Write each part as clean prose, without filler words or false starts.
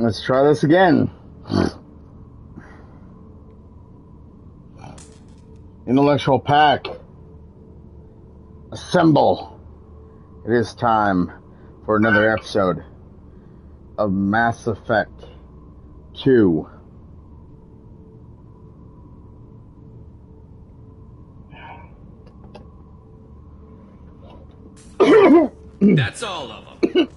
Let's try this again. Intellectual pack. Assemble. It is time for another episode of Mass Effect 2. That's all of them.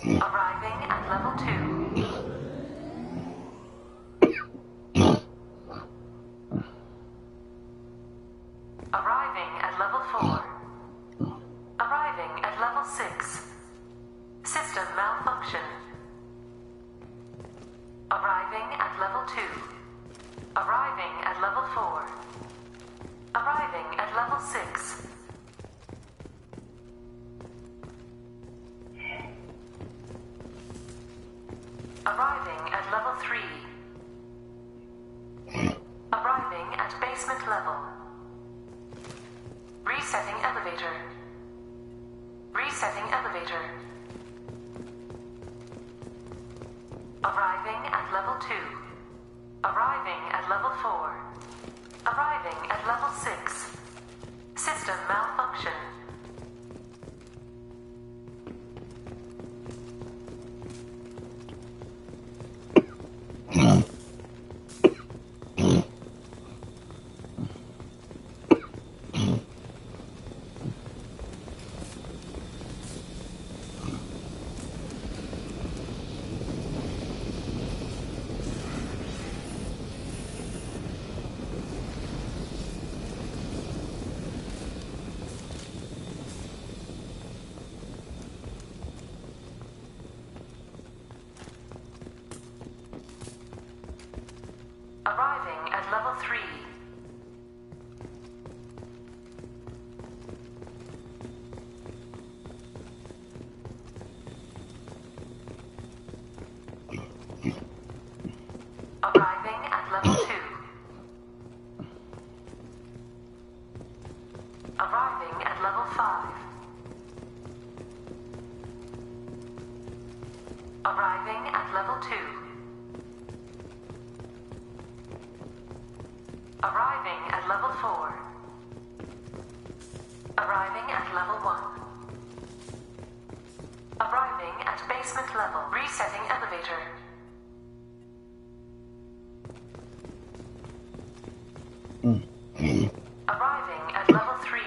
Arriving at level 2. Arriving at level 4. Arriving at level 6. System malfunction. Arriving at level 2. Arriving at level 4. Arriving at level 6. Arriving at level 3. Arriving at basement level. Resetting elevator. Resetting elevator. Arriving at level 2. Arriving at level 4. Arriving at level 6. System malfunction. Arriving at level 3. Arriving at level 2. Arriving at level 5. Arriving at level 2. Arriving at level 4. Arriving at level 1. Arriving at basement level. Resetting elevator. Arriving at level 3.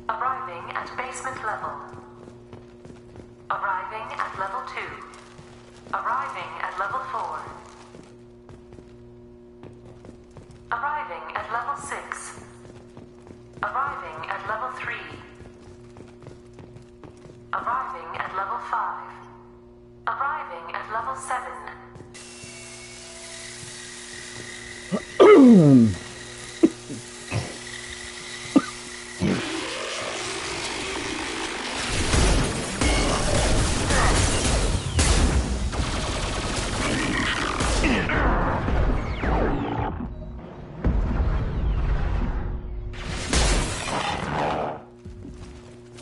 Arriving at basement level. Arriving at level 2. Arriving at level 4. Arriving at level 6. Arriving at level 3. Arriving at level 5. Arriving at level 7.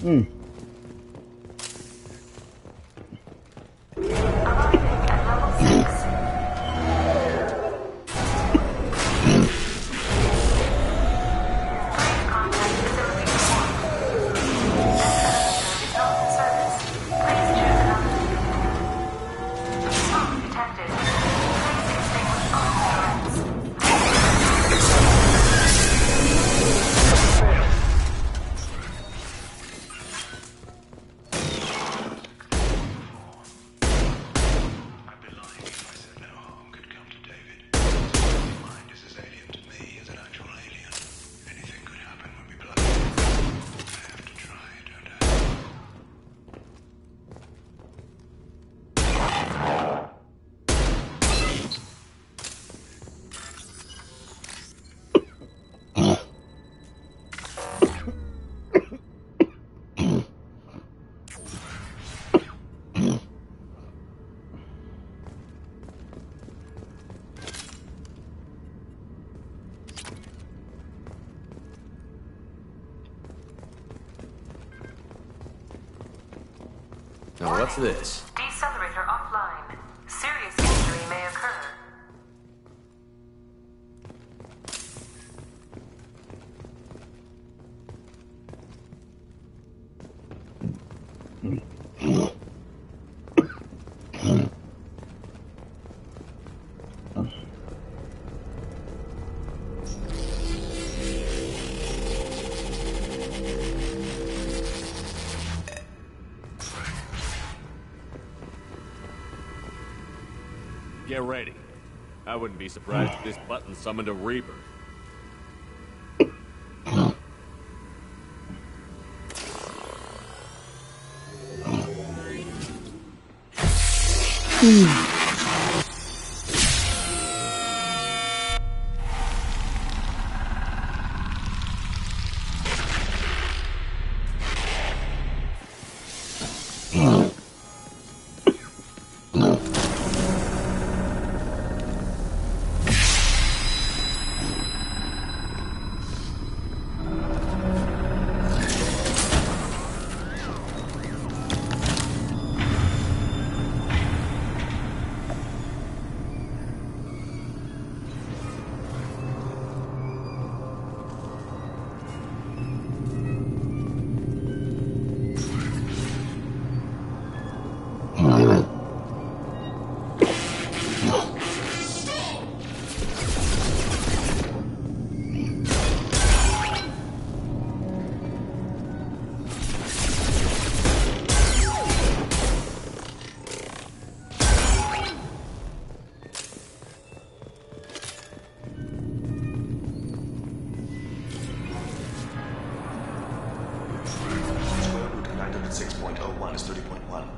Arriving at level 6. Please contact facility support. This elevator is not in service. Please choose another. Smoke detected. Please extinguish all threats. I'd be lying if I said no harm could come to David. His mind is as alien to me as an actual alien. Anything could happen when we plug in. I have to try, don't I? Now what's this? Decelerator offline. Serious injury may occur. Get ready. I wouldn't be surprised if this button summoned a Reaper.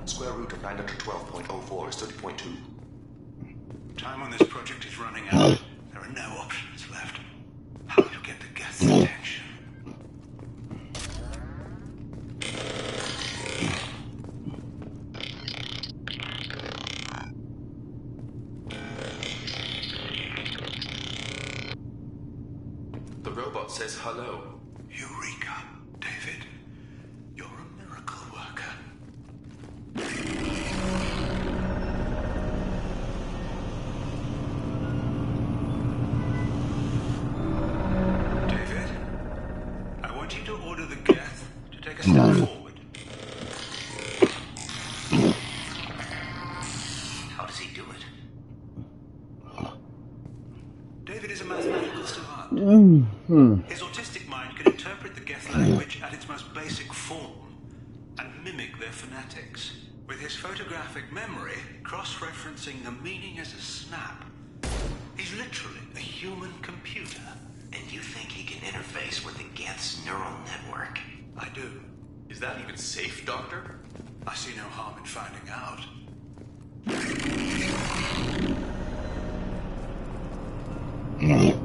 Square root of 912.04 is 30.2. Time on this project is running out. There are no options left. How to get the guest's attention? The robot says hello. Eureka, David. You're a miracle worker. David, I want you to order the Geth to take a step forward. How does he do it? David is a mathematical savant. His autistic mind can interpret the Geth language at its most basic form and mimic their phonetics, with his photographic memory cross-referencing the meaning as a snap. He's literally a human computer. And you think he can interface with the Geth's neural network? I do. Is that even safe, Doctor? I see no harm in finding out. Mm-hmm.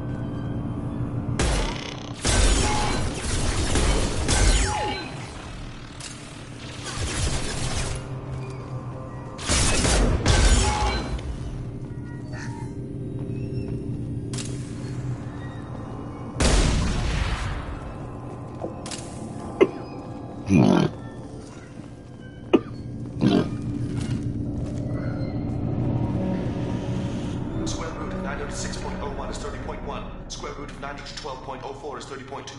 6.01 is 30.1. Square root of 912.04 is 30.2.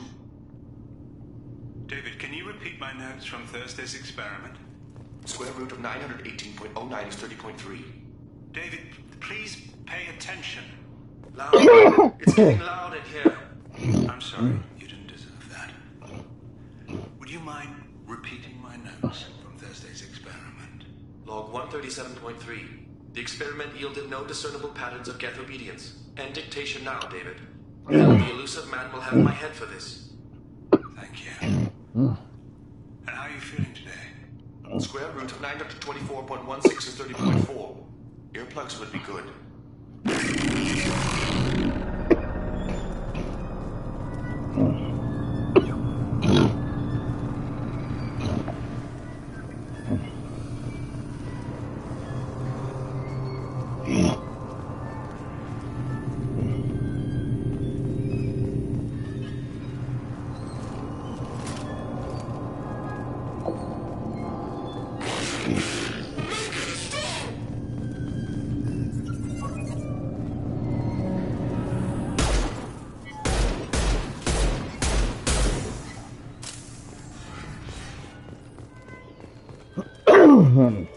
David, can you repeat my notes from Thursday's experiment? Square root of 918.09 is 30.3. David, please pay attention. Loud. It's getting loud in here. I'm sorry, you didn't deserve that. Would you mind repeating my notes from Thursday's experiment? Log 137.3. The experiment yielded no discernible patterns of geth obedience. End dictation now, David. And the elusive man will have my head for this. Thank you. And how are you feeling today? Square root of 924.16 is 30.4. Earplugs would be good. Warning.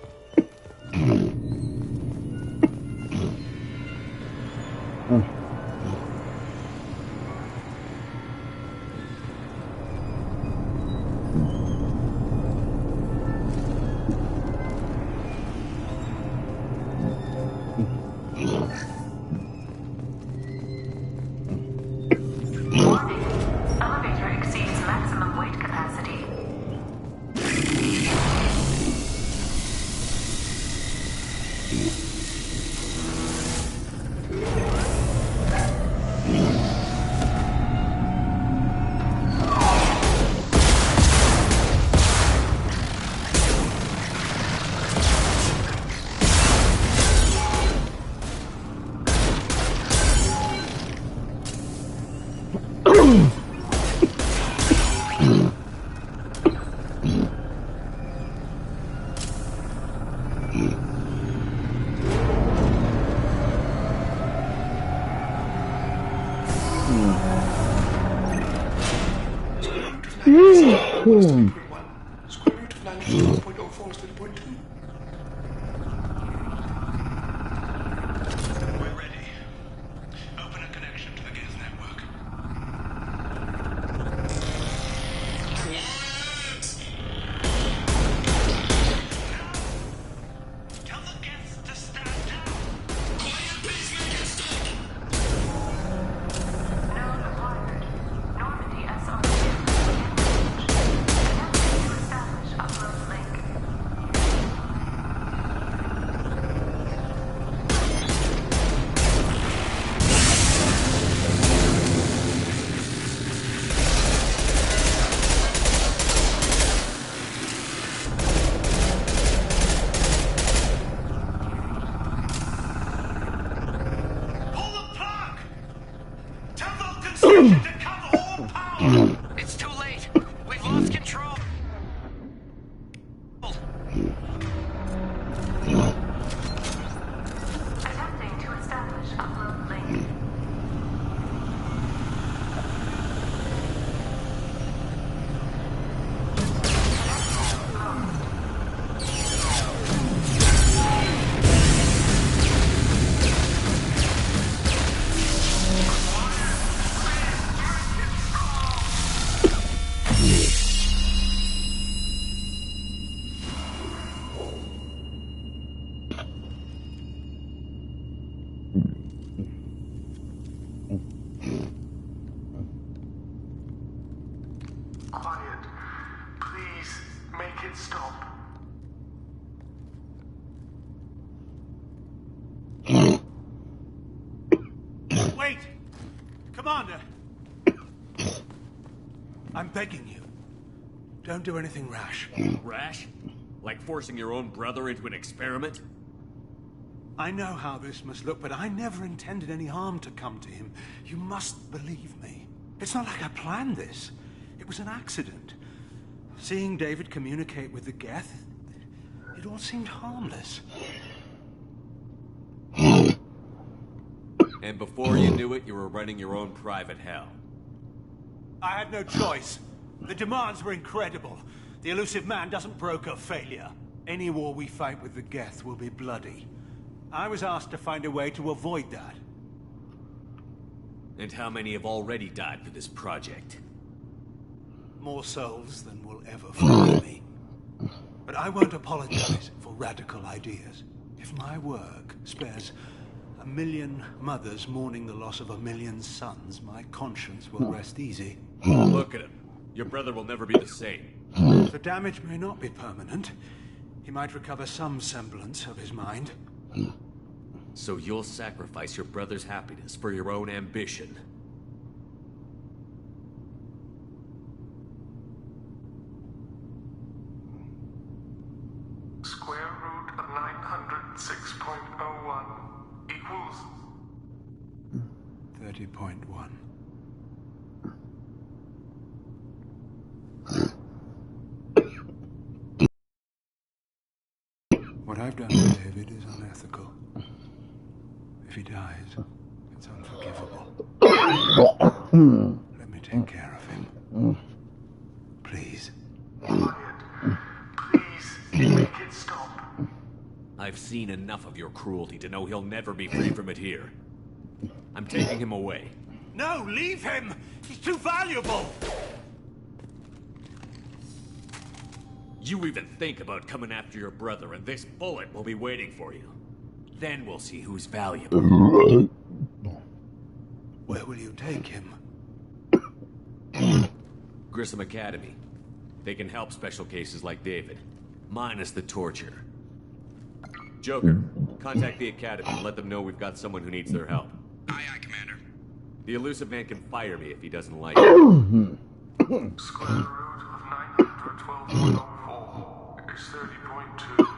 Elevator exceeds maximum weight capacity. Square root of 912.04 is 30.2. We're ready. Open a connection to the Geth network. Tell the Geths to stand down. Quiet, pacemaker, stop. Node acquired. Normandy SR2. Attempting to establish upload link. Pull the plug. Tell Vulcan Station to cut all power. It's too late. We've lost control. Attempting to establish upload link. Quiet. Please make it stop. Wait! Commander! I'm begging you. Don't do anything rash. Rash? Like forcing your own brother into an experiment? I know how this must look, but I never intended any harm to come to him. You must believe me. It's not like I planned this. It was an accident. Seeing David communicate with the Geth, it all seemed harmless. And before you knew it, you were running your own private hell. I had no choice. The demands were incredible. The elusive man doesn't broker failure. Any war we fight with the Geth will be bloody. I was asked to find a way to avoid that. And how many have already died for this project? More souls than will ever follow me. But I won't apologize for radical ideas. If my work spares 1,000,000 mothers mourning the loss of 1,000,000 sons, my conscience will rest easy. Look at him. Your brother will never be the same. The damage may not be permanent. He might recover some semblance of his mind. So you'll sacrifice your brother's happiness for your own ambition. Square root of 906.01 equals 30.1. What I've done to David is unethical. If he dies, it's unforgivable. Let me take care of him. Please. quiet. Please make it stop. I've seen enough of your cruelty to know he'll never be free from it here. I'm taking him away. No, leave him! He's too valuable! You even think about coming after your brother, and this bullet will be waiting for you. Then we'll see who's valuable. Where will you take him? Grissom Academy. They can help special cases like David, minus the torture. Joker, contact the Academy and let them know we've got someone who needs their help. Aye, aye, Commander. The elusive man can fire me if he doesn't like it. Square root of 912.04 is 30.2.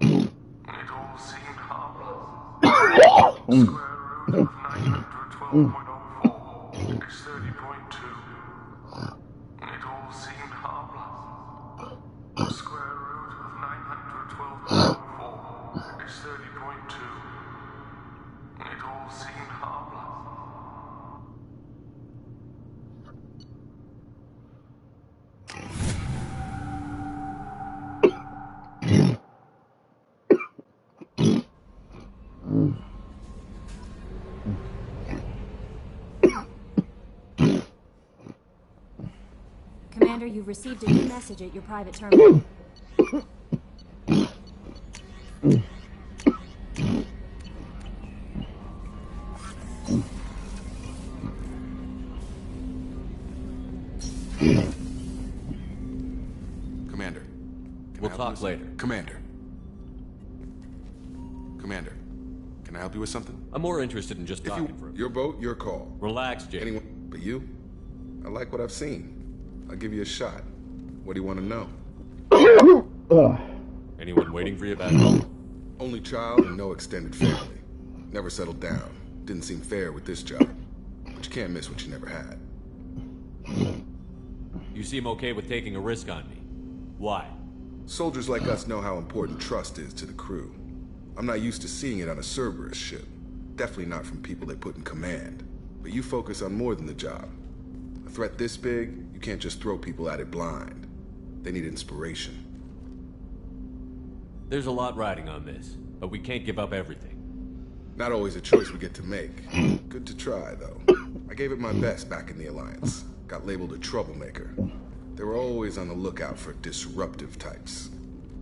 It all seemed harmless. Square root of 912.04 is 30.2. It all seemed harmless. Square root of 912.04 is 30.2. It all seemed harmless. Commander, you've received a new message at your private terminal. Commander. We'll talk later. Commander. Commander. Can I help you with something? I'm more interested in just If talking for a your boat, your call. Relax, Jake. Anyone but you? I like what I've seen. I'll give you a shot. What do you want to know? Anyone waiting for you back home? Only child and no extended family. Never settled down. Didn't seem fair with this job. But you can't miss what you never had. You seem okay with taking a risk on me. Why? Soldiers like us know how important trust is to the crew. I'm not used to seeing it on a Cerberus ship. Definitely not from people they put in command. But you focus on more than the job. A threat this big, you can't just throw people at it blind. They need inspiration. There's a lot riding on this, but we can't give up everything. Not always a choice we get to make. Good to try, though. I gave it my best back in the Alliance. Got labeled a troublemaker. They were always on the lookout for disruptive types.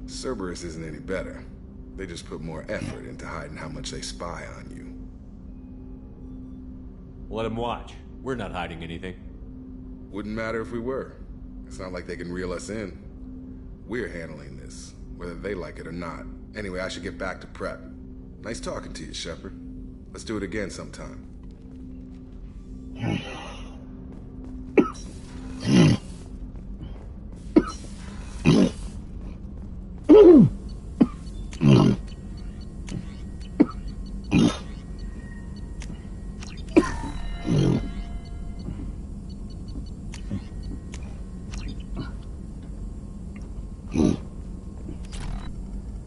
Cerberus isn't any better. They just put more effort into hiding how much they spy on you. Let them watch. We're not hiding anything. Wouldn't matter if we were. It's not like they can reel us in. We're handling this, whether they like it or not. Anyway, I should get back to prep. Nice talking to you, Shepard. Let's do it again sometime.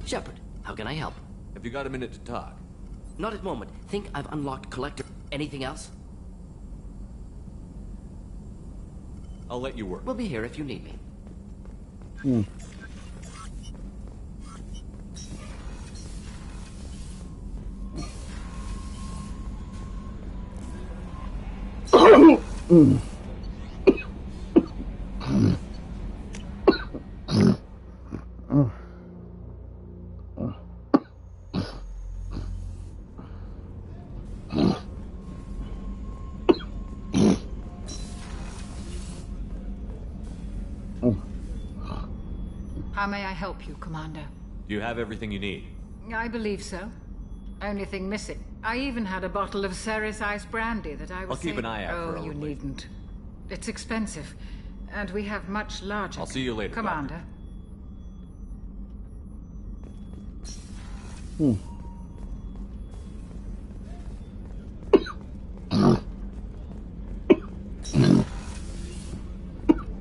Shepard, how can I help? Have you got a minute to talk? Not at the moment. Think I've unlocked collector. Anything else? I'll let you work. We'll be here if you need me. How may I help you, Commander? Do you have everything you need? I believe so. Only thing missing. I even had a bottle of Ceres Ice brandy that I was I'll keep an eye out for Oh, you Elwood. needn't. It's expensive. And we have much larger... I'll see you later, Commander.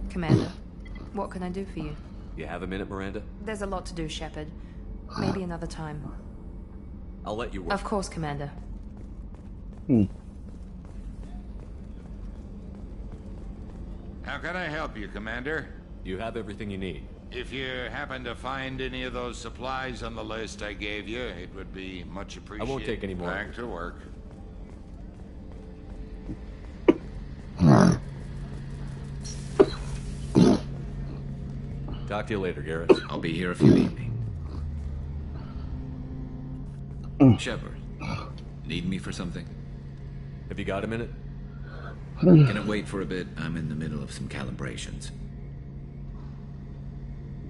Commander, what can I do for you? You have a minute, Miranda? There's a lot to do, Shepard. Maybe another time. I'll let you work. Of course, Commander. How can I help you, Commander? You have everything you need. If you happen to find any of those supplies on the list I gave you, it would be much appreciated. I won't take any more. Back to work. Talk to you later, Garrett. I'll be here if you need me. Shepard, need me for something? Have you got a minute? Can it wait for a bit? I'm in the middle of some calibrations.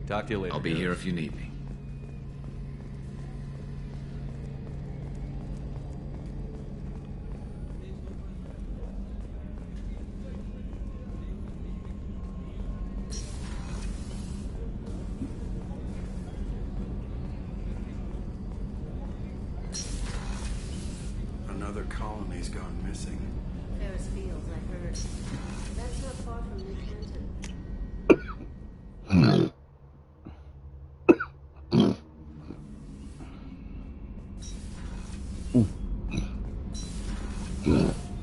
Talk to you later. I'll be Garrett. here if you need me. Another colony's gone missing. Ferris Fields, I heard. That's not far from New Canton.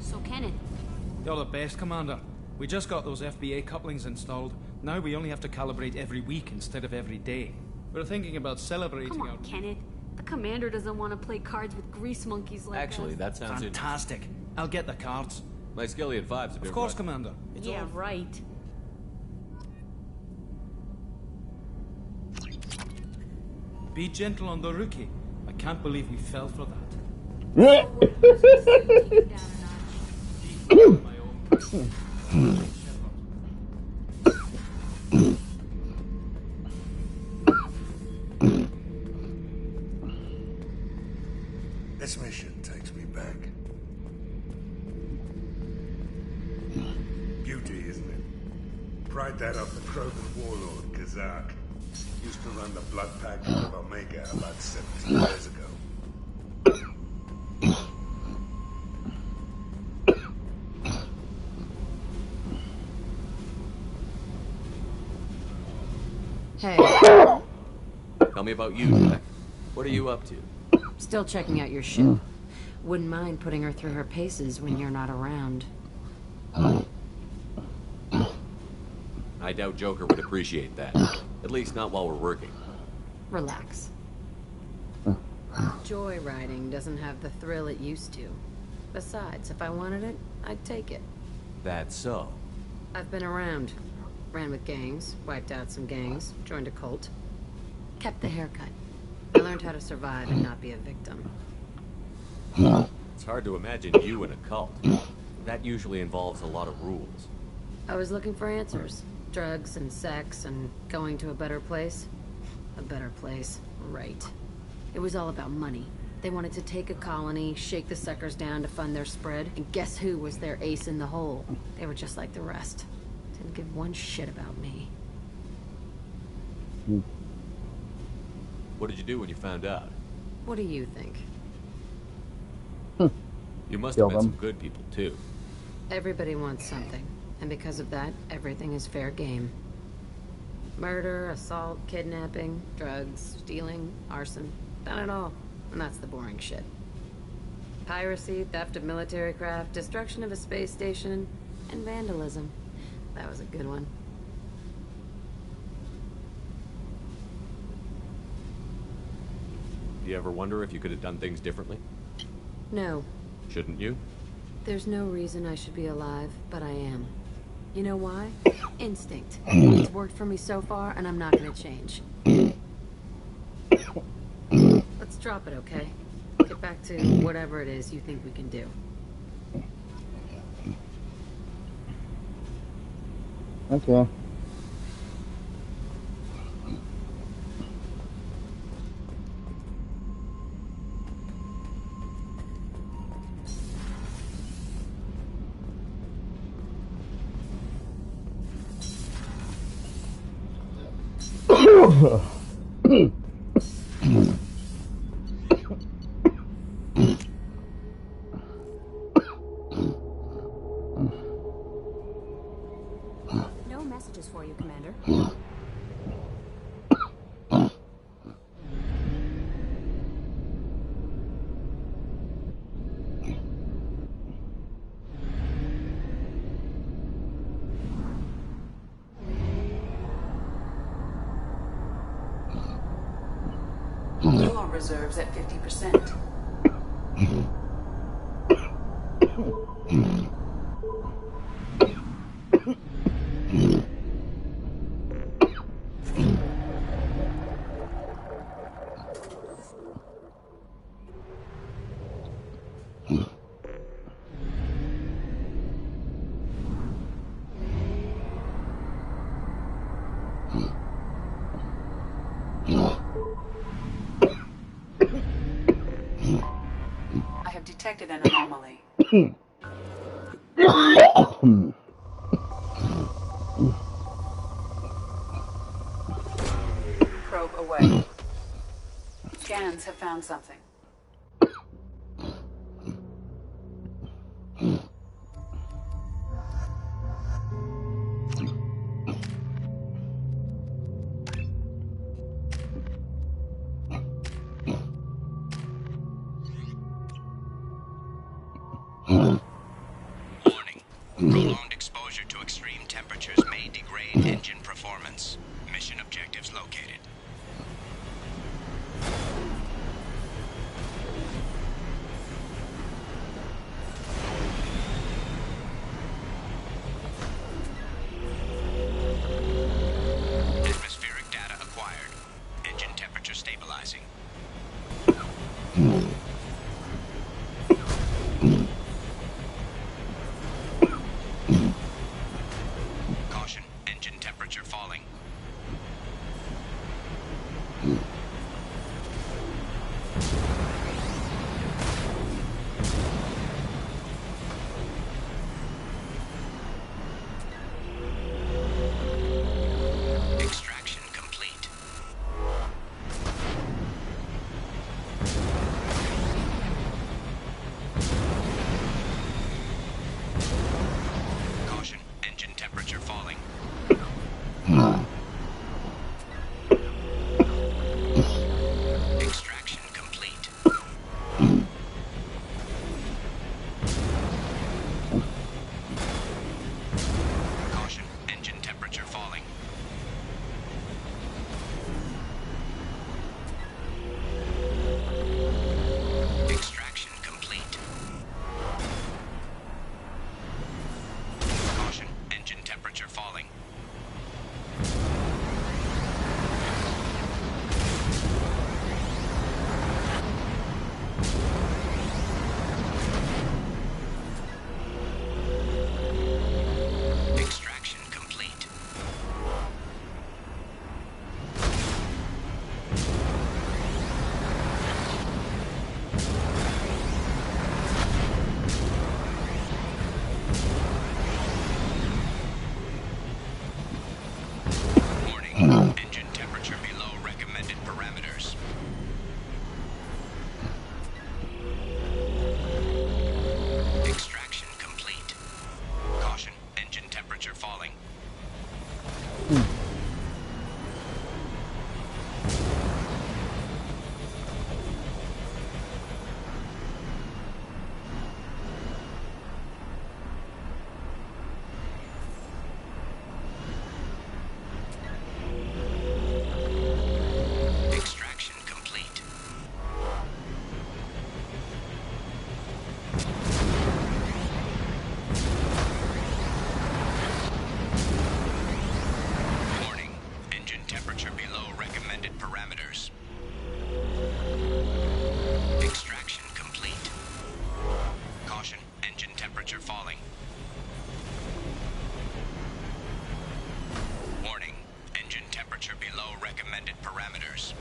So, Kenneth. You're the best, Commander. We just got those FBA couplings installed. Now we only have to calibrate every week instead of every day. We're thinking about celebrating Come on, Kenneth. The commander doesn't want to play cards with grease monkeys like Actually, us. that sounds fantastic. I'll get the cards. My Skillian vibes. Of course, Commander. It's yeah, all... right. Be gentle on the rookie. I can't believe we fell for that. This mission takes me back. Beauty, isn't it? Pried that off the Krogan warlord, Kazak. Used to run the blood pack of Omega about 17 years ago. Hey. Tell me about you, Jack. What are you up to? Still checking out your ship. Wouldn't mind putting her through her paces when you're not around. I doubt Joker would appreciate that. At least not while we're working. Relax. Joyriding doesn't have the thrill it used to. Besides, if I wanted it, I'd take it. That's so. I've been around. Ran with gangs, wiped out some gangs, joined a cult. Kept the haircut. I learned how to survive and not be a victim. It's hard to imagine you in a cult. That usually involves a lot of rules. I was looking for answers. Drugs and sex and going to a better place. A better place, right. It was all about money. They wanted to take a colony, shake the suckers down to fund their spread, and guess who was their ace in the hole? They were just like the rest. Didn't give one shit about me. What did you do when you found out? What do you think? You must have met some good people, too. Everybody wants something, and because of that, everything is fair game. Murder, assault, kidnapping, drugs, stealing, arson. Done it all. And that's the boring shit. Piracy, theft of military craft, destruction of a space station, and vandalism. That was a good one. Do you ever wonder if you could have done things differently? No. Shouldn't you? There's no reason I should be alive, but I am. You know why? Instinct. It's worked for me so far, and I'm not gonna change. Let's drop it, okay? Get back to whatever it is you think we can do. Okay. No messages for you, Commander. Fuel reserves at 50%. I have detected an anomaly. Probe away. Scans have found something. Prolonged exposure to extreme temperatures may degrade engine performance. Mission objectives located. Atmospheric data acquired. Engine temperature stabilizing. Caution, engine temperature falling. Warning, engine temperature below recommended parameters. Extraction complete. Caution, engine temperature falling. Warning, engine temperature below recommended parameters.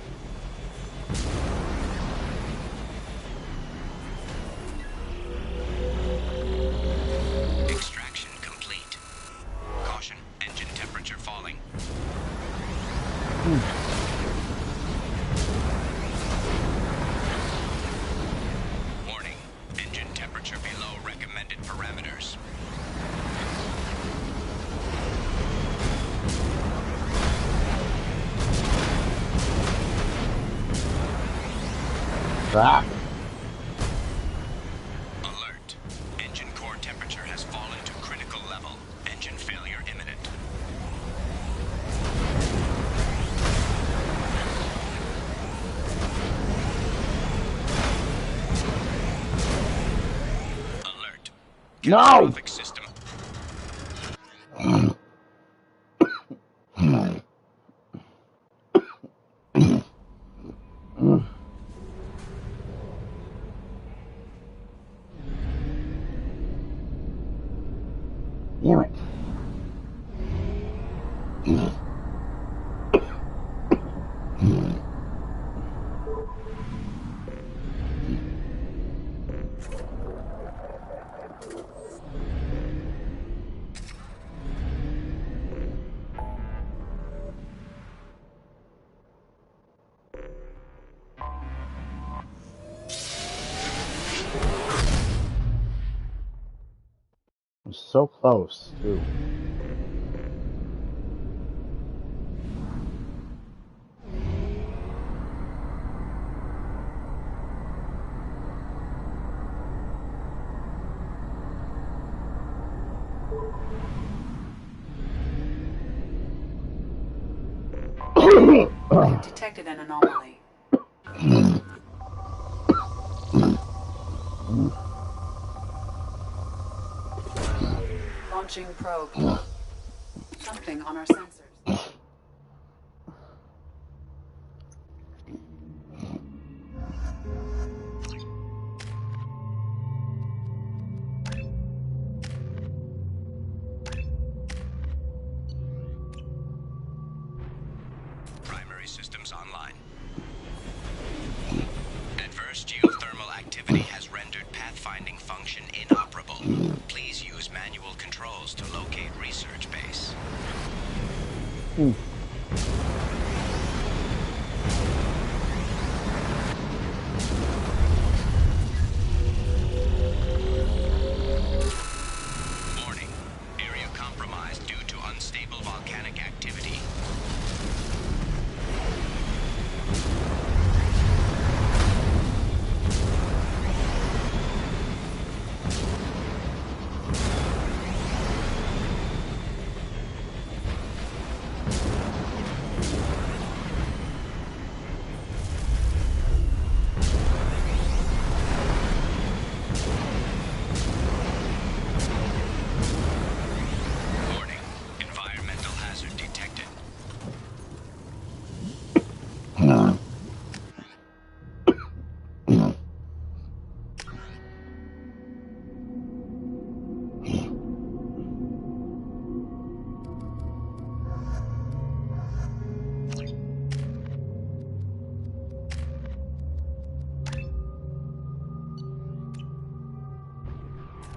Extraction complete. Caution, engine temperature falling. Warning, engine temperature below recommended parameters. Ah. Alert. Engine core temperature has fallen to critical level. Engine failure imminent. Alert. No! Catastrophic system. Damn it. I'm so close, too. I've detected an anomaly. Launching probe. Something on our sensors. Primary systems online. Adverse geothermal activity has rendered pathfinding function inoperable. Please use manual controls to locate research base. Warning. Area compromised due to unstable volcanic activity. Warning. Environmental hazard detected.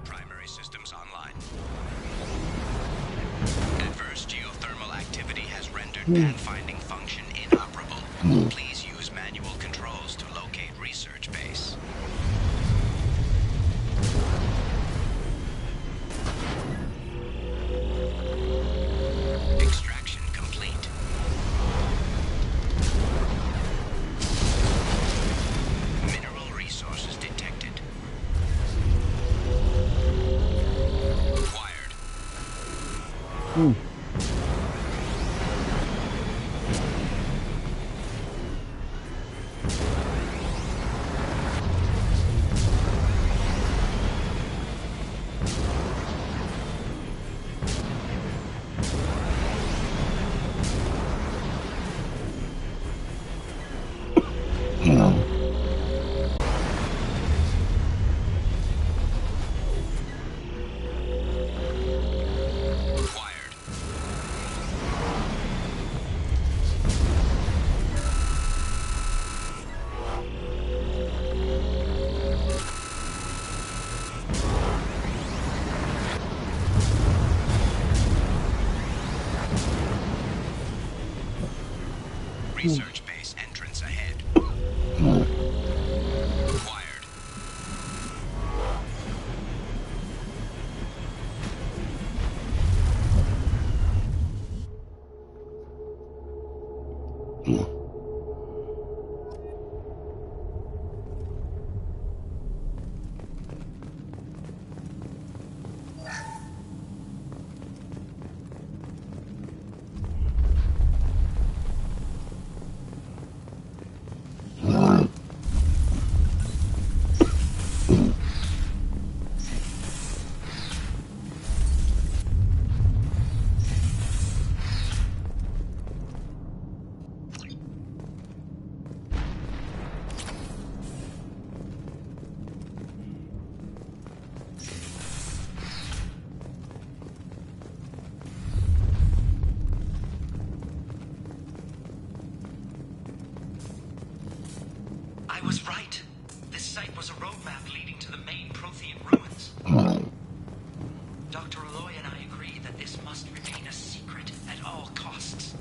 Primary systems online. Adverse geothermal activity has rendered pathfinding function inoperable. Please use manual controls to locate research base. Extraction complete. Mineral resources detected. Acquired. research base entrance ahead. Acquired. I was right. This site was a roadmap leading to the main Prothean ruins. Dr. Aloy and I agree that this must remain a secret at all costs.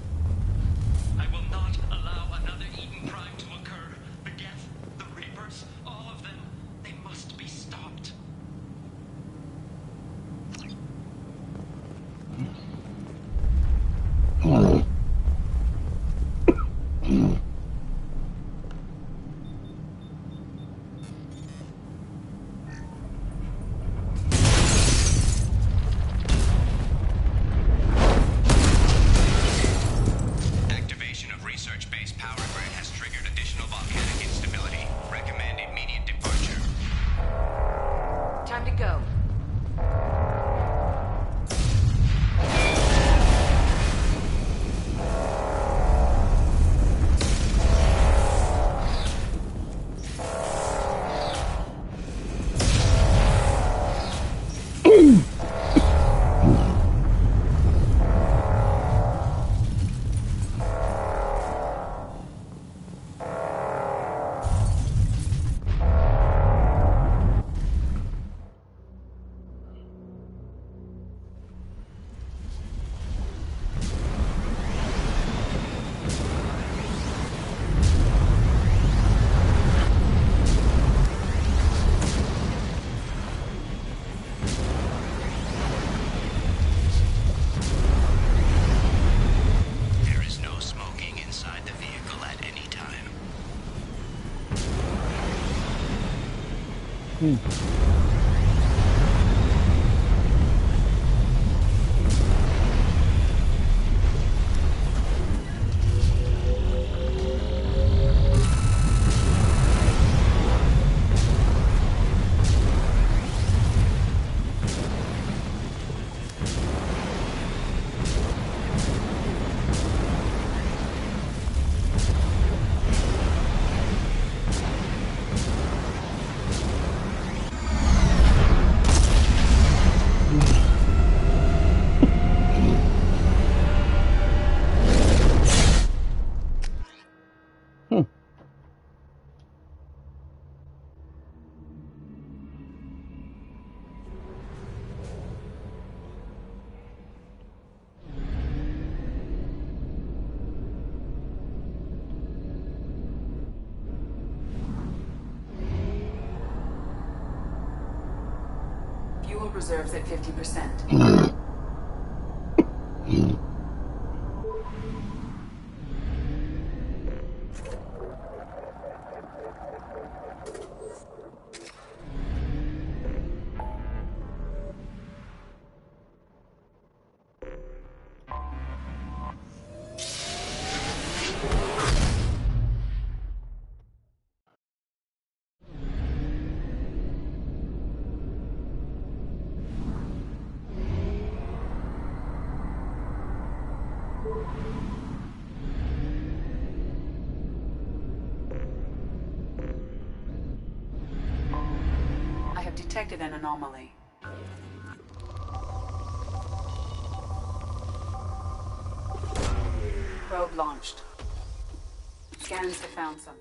I will not allow another Eden Prime to occur. The Geth, the Reapers, all of them, they must be stopped. Activation of research base power grid has triggered additional volcanic instability. Recommend immediate departure. Time to go. There is no smoking inside the vehicle at any time. Fuel reserves at 50%. I have detected an anomaly. Probe launched. Scans have found something.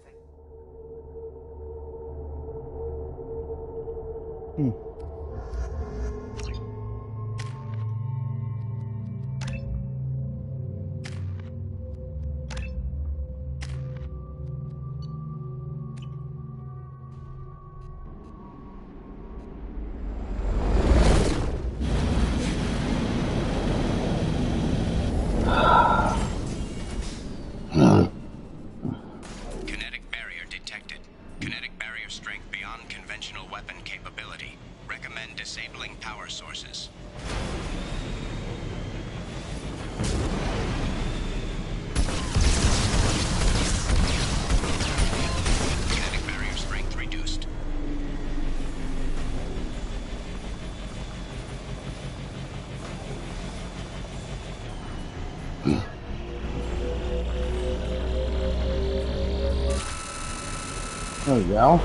Disabling power sources. Kinetic barrier strength reduced. There we go.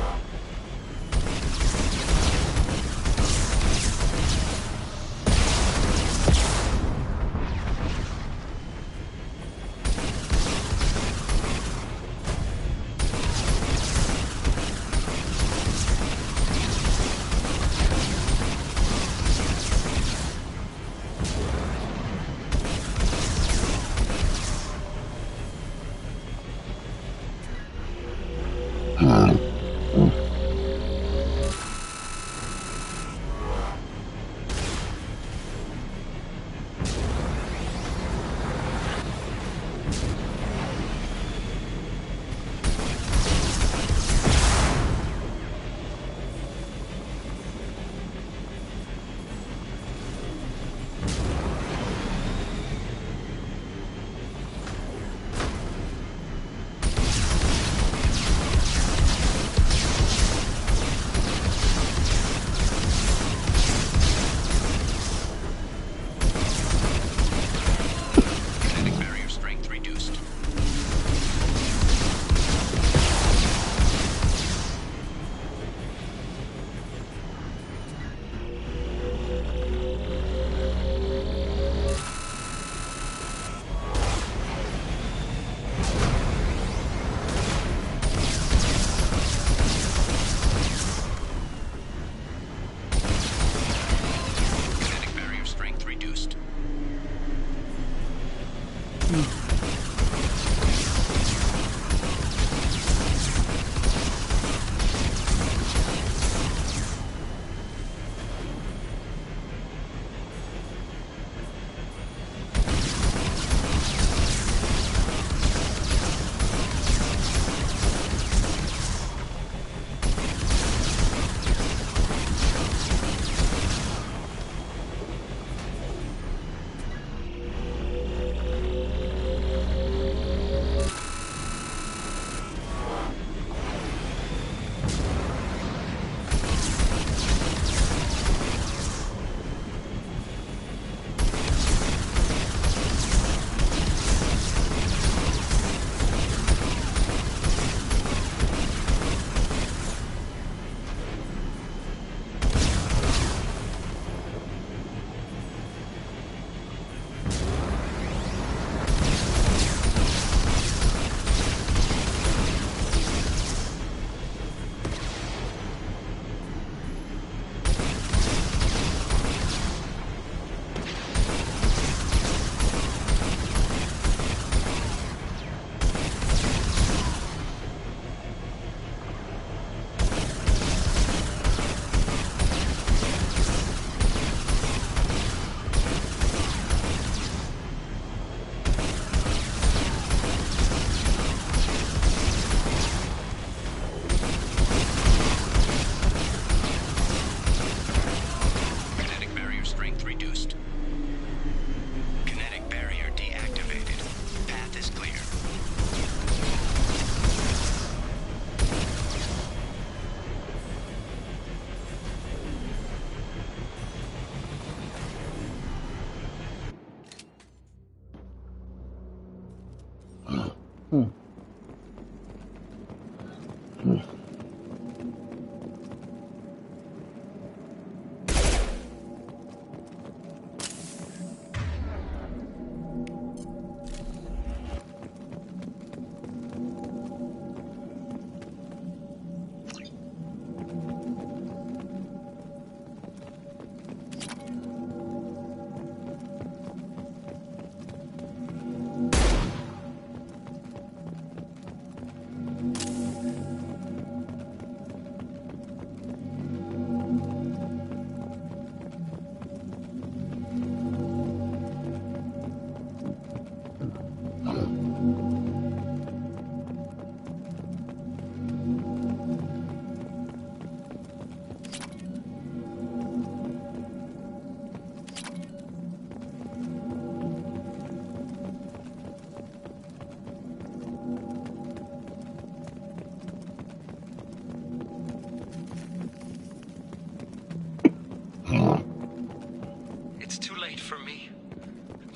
for me.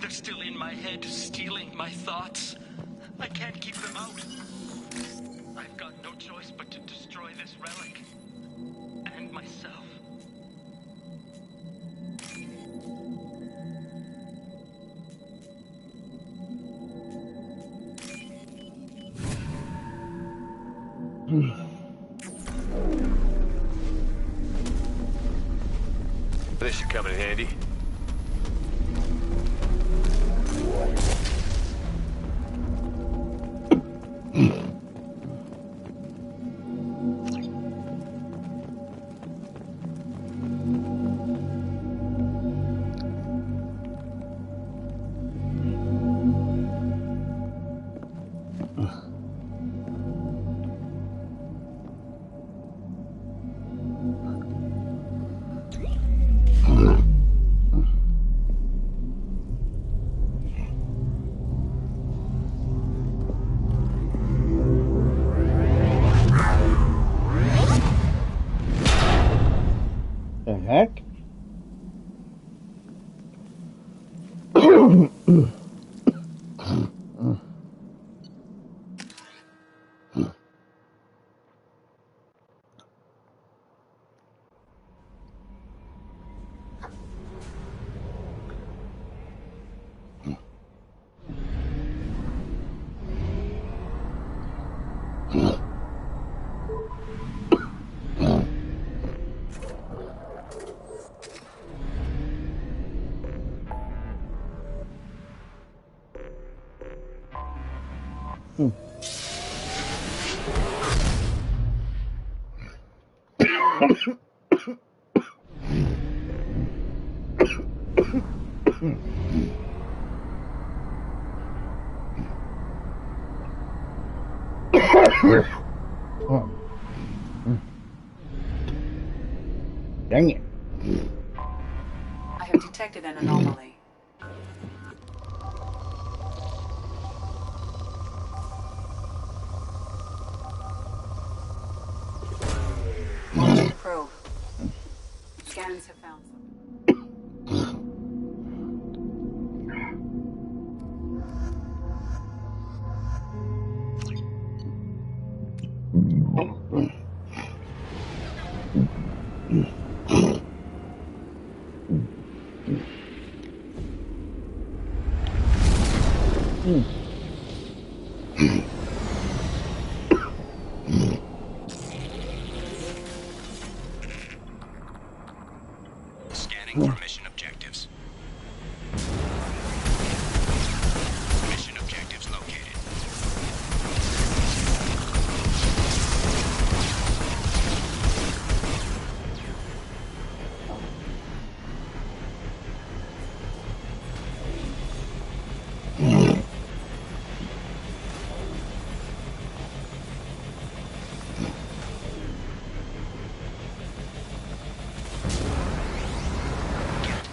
They're still in my head, stealing my thoughts. I can't keep them out. I've got no choice but to destroy this relic. And myself. This should come in handy. The heck? Dang it. I have detected an anomaly. Launching probe. Scans have found something. Scanning for mission objectives. Mission objectives located.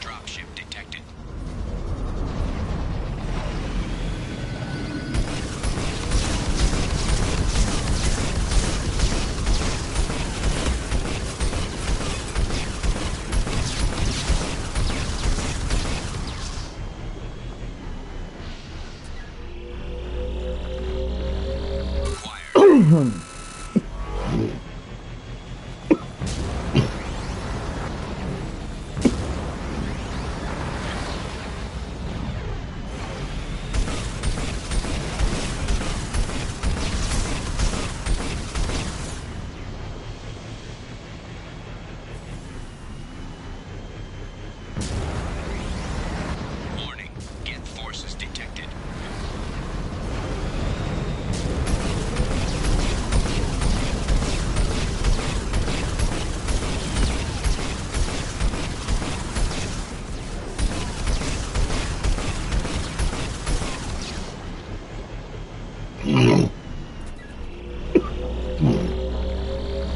Dropship detected. Warning. Geth forces detected.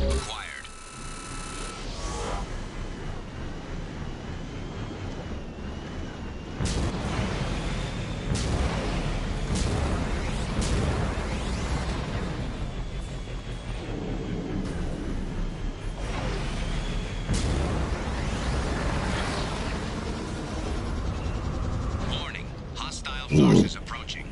Acquired. Forces approaching.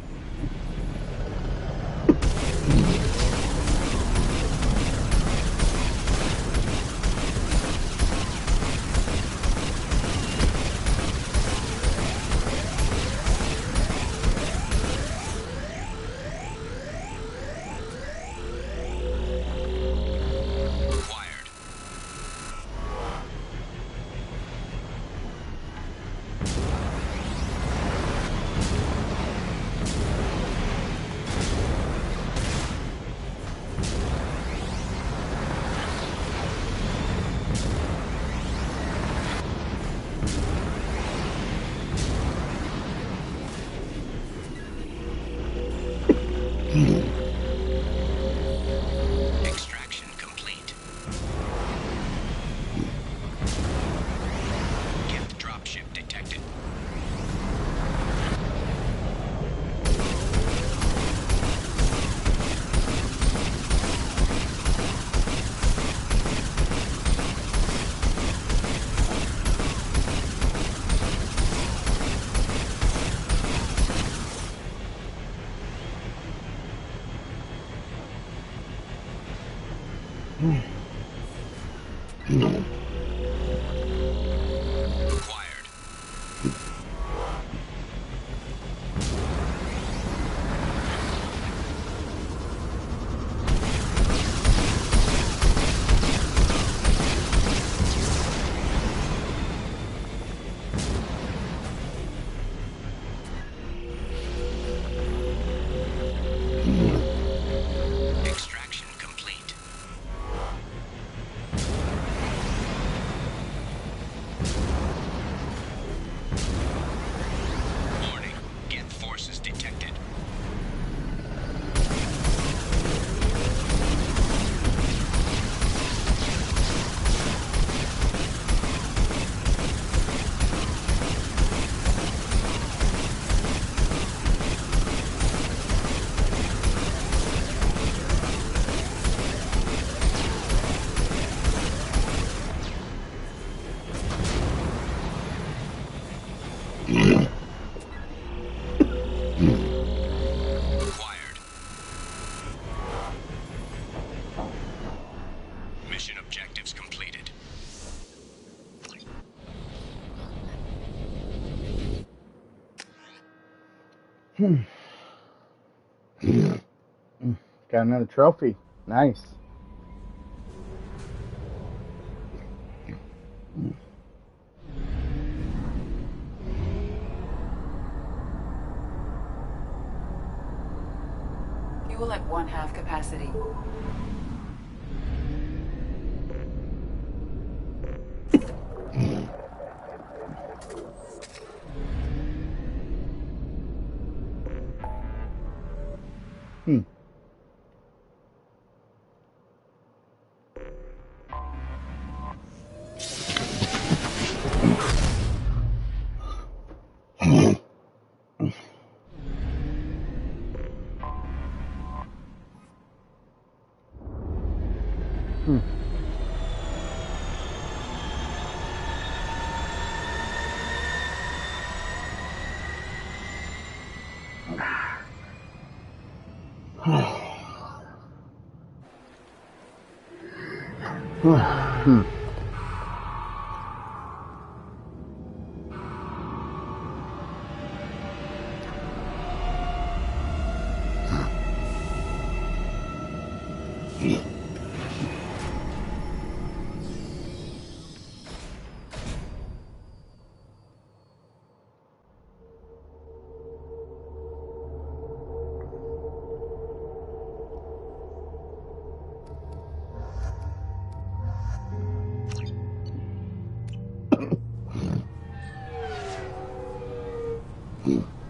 Extraction complete. Gift dropship detected. Acquired. Extraction complete. Warning. Geth forces detected. Acquired. Mission objectives completed. Got another trophy. Nice. Fuel at 1/2 capacity.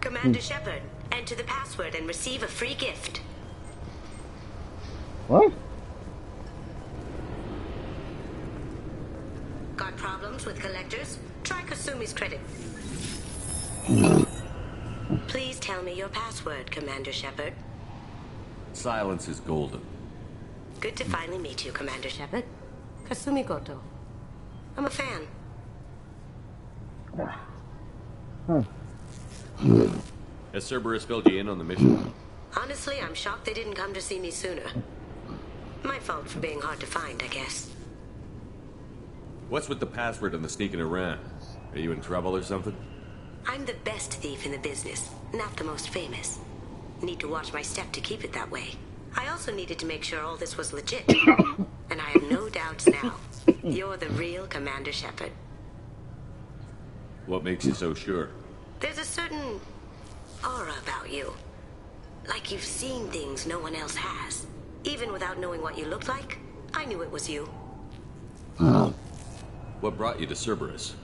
Commander Shepard, enter the password and receive a free gift. What? Got problems with collectors? Try Kasumi's credit. Please tell me your password, Commander Shepard. Silence is golden. Good to finally meet you, Commander Shepard. Kasumi Goto. I'm a fan. Has Cerberus filled you in on the mission? Honestly, I'm shocked they didn't come to see me sooner. My fault for being hard to find, I guess. What's with the password and the sneaking around? Are you in trouble or something? I'm the best thief in the business, not the most famous. Need to watch my step to keep it that way. I also needed to make sure all this was legit. And I have no doubts now. You're the real Commander Shepard. What makes you so sure? There's a certain aura about you. Like you've seen things no one else has. Even without knowing what you looked like, I knew it was you. What brought you to Cerberus?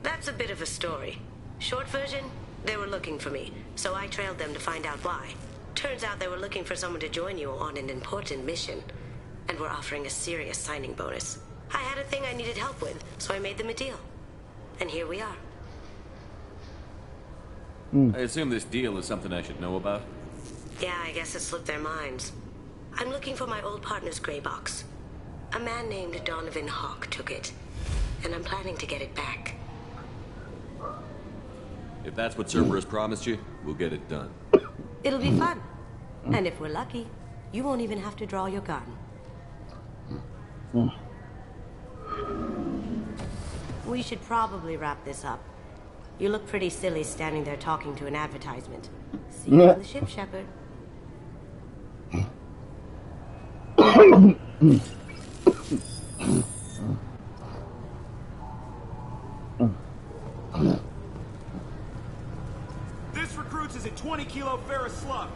That's a bit of a story. Short version, they were looking for me, so I trailed them to find out why. Turns out they were looking for someone to join you on an important mission, and were offering a serious signing bonus. I had a thing I needed help with, so I made them a deal. And here we are. I assume this deal is something I should know about? Yeah, I guess it slipped their minds. I'm looking for my old partner's gray box. A man named Donovan Hawk took it, and I'm planning to get it back. If that's what Cerberus promised you, we'll get it done. It'll be fun. And if we're lucky, you won't even have to draw your gun. We should probably wrap this up. You look pretty silly standing there talking to an advertisement. See you on the ship, Shepard. This recruits is a 20-kilo ferrous slug.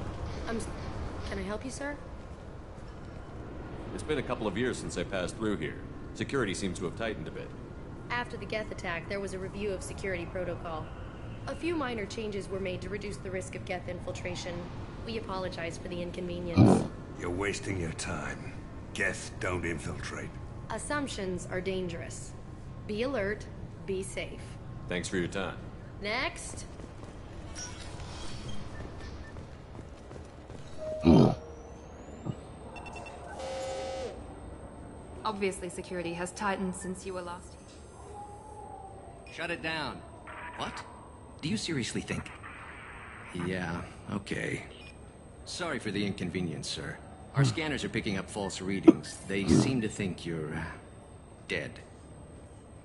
Can I help you, sir? It's been a couple of years since I passed through here. Security seems to have tightened a bit. After the Geth attack, there was a review of security protocol. A few minor changes were made to reduce the risk of Geth infiltration. We apologize for the inconvenience. You're wasting your time. Geth don't infiltrate. Assumptions are dangerous. Be alert, be safe. Thanks for your time. Next. Obviously, security has tightened since you were last. Shut it down. What? Do you seriously think? Yeah, okay. Sorry for the inconvenience, sir. Our scanners are picking up false readings. They seem to think you're dead.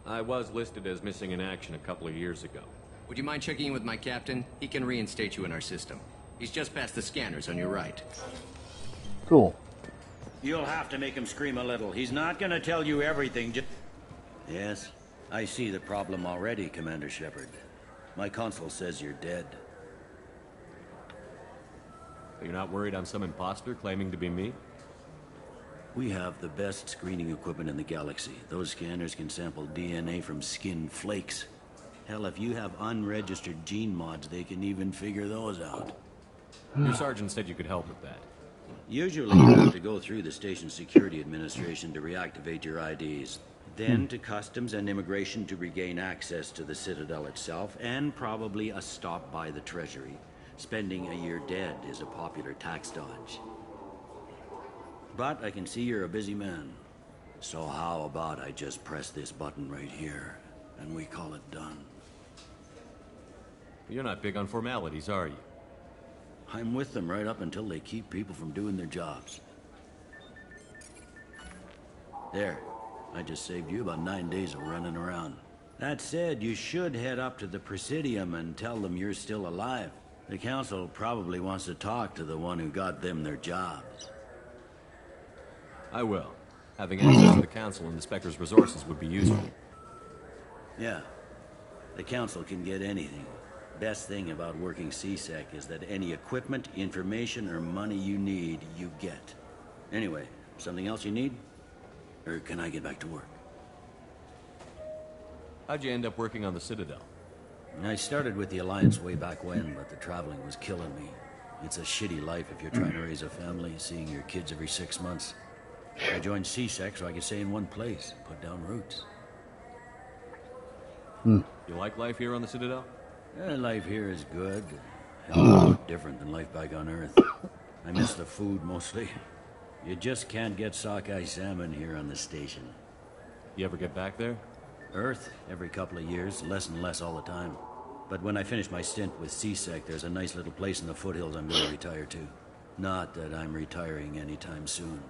I was listed as missing in action a couple of years ago. Would you mind checking in with my captain? He can reinstate you in our system. He's just past the scanners on your right. Cool. You'll have to make him scream a little. He's not gonna tell you everything. Yes, I see the problem already, Commander Shepard. My console says you're dead. You're not worried I'm some imposter claiming to be me? We have the best screening equipment in the galaxy. Those scanners can sample DNA from skin flakes. Hell, if you have unregistered gene mods, they can even figure those out. Your sergeant said you could help with that. Usually you have to go through the station security administration to reactivate your IDs. Then to customs and immigration to regain access to the Citadel itself, and probably a stop by the Treasury. Spending a year dead is a popular tax dodge. But I can see you're a busy man. So how about I just press this button right here, and we call it done? You're not big on formalities, are you? I'm with them right up until they keep people from doing their jobs. There. I just saved you about 9 days of running around. That said, you should head up to the Presidium and tell them you're still alive. The Council probably wants to talk to the one who got them their jobs. I will. Having access to the Council and the Spectre's resources would be useful. Yeah. The Council can get anything. Best thing about working CSEC is that any equipment, information, or money you need, you get. Anyway, something else you need? Or can I get back to work? How'd you end up working on the Citadel? I started with the Alliance way back when, but the traveling was killing me. It's a shitty life if you're trying to raise a family, seeing your kids every 6 months. I joined CSEC so I could stay in one place, put down roots. You like life here on the Citadel? Life here is good. Hell, a lot different than life back on Earth. I miss the food mostly. You just can't get sockeye salmon here on the station. You ever get back there? Earth, every couple of years, less and less all the time. But when I finish my stint with C-Sec, there's a nice little place in the foothills I'm going to retire to. Not that I'm retiring anytime soon.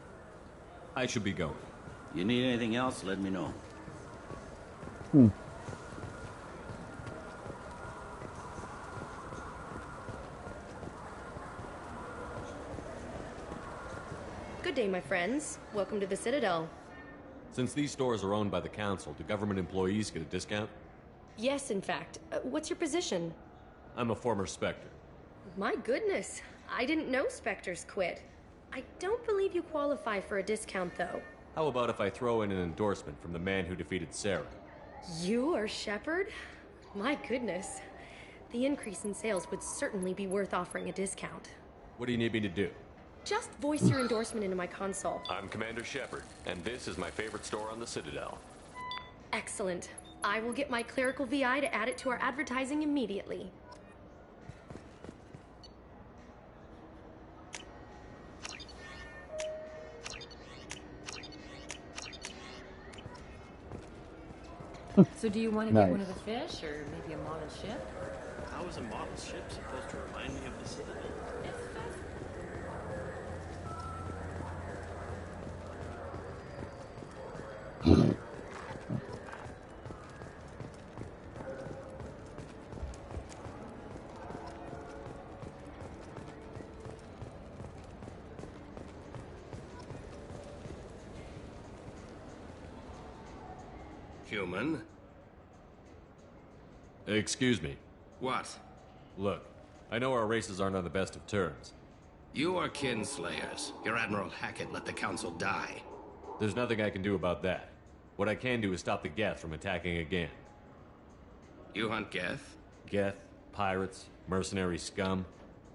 I should be going. You need anything else, let me know. Good day, my friends. Welcome to the Citadel. Since these stores are owned by the council, do government employees get a discount? Yes, in fact. What's your position? I'm a former Spectre. My goodness. I didn't know Spectres quit. I don't believe you qualify for a discount, though. How about if I throw in an endorsement from the man who defeated Sarah? You are Shepard? My goodness. The increase in sales would certainly be worth offering a discount. What do you need me to do? Just voice your endorsement into my console. I'm Commander Shepard, and this is my favorite store on the Citadel. Excellent. I will get my clerical VI to add it to our advertising immediately. So do you want to Nice. get one of the fish, or maybe a model ship? How is a model ship supposed to remind me of the Citadel? Human? Excuse me. What? Look, I know our races aren't on the best of terms. You are kinslayers. Your Admiral Hackett let the Council die. There's nothing I can do about that. What I can do is stop the Geth from attacking again. You hunt Geth? Geth, pirates, mercenary scum,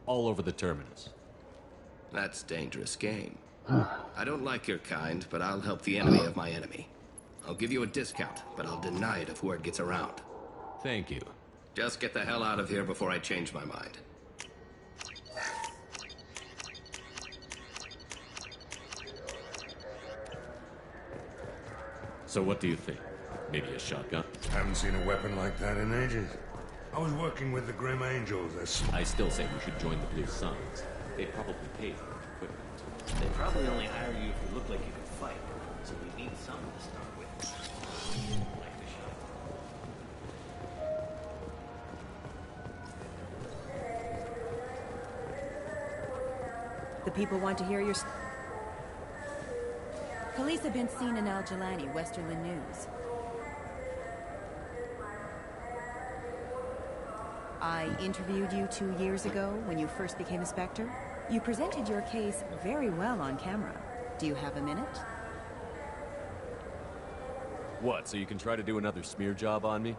all over the Terminus. That's dangerous game. I don't like your kind, but I'll help the enemy of my enemy. I'll give you a discount, but I'll deny it if word gets around. Thank you. Just get the hell out of here before I change my mind. So what do you think? Maybe a shotgun? Haven't seen a weapon like that in ages. I was working with the Grim Angels. I still say we should join the Blue Suns. They'd probably pay for equipment. They probably only hire you if you look like you can fight. So we need some to start with. Like the shot. The people want to hear your... Police have been seen in Al Jalani, Westerland News. I interviewed you 2 years ago when you first became a Spectre. You presented your case very well on camera. Do you have a minute? What, so you can try to do another smear job on me?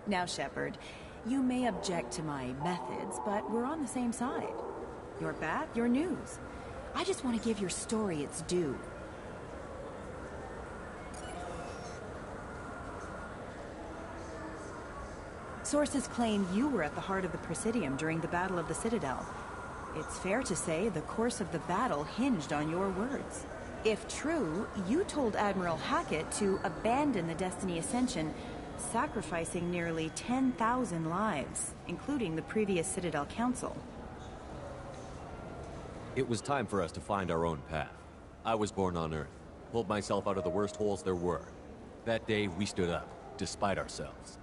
Now, Shepard, you may object to my methods, but we're on the same side. You're back, you're news. I just want to give your story its due. Sources claim you were at the heart of the Presidium during the Battle of the Citadel. It's fair to say the course of the battle hinged on your words. If true, you told Admiral Hackett to abandon the Destiny Ascension, sacrificing nearly 10,000 lives, including the previous Citadel Council. It was time for us to find our own path. I was born on Earth, pulled myself out of the worst holes there were. That day, we stood up, despite ourselves.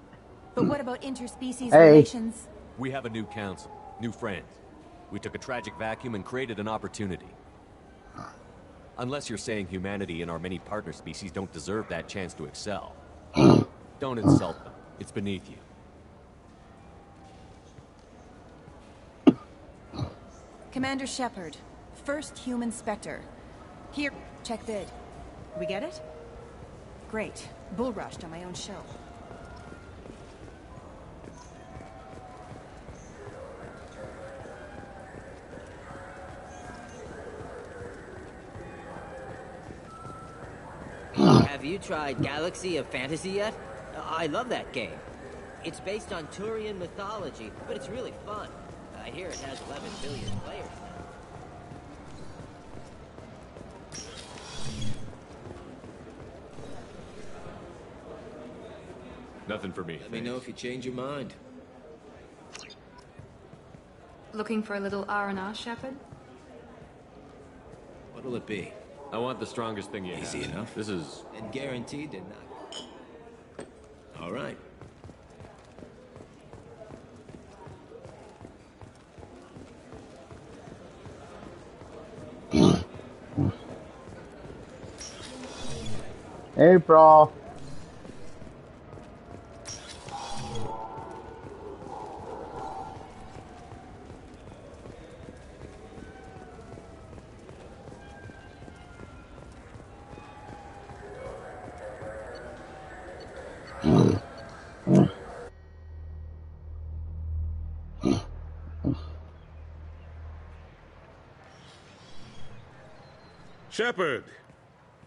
But what about interspecies relations? We have a new council, new friends. We took a tragic vacuum and created an opportunity. Unless you're saying humanity and our many partner species don't deserve that chance to excel. Don't insult them. It's beneath you. Commander Shepard, first human Spectre. Here, check vid. We get it? Great. Bull rushed on my own show. Have you tried Galaxy of Fantasy yet? I love that game. It's based on Turian mythology, but it's really fun. I hear it has 11 billion players now. Nothing for me. Let me know if you change your mind. Looking for a little R&R, Shepard? What'll it be? I want the strongest thing you have. Easy enough. This is... And guaranteed to not. All right. April. Shepard!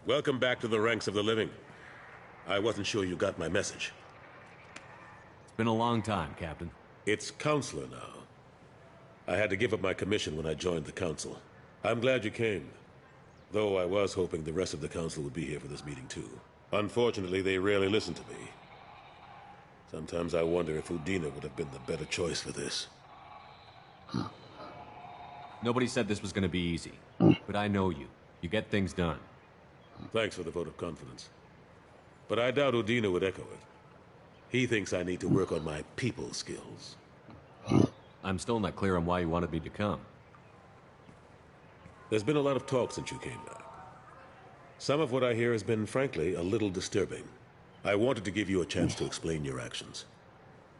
Welcome back to the ranks of the living. I wasn't sure you got my message. It's been a long time, Captain. It's Counselor now. I had to give up my commission when I joined the Council. I'm glad you came. Though I was hoping the rest of the Council would be here for this meeting too. Unfortunately, they rarely listen to me. Sometimes I wonder if Udina would have been the better choice for this. Nobody said this was going to be easy. But I know you. You get things done. Thanks for the vote of confidence. But I doubt Udina would echo it. He thinks I need to work on my people skills. I'm still not clear on why you wanted me to come. There's been a lot of talk since you came back. Some of what I hear has been, frankly, a little disturbing. I wanted to give you a chance to explain your actions.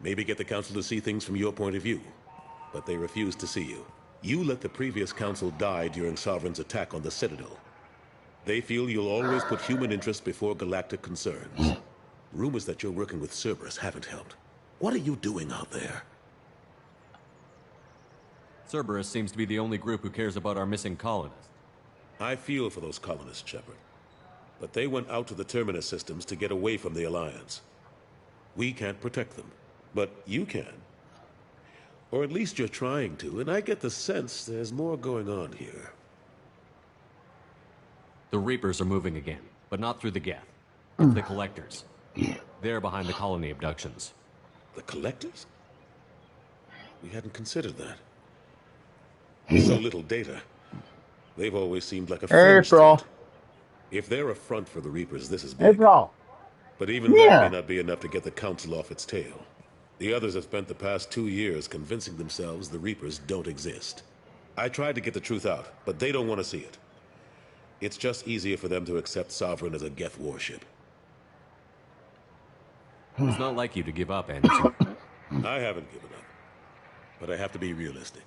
Maybe get the Council to see things from your point of view. But they refuse to see you. You let the previous Council die during Sovereign's attack on the Citadel. They feel you'll always put human interests before galactic concerns. Rumors that you're working with Cerberus haven't helped. What are you doing out there? Cerberus seems to be the only group who cares about our missing colonists. I feel for those colonists, Shepard. But they went out to the Terminus systems to get away from the Alliance. We can't protect them, but you can. Or at least you're trying to, and I get the sense there's more going on here. The Reapers are moving again, but not through the Geth. It's the Collectors. They're behind the colony abductions. The Collectors? We hadn't considered that. So little data. They've always seemed like a fringe state. If they're a front for the Reapers, this is big. But even that may not be enough to get the Council off its tail. The others have spent the past 2 years convincing themselves the Reapers don't exist. I tried to get the truth out, but they don't want to see it. It's just easier for them to accept Sovereign as a Geth warship. It's not like you to give up, Anderson. I haven't given up. But I have to be realistic.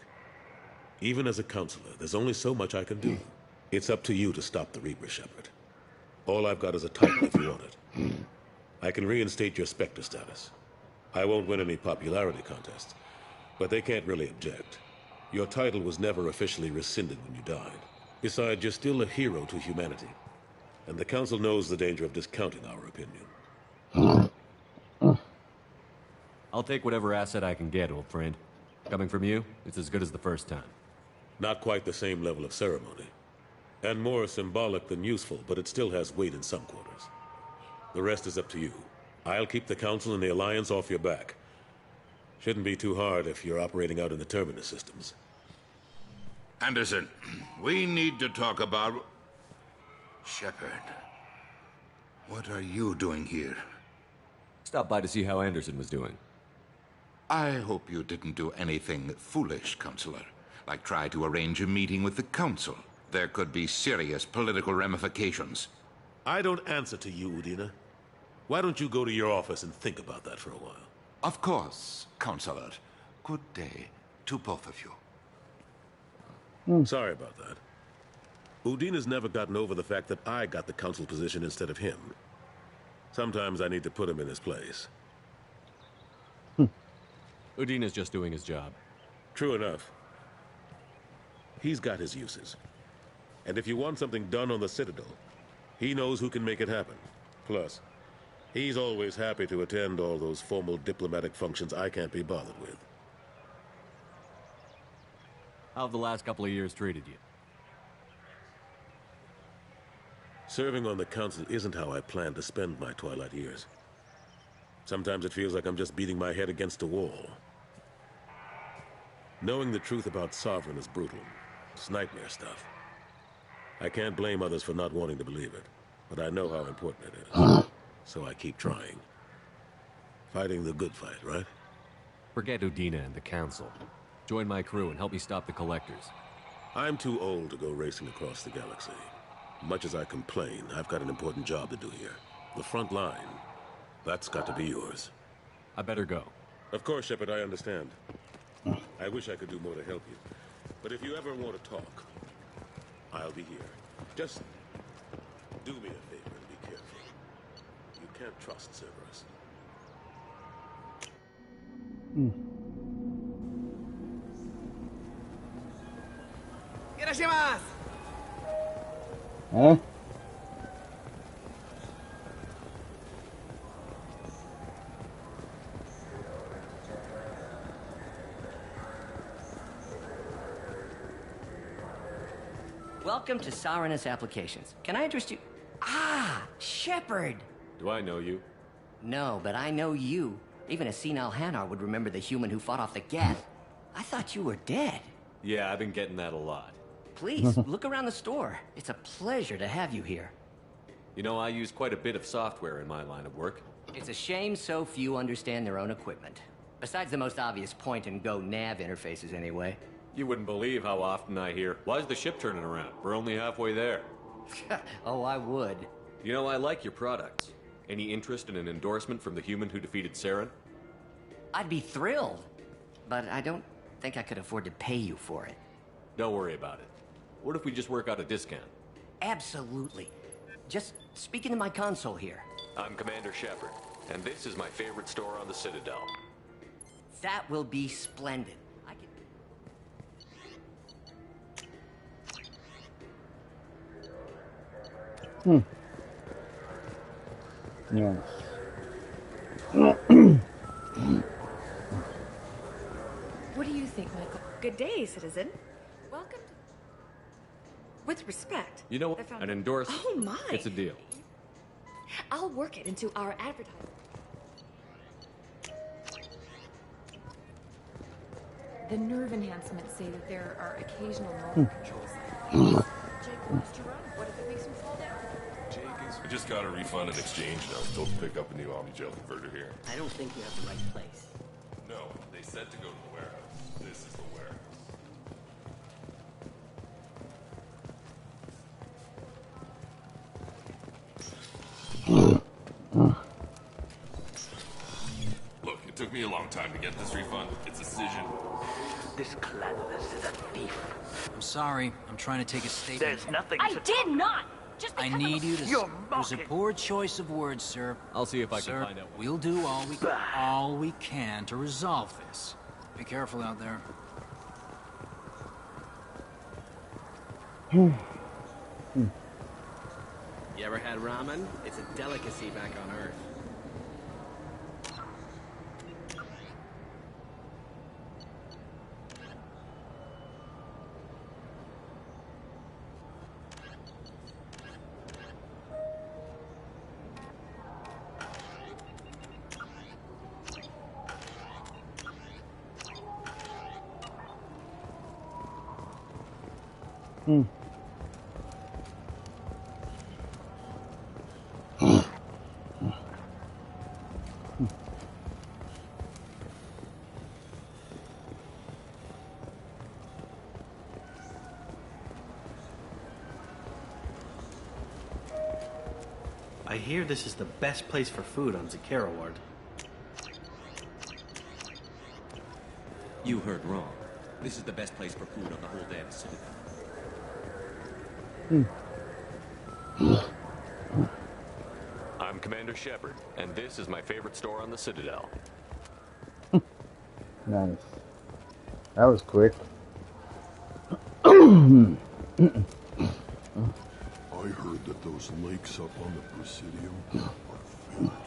Even as a counselor, there's only so much I can do. It's up to you to stop the Reaper, Shepard. All I've got is a title if you want it. I can reinstate your Spectre status. I won't win any popularity contests, but they can't really object. Your title was never officially rescinded when you died. Besides, you're still a hero to humanity. And the Council knows the danger of discounting our opinion. I'll take whatever asset I can get, old friend. Coming from you, it's as good as the first time. Not quite the same level of ceremony. And more symbolic than useful, but it still has weight in some quarters. The rest is up to you. I'll keep the Council and the Alliance off your back. Shouldn't be too hard if you're operating out in the Terminus systems. Anderson, we need to talk about... Shepard. What are you doing here? Stopped by to see how Anderson was doing. I hope you didn't do anything foolish, Counselor. Like try to arrange a meeting with the Council. There could be serious political ramifications. I don't answer to you, Udina. Why don't you go to your office and think about that for a while? Of course, Counselor. Good day to both of you. Sorry about that. Udina's never gotten over the fact that I got the Council position instead of him. Sometimes I need to put him in his place. Udina's just doing his job. True enough. He's got his uses. And if you want something done on the Citadel, he knows who can make it happen. Plus, he's always happy to attend all those formal diplomatic functions I can't be bothered with. How have the last couple of years treated you? Serving on the Council isn't how I plan to spend my twilight years. Sometimes it feels like I'm just beating my head against a wall. Knowing the truth about Sovereign is brutal. It's nightmare stuff. I can't blame others for not wanting to believe it, but I know how important it is. So I keep trying. Fighting the good fight, right? Forget Udina and the Council. Join my crew and help me stop the Collectors. I'm too old to go racing across the galaxy. Much as I complain, I've got an important job to do here. The front line. That's got to be yours. I better go. Of course, Shepard, I understand. I wish I could do more to help you. But if you ever want to talk, I'll be here. Just do me a favor and be careful. You can't trust Cerberus. Huh? Welcome to Sarenus Applications. Can I interest you? Ah, Shepard! Do I know you? No, but I know you. Even a senile Hanar would remember the human who fought off the Geth. I thought you were dead. Yeah, I've been getting that a lot. Please, look around the store. It's a pleasure to have you here. You know, I use quite a bit of software in my line of work. It's a shame so few understand their own equipment. Besides the most obvious point-and-go nav interfaces, anyway. You wouldn't believe how often I hear, "Why's the ship turning around? We're only halfway there." Oh, I would. You know, I like your products. Any interest in an endorsement from the human who defeated Saren? I'd be thrilled. But I don't think I could afford to pay you for it. Don't worry about it. What if we just work out a discount? Absolutely. Just speak into my console here. I'm Commander Shepard, and this is my favorite store on the Citadel. That will be splendid. Yeah. What do you think, Michael? Good day, citizen. Welcome to... With respect. You know, an endorsement. Oh my! It's a deal. I'll work it into our advertising. The nerve enhancements say that there are occasional motor control signs. Jake wants to run. What if it makes him fall down? I just got a refund and exchange, and I was told to pick up a new Omni-Gel converter here. I don't think you have the right place. No, they said to go to the warehouse. This is the warehouse. Look, it took me a long time to get this refund. It's a decision. This cleanliness is a thief. I'm sorry. I'm trying to take a statement. There's nothing I did not! Just I need you to... You're It was a poor choice of words, sir. I'll see if I Sir, can find out. We'll do all we can to resolve this. Be careful out there. You ever had ramen? It's a delicacy back on Earth. I hear this is the best place for food on Zakara Ward. You heard wrong. This is the best place for food on the whole damn Citadel. I'm Commander Shepard, and this is my favorite store on the Citadel. Nice. That was quick. I heard that those lakes up on the Presidium are filled with fish.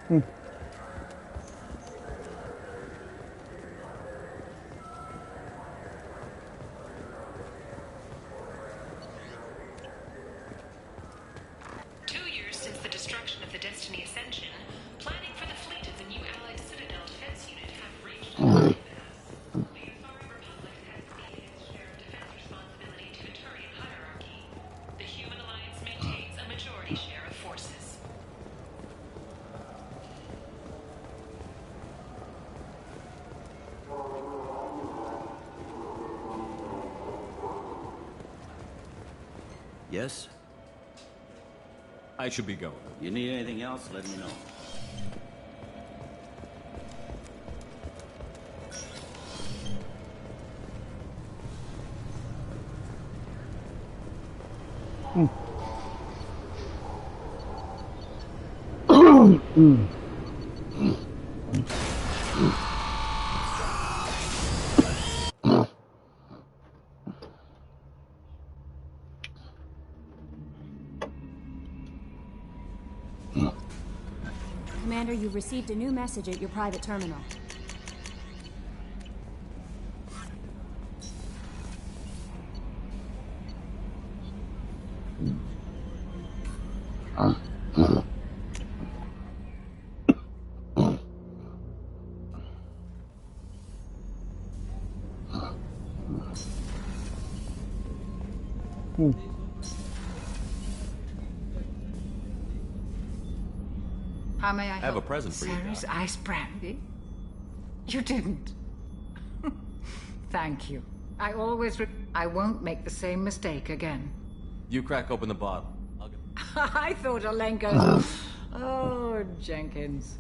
Hmm. Since the destruction of the Destiny Ascension, planning for the fleet of the new Allied Citadel Defense Unit have reached a impasse. The Athari Republic has ceded its share of defense responsibility to the Turian hierarchy. The Human Alliance maintains a majority share of forces. Yes? I should be going. You need anything else, let me know. Commander, you've received a new message at your private terminal. How may I have a present for you, Sarah's Doc. ice brandy? You didn't. Thank you. I won't make the same mistake again. You crack open the bottle. I thought Olenko's... Oh, Jenkins.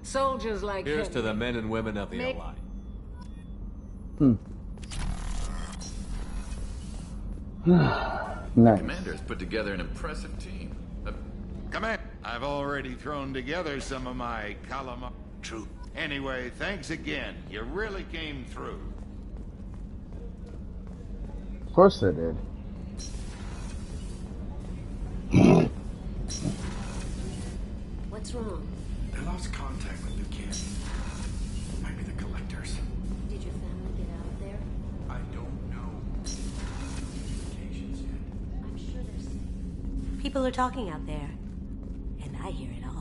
Soldiers like Here's him... to the men and women of the Make- Alliance. Nice. Commander's put together an impressive team. Come in. I've already thrown together some of my calamari. True. Anyway, thanks again. You really came through. Of course they did. What's wrong? They lost contact with the kid. Might be the collectors. Did your family get out of there? I don't know. Communications yet. I'm sure they're safe. People are talking out there, and I hear it all.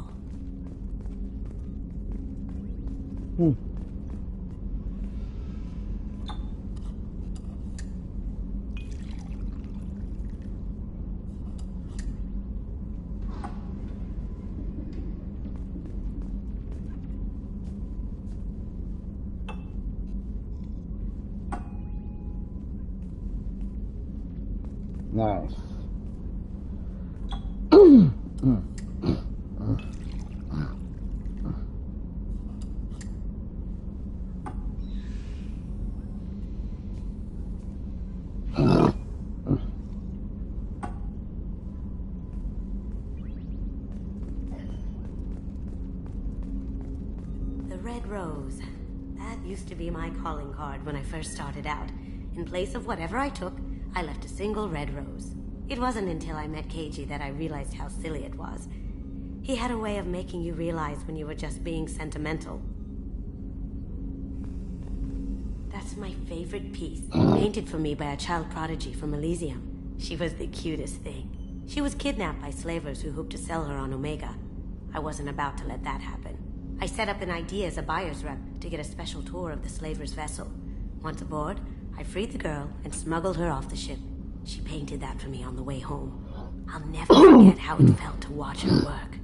Nice. The Red Rose. That used to be my calling card when I first started out. In place of whatever I took, I left a single red rose. It wasn't until I met Keiji that I realized how silly it was. He had a way of making you realize when you were just being sentimental. That's my favorite piece, painted for me by a child prodigy from Elysium. She was the cutest thing. She was kidnapped by slavers who hoped to sell her on Omega. I wasn't about to let that happen. I set up an idea as a buyer's rep to get a special tour of the slaver's vessel. Once aboard, I freed the girl and smuggled her off the ship. She painted that for me on the way home. I'll never forget how it felt to watch her work.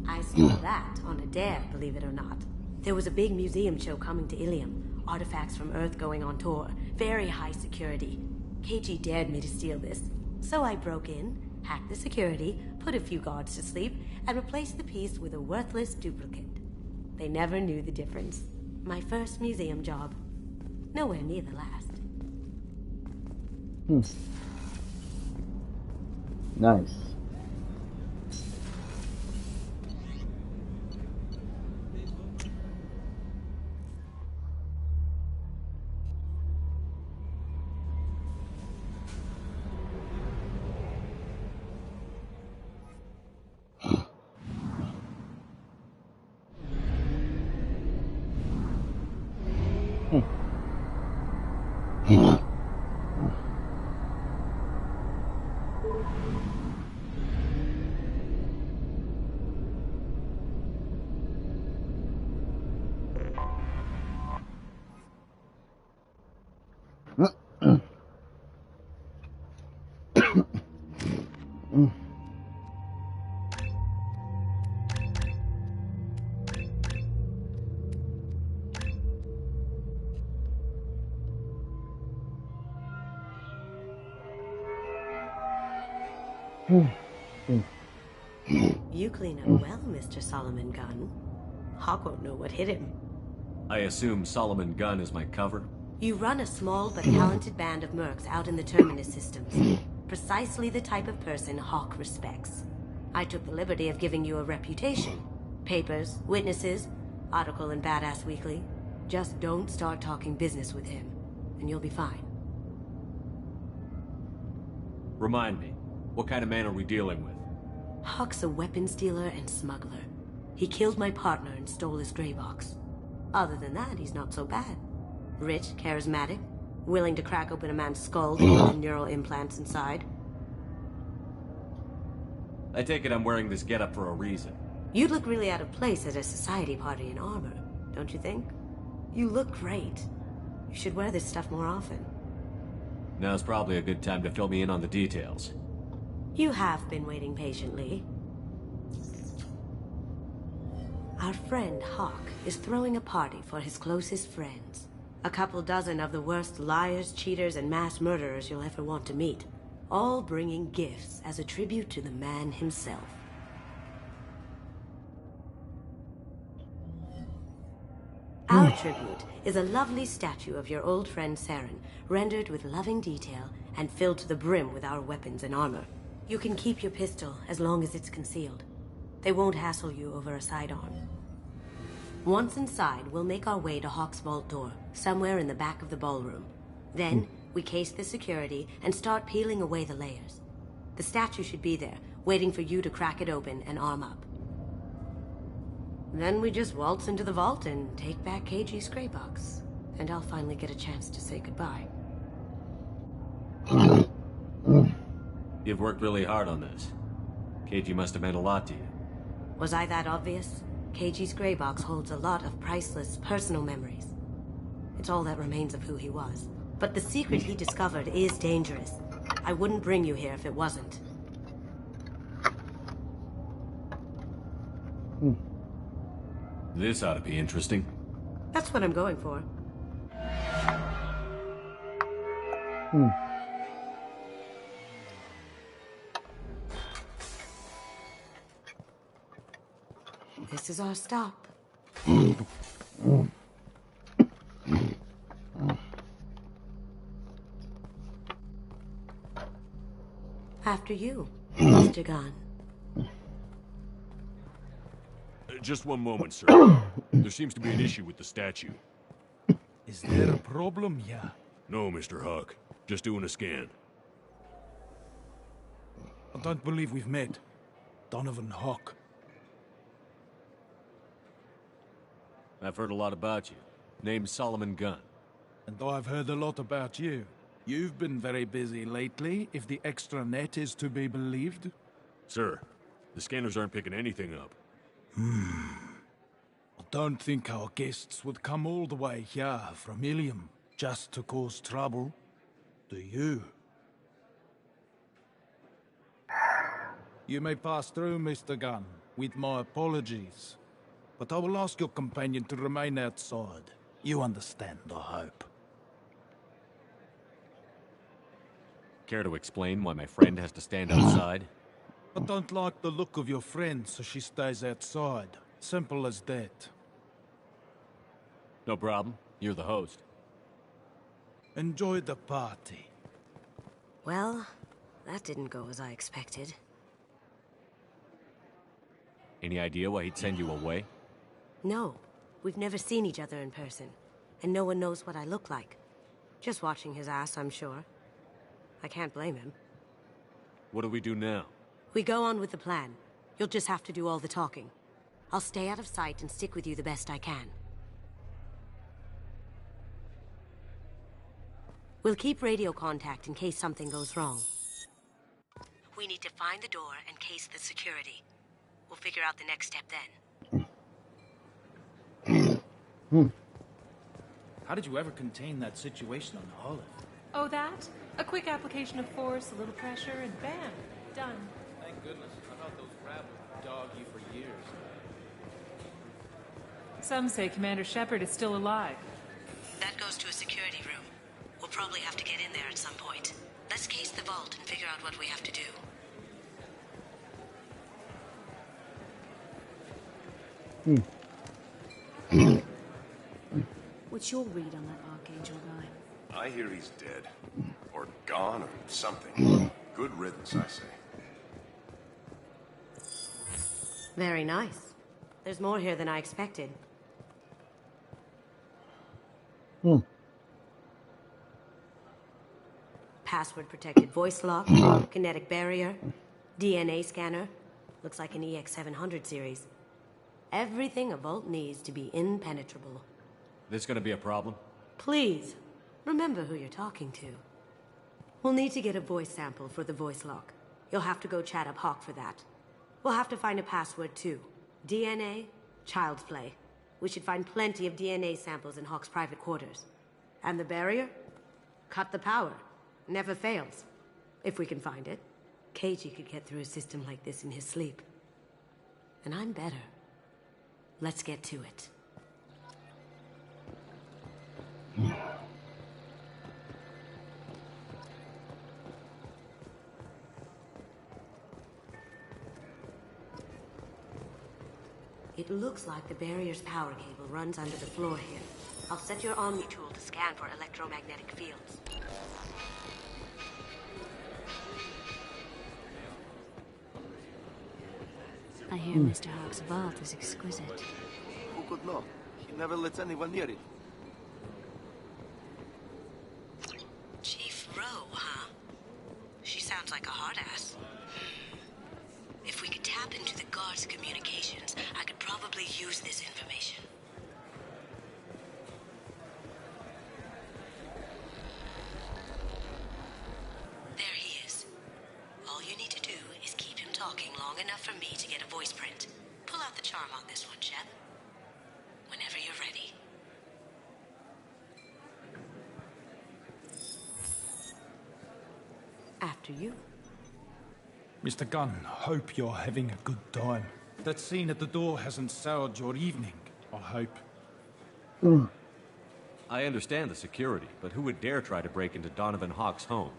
I saw that on a dare, believe it or not. There was a big museum show coming to Ilium. Artifacts from Earth going on tour. Very high security. Keiji dared me to steal this. So I broke in, hacked the security, put a few guards to sleep, and replaced the piece with a worthless duplicate. They never knew the difference. My first museum job. Nowhere near the last. Nice. You clean up well, Mr. Solomon Gunn. Hawk won't know what hit him. I assume Solomon Gunn is my cover? You run a small but talented band of mercs out in the Terminus systems. Precisely the type of person Hawk respects. I took the liberty of giving you a reputation. Papers, witnesses, article in Badass Weekly. Just don't start talking business with him, and you'll be fine. Remind me, what kind of man are we dealing with? Hawk's a weapons dealer and smuggler. He killed my partner and stole his gray box. Other than that, he's not so bad. Rich, charismatic, willing to crack open a man's skull to get the neural implants inside. I take it I'm wearing this getup for a reason. You'd look really out of place at a society party in armor, don't you think? You look great. You should wear this stuff more often. Now's probably a good time to fill me in on the details. You have been waiting patiently. Our friend Hawk is throwing a party for his closest friends. A couple dozen of the worst liars, cheaters, and mass murderers you'll ever want to meet. All bringing gifts as a tribute to the man himself. Our tribute is a lovely statue of your old friend Saren, rendered with loving detail and filled to the brim with our weapons and armor. You can keep your pistol as long as it's concealed. They won't hassle you over a sidearm. Once inside, we'll make our way to Hawk's vault door, somewhere in the back of the ballroom. Then, we case the security and start peeling away the layers. The statue should be there, waiting for you to crack it open and arm up. Then we just waltz into the vault and take back KG's gray box. And I'll finally get a chance to say goodbye. You've worked really hard on this. KG must have meant a lot to you. Was I that obvious? KG's gray box holds a lot of priceless personal memories. It's all that remains of who he was. But the secret he discovered is dangerous. I wouldn't bring you here if it wasn't. This ought to be interesting. That's what I'm going for. This is our stop. After you, Mr. Gunn. Just one moment, sir. There seems to be an issue with the statue. Is there a problem here? No, Mr. Hawk. Just doing a scan. I don't believe we've met. Donovan Hawk. I've heard a lot about you. Name's Solomon Gunn. And I've heard a lot about you. You've been very busy lately, if the extranet is to be believed. Sir, the scanners aren't picking anything up. I don't think our guests would come all the way here from Ilium just to cause trouble. Do you? You may pass through, Mr. Gunn, with my apologies. But I will ask your companion to remain outside. You understand, I hope. Care to explain why my friend has to stand outside? I don't like the look of your friend, so she stays outside. Simple as that. No problem. You're the host. Enjoy the party. Well, that didn't go as I expected. Any idea why he'd send you away? No, we've never seen each other in person, and no one knows what I look like. Just watching his ass, I'm sure. I can't blame him. What do we do now? We go on with the plan. You'll just have to do all the talking. I'll stay out of sight and stick with you the best I can. We'll keep radio contact in case something goes wrong. We need to find the door and case the security. We'll figure out the next step then. How did you ever contain that situation on Olive? Oh, that? A quick application of force, a little pressure, and bam, done. Thank goodness. I thought those crab would dog you for years. Some say Commander Shepard is still alive. That goes to a security room. We'll probably have to get in there at some point. Let's case the vault and figure out what we have to do. What's your read on that Archangel guy? I hear he's dead. Or gone, or something. Good riddance, I say. Very nice. There's more here than I expected. Password-protected voice lock, kinetic barrier, DNA scanner. Looks like an EX700 series. Everything a vault needs to be impenetrable. This gonna be a problem? Please, remember who you're talking to. We'll need to get a voice sample for the voice lock. You'll have to go chat up Hawk for that. We'll have to find a password too. DNA, child's play. We should find plenty of DNA samples in Hawk's private quarters. And the barrier? Cut the power. Never fails. If we can find it. KG could get through a system like this in his sleep. And I'm better. Let's get to it. It looks like the barrier's power cable runs under the floor here. I'll set your Omni tool to scan for electromagnetic fields. I hear Mr. Hawk's vault is exquisite. Who could know? He never lets anyone near it. Chief Rowe, huh? She sounds like a hard ass. If we could tap into the guard's communications, I could probably use this information. There he is. All you need to do is keep him talking long enough for me to get a voice print. Pull out the charm on this one, Shep. Whenever you're ready. After you. Mr. Gunn, hope you're having a good time. That scene at the door hasn't soured your evening, I hope. I understand the security, but who would dare try to break into Donovan Hawk's home?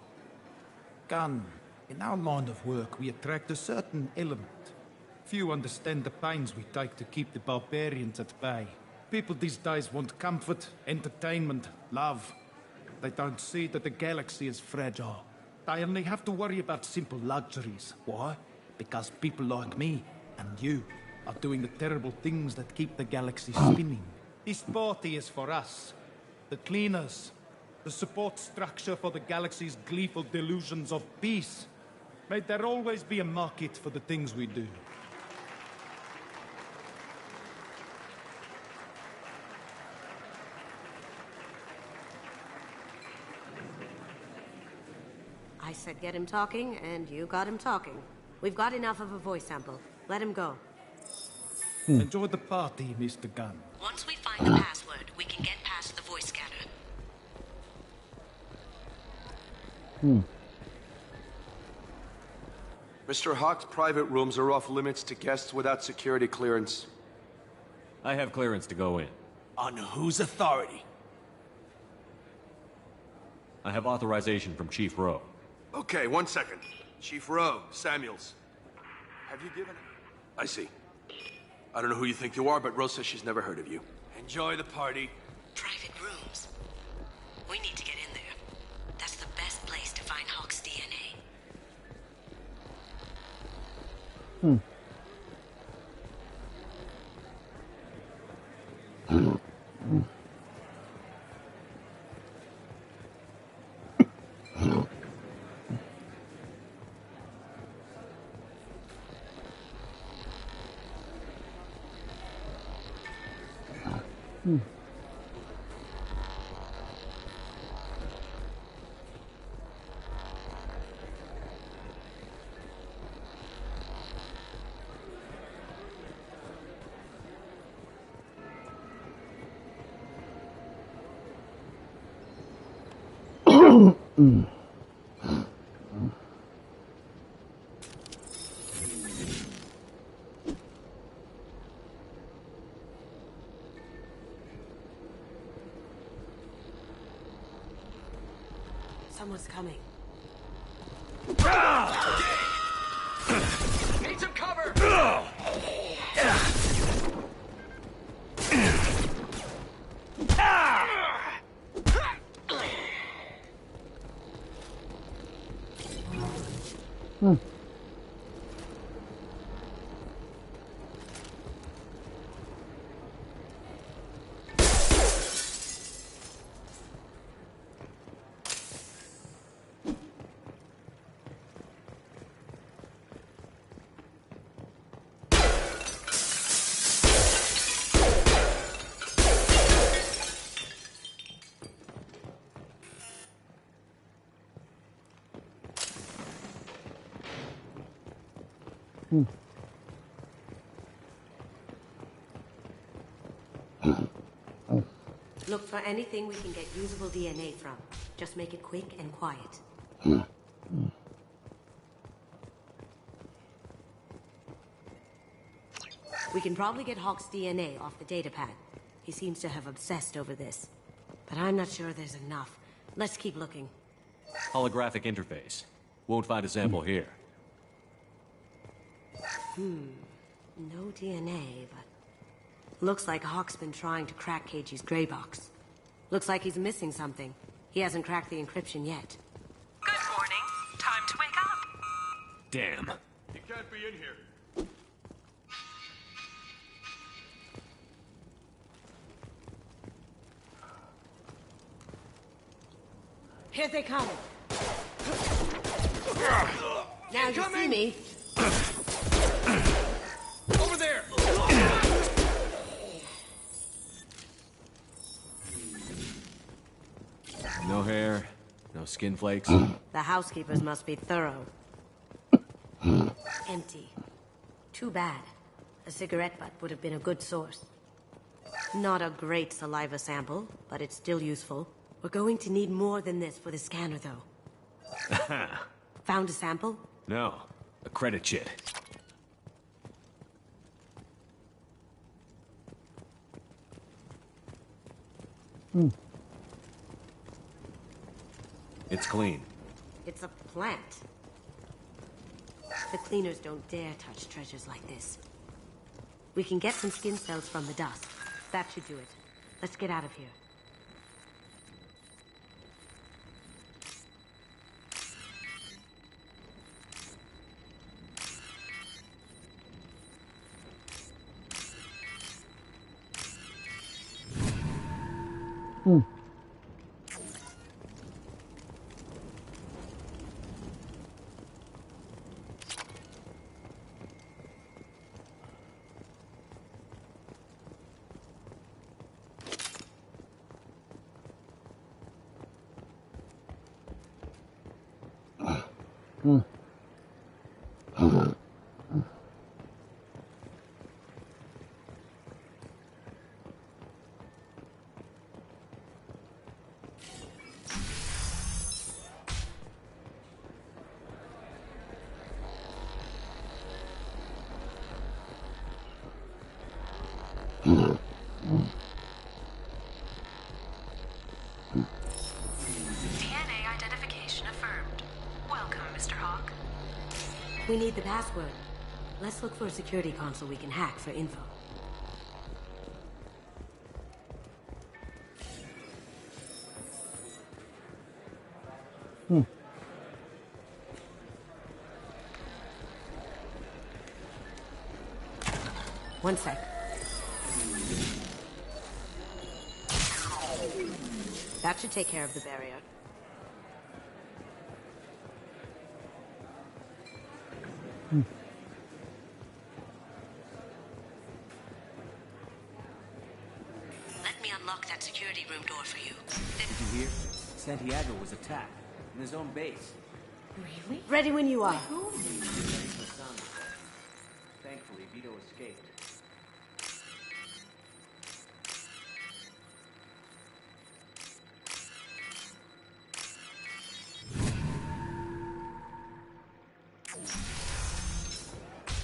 Gunn, in our line of work, we attract a certain element. Few understand the pains we take to keep the barbarians at bay. People these days want comfort, entertainment, love. They don't see that the galaxy is fragile. They only have to worry about simple luxuries. Why? Because people like me and you are doing the terrible things that keep the galaxy spinning. This party is for us, the cleaners, the support structure for the galaxy's gleeful delusions of peace. May there always be a market for the things we do. I said get him talking, and you got him talking. We've got enough of a voice sample. Let him go. Enjoy the party, Mr. Gunn. Once we find the password, we can get past the voice scanner. Mr. Hawk's private rooms are off limits to guests without security clearance. I have clearance to go in. On whose authority? I have authorization from Chief Rowe. Okay, 1 second. Chief Rowe, Samuels. Have you given... I see. I don't know who you think you are, but Rose says she's never heard of you. Enjoy the party. Private rooms. We need to get in there. That's the best place to find Hawk's DNA. Someone's coming. Need some cover! Look for anything we can get usable DNA from. Just make it quick and quiet. We can probably get Hawk's DNA off the datapad. He seems to have obsessed over this. But I'm not sure there's enough. Let's keep looking. Holographic interface. Won't find a sample here. No DNA, but... Looks like Hawk's been trying to crack KG's gray box. Looks like he's missing something. He hasn't cracked the encryption yet. Good morning. Time to wake up. Damn. He can't be in here. Here they come. Now you see me. Over there! No hair, no skin flakes. The housekeepers must be thorough. Empty. Too bad. A cigarette butt would have been a good source. Not a great saliva sample, but it's still useful. We're going to need more than this for the scanner, though. Found a sample? No, a credit chit. It's clean. It's a plant. The cleaners don't dare touch treasures like this. We can get some skin cells from the dust. That should do it. Let's get out of here. DNA identification affirmed. Welcome, Mr. Hawk. We need the password. Let's look for a security console we can hack for info. One sec. That should take care of the barrier. Let me unlock that security room door for you. Did you hear? Santiago was attacked in his own base. Really? Ready when you are. Thankfully, Vito escaped.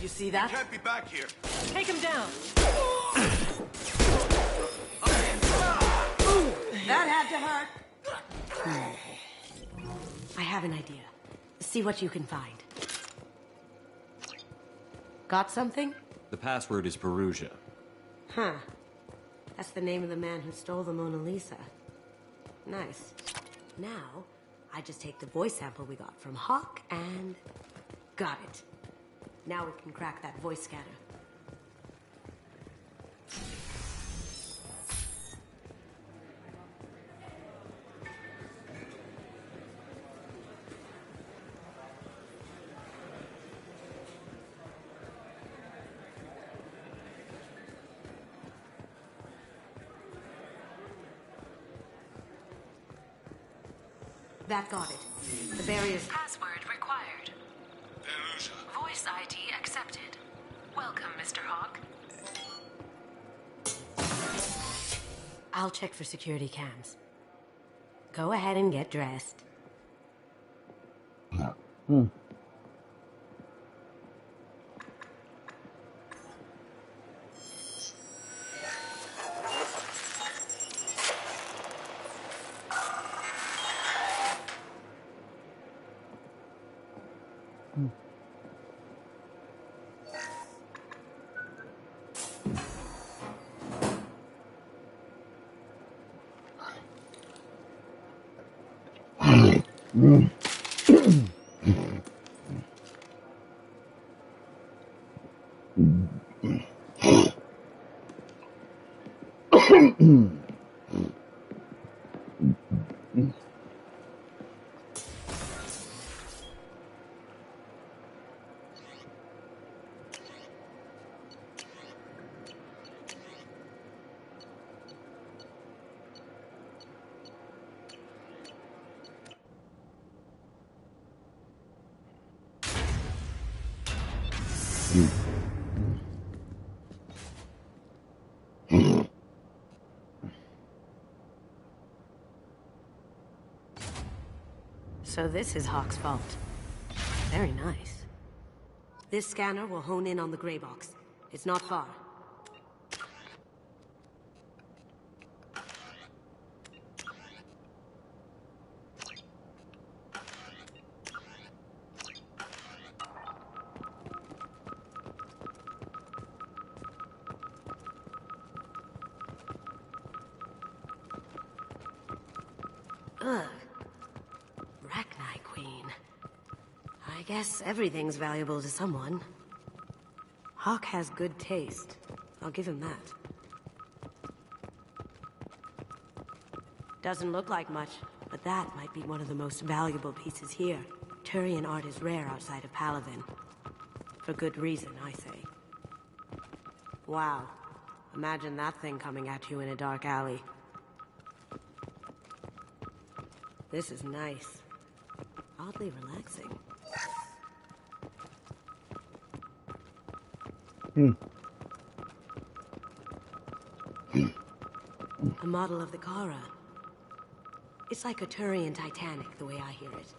You see that? Can't be back here. Take him down. That had to hurt. I have an idea. See what you can find. Got something? The password is Perugia. Huh. That's the name of the man who stole the Mona Lisa. Nice. Now, I just take the voice sample we got from Hawk and... got it. Now we can crack that voice scanner. That got it. The barrier's... Password required. Voice ID accepted. Welcome, Mr. Hawk. I'll check for security cams. Go ahead and get dressed. So this is Hawk's fault. Very nice. This scanner will hone in on the gray box. It's not far. Ugh. I guess everything's valuable to someone. Hawk has good taste. I'll give him that. Doesn't look like much, but that might be one of the most valuable pieces here. Turian art is rare outside of Palavin. For good reason, I say. Wow. Imagine that thing coming at you in a dark alley. This is nice. Oddly relaxing. A model of the Kara. It's like a Turian Titanic, the way I hear it.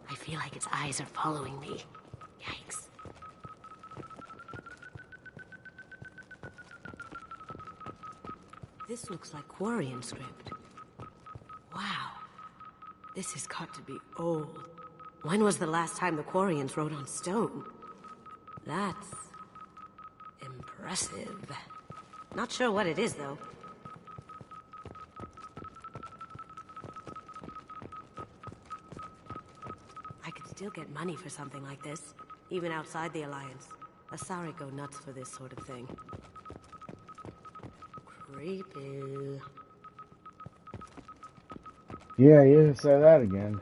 I feel like its eyes are following me. Yikes. This looks like Quarian script. Wow. This has got to be old. When was the last time the Quarians wrote on stone? That's... impressive. Not sure what it is, though. I could still get money for something like this, even outside the Alliance. Asari go nuts for this sort of thing. Creepy. Yeah, you say that again.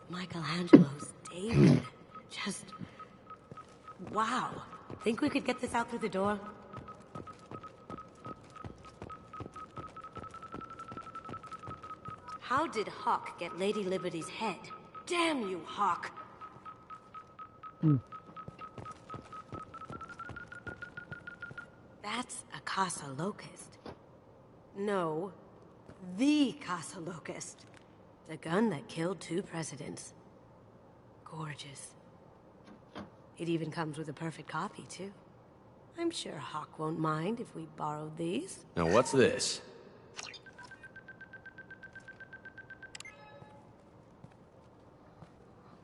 Michelangelo's David. Just... wow. Think we could get this out through the door? How did Hawk get Lady Liberty's head? Damn you, Hawk! That's a Casa Locust. No, the Casa Locust. The gun that killed 2 presidents. Gorgeous. It even comes with a perfect copy, too. I'm sure Hawk won't mind if we borrowed these. Now what's this?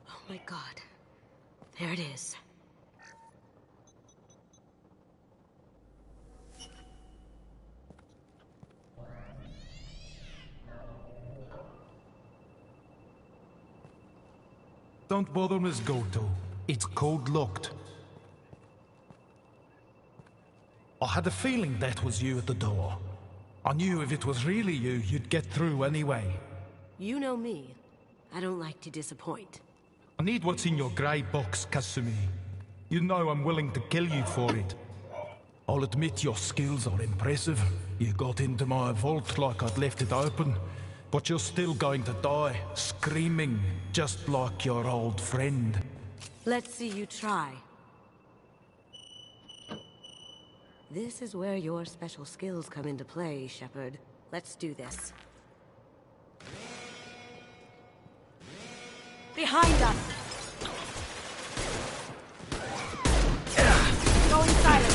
Oh my god. There it is. Don't bother, Miss Goto. It's code-locked. I had a feeling that was you at the door. I knew if it was really you, you'd get through anyway. You know me. I don't like to disappoint. I need what's in your grey box, Kasumi. You know I'm willing to kill you for it. I'll admit your skills are impressive. You got into my vault like I'd left it open. But you're still going to die, screaming, just like your old friend. Let's see you try. This is where your special skills come into play, Shepard. Let's do this. Behind us! Going silent!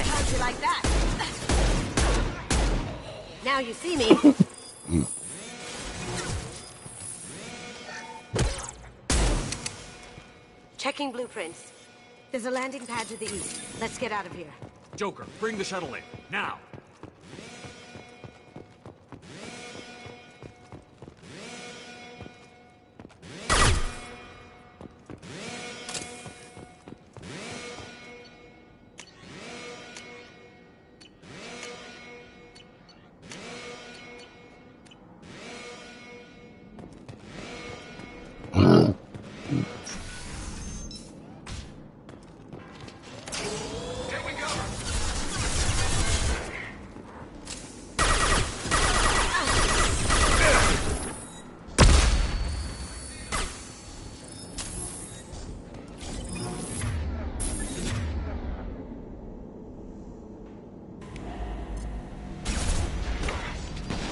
How'd you like that? Now you see me. Checking blueprints. There's a landing pad to the east. Let's get out of here. Joker, bring the shuttle in. Now!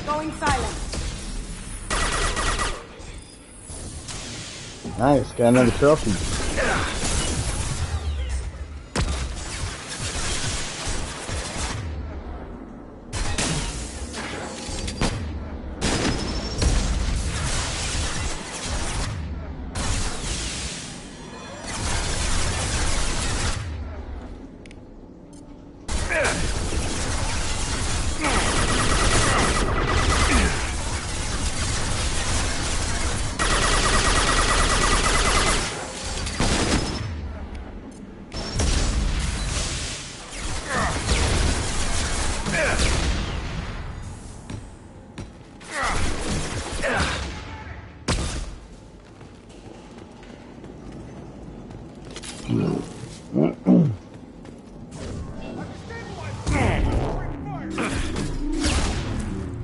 Going silent. Nice, got another trophy.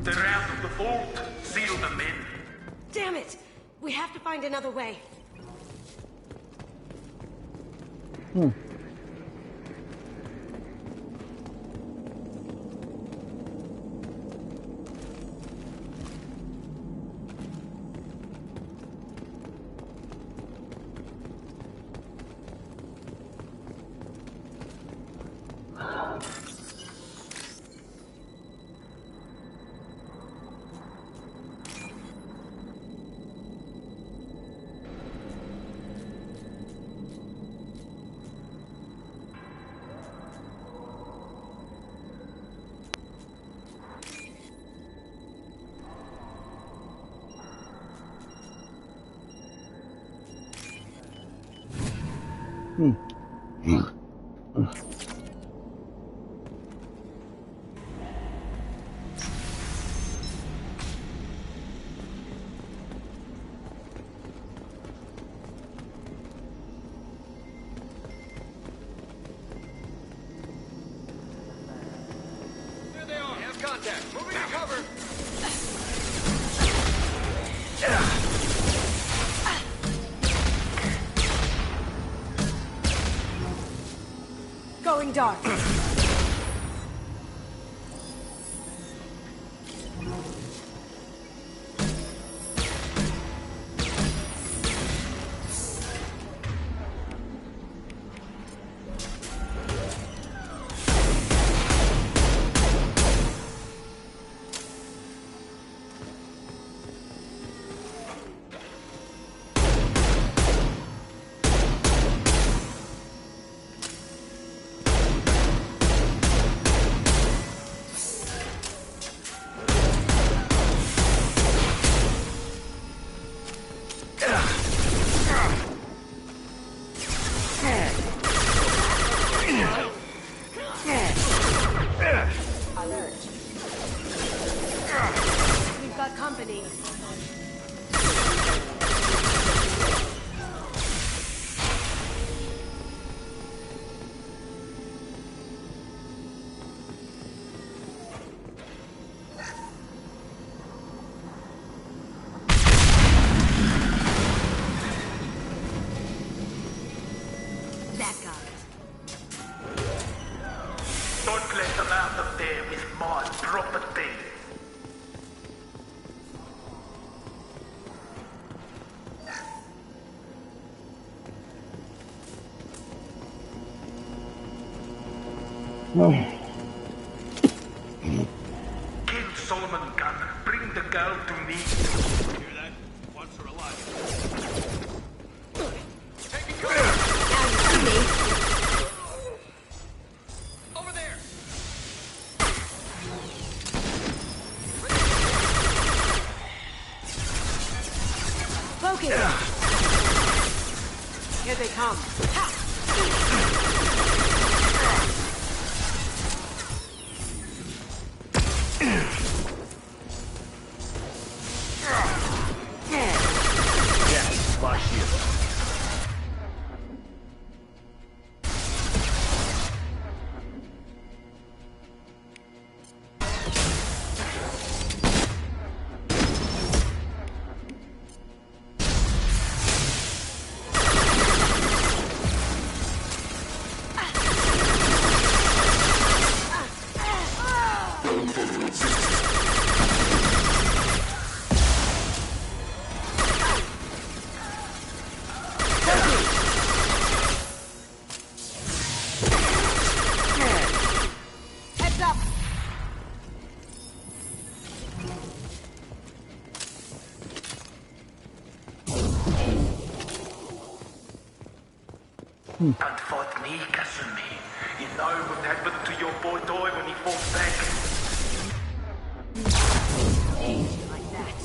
They're out of the vault. Seal them in. Damn it! We have to find another way. There they are. Have contact. Moving to cover. Going dark. We've got company. That got it. Don't let them out of there with my property. Kill Solomon Gunn. Bring the girl to me. Hear that? Once her alive. Taking cover! Now you see me. Over there! Focus. Here they come. Ha! Yes, my shield. Heads up. And fight me, Kasumi. You know what happened to your boy Toy when he fought back. Like that.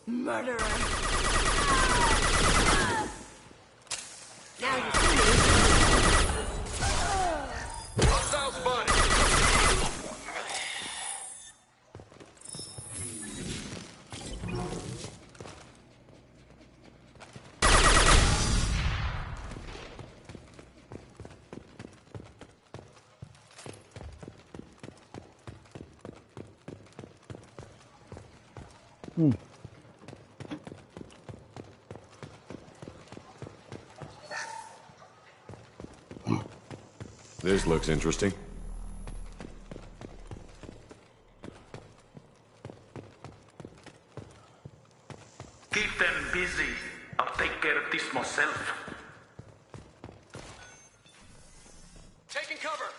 Murderer. Now you see me. Hostile spotted. This looks interesting. Keep them busy. I'll take care of this myself. Taking cover.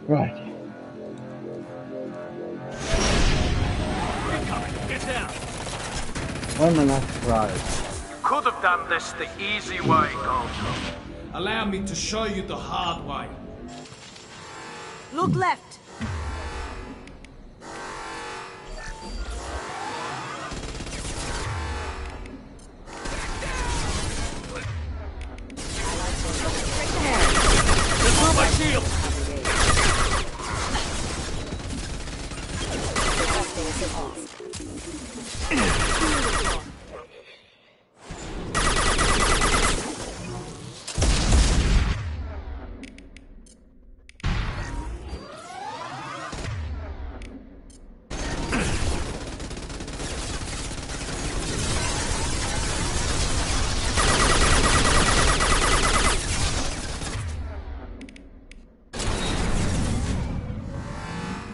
Right. Get down! When am I right? Could have done this the easy way, Goldro. Allow me to show you the hard way. Look left. Remove my shield!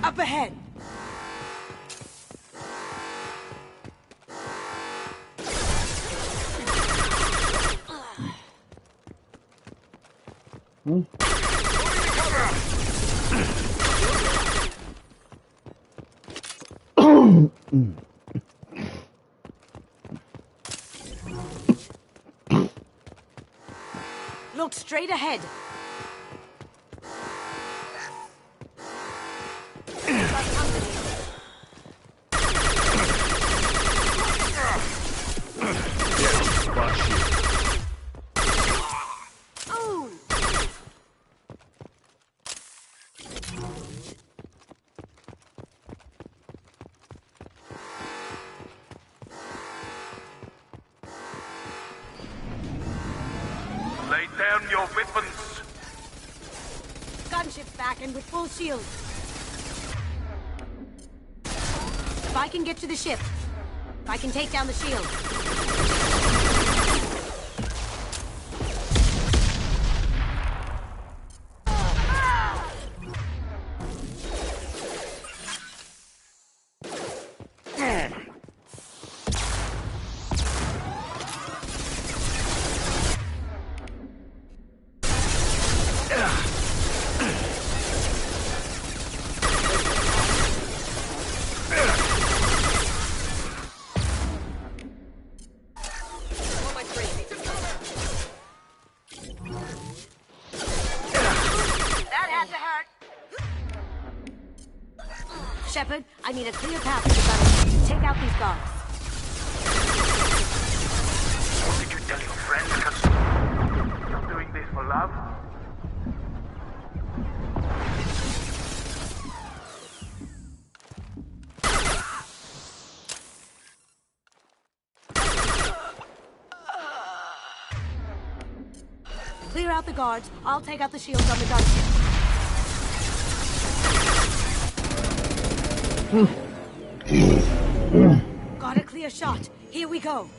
Up ahead. Look straight ahead. Lay down your weapons. Gunship's back and with full shield. If I can get to the ship, if I can take down the shield. Shepard, I need a clear path to the gunner. Take out these guards. What did you tell your friends, Cousin? You're doing this for love? Clear out the guards. I'll take out the shields on the gunship. Got a clear shot. Here we go.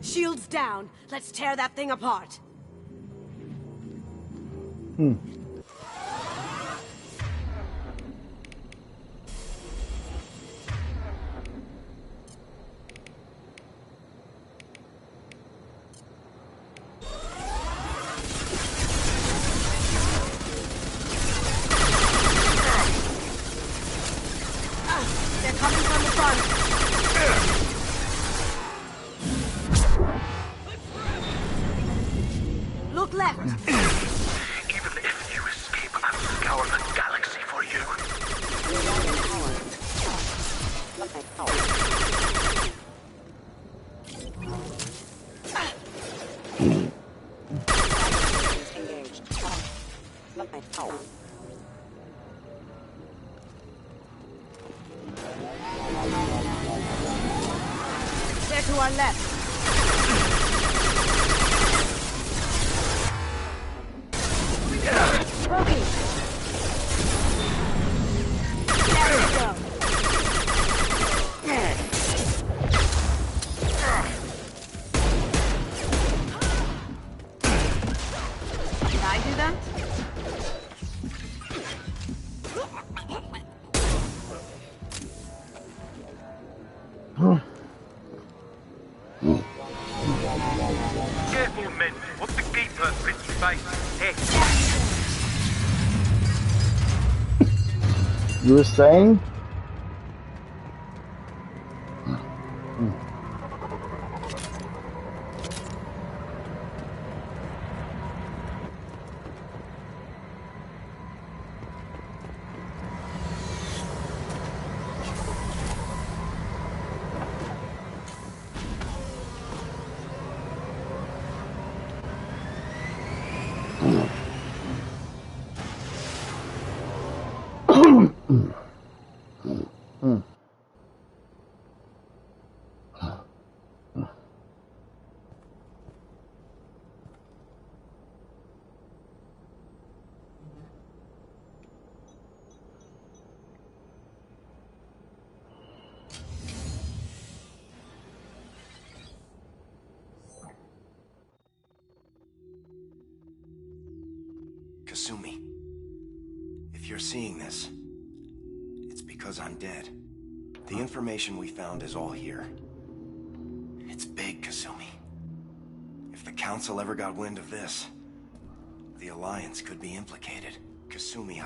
Shields down. Let's tear that thing apart. They're coming from the front. Look left. Even if you escape, I'll scour the galaxy for you. They're to our left. Careful, men. What's the keeper, pretty face? Heck. You were saying? Kasumi, if you're seeing this, it's because I'm dead. The information we found is all here. It's big, Kasumi. If the Council ever got wind of this, the Alliance could be implicated. Kasumi,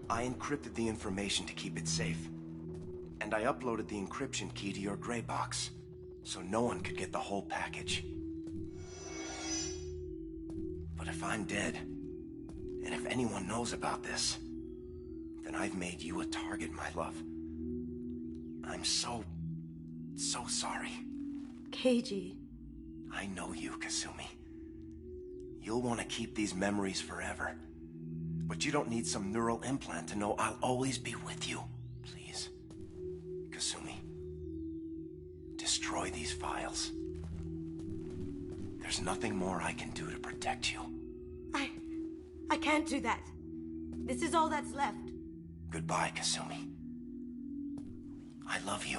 I encrypted the information to keep it safe. And I uploaded the encryption key to your gray box, so no one could get the whole package. But if I'm dead, and if anyone knows about this, then I've made you a target, my love. I'm so sorry. Keiji. I know you, Kasumi. You'll want to keep these memories forever. But you don't need some neural implant to know I'll always be with you. Please. Kasumi. Destroy these files. There's nothing more I can do to protect you. I can't do that. This is all that's left. Goodbye, Kasumi. I love you.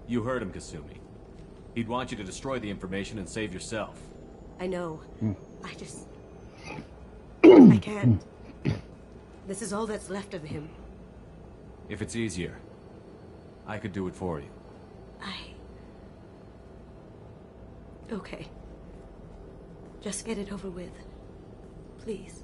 You heard him, Kasumi. He'd want you to destroy the information and save yourself. I know. I can't. This is all that's left of him. If it's easier, I could do it for you. Okay. Just get it over with. Please.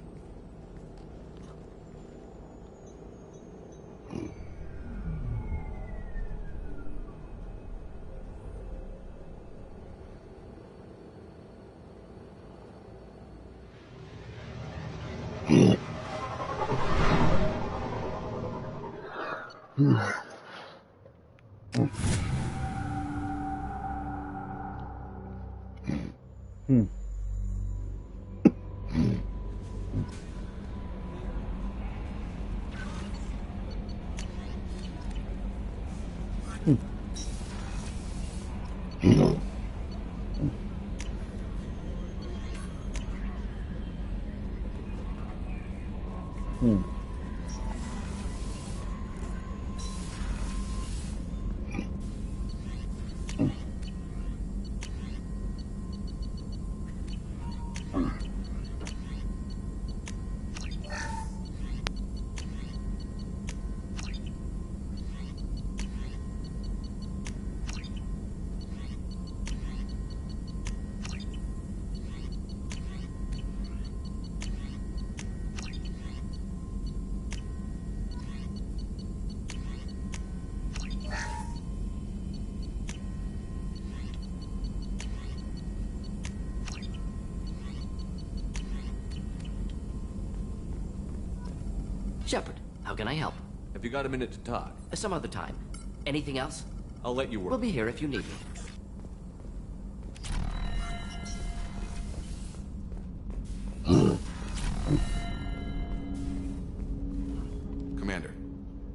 Shepard, how can I help? Have you got a minute to talk? Some other time. Anything else? I'll let you work. We'll be here if you need me. Commander,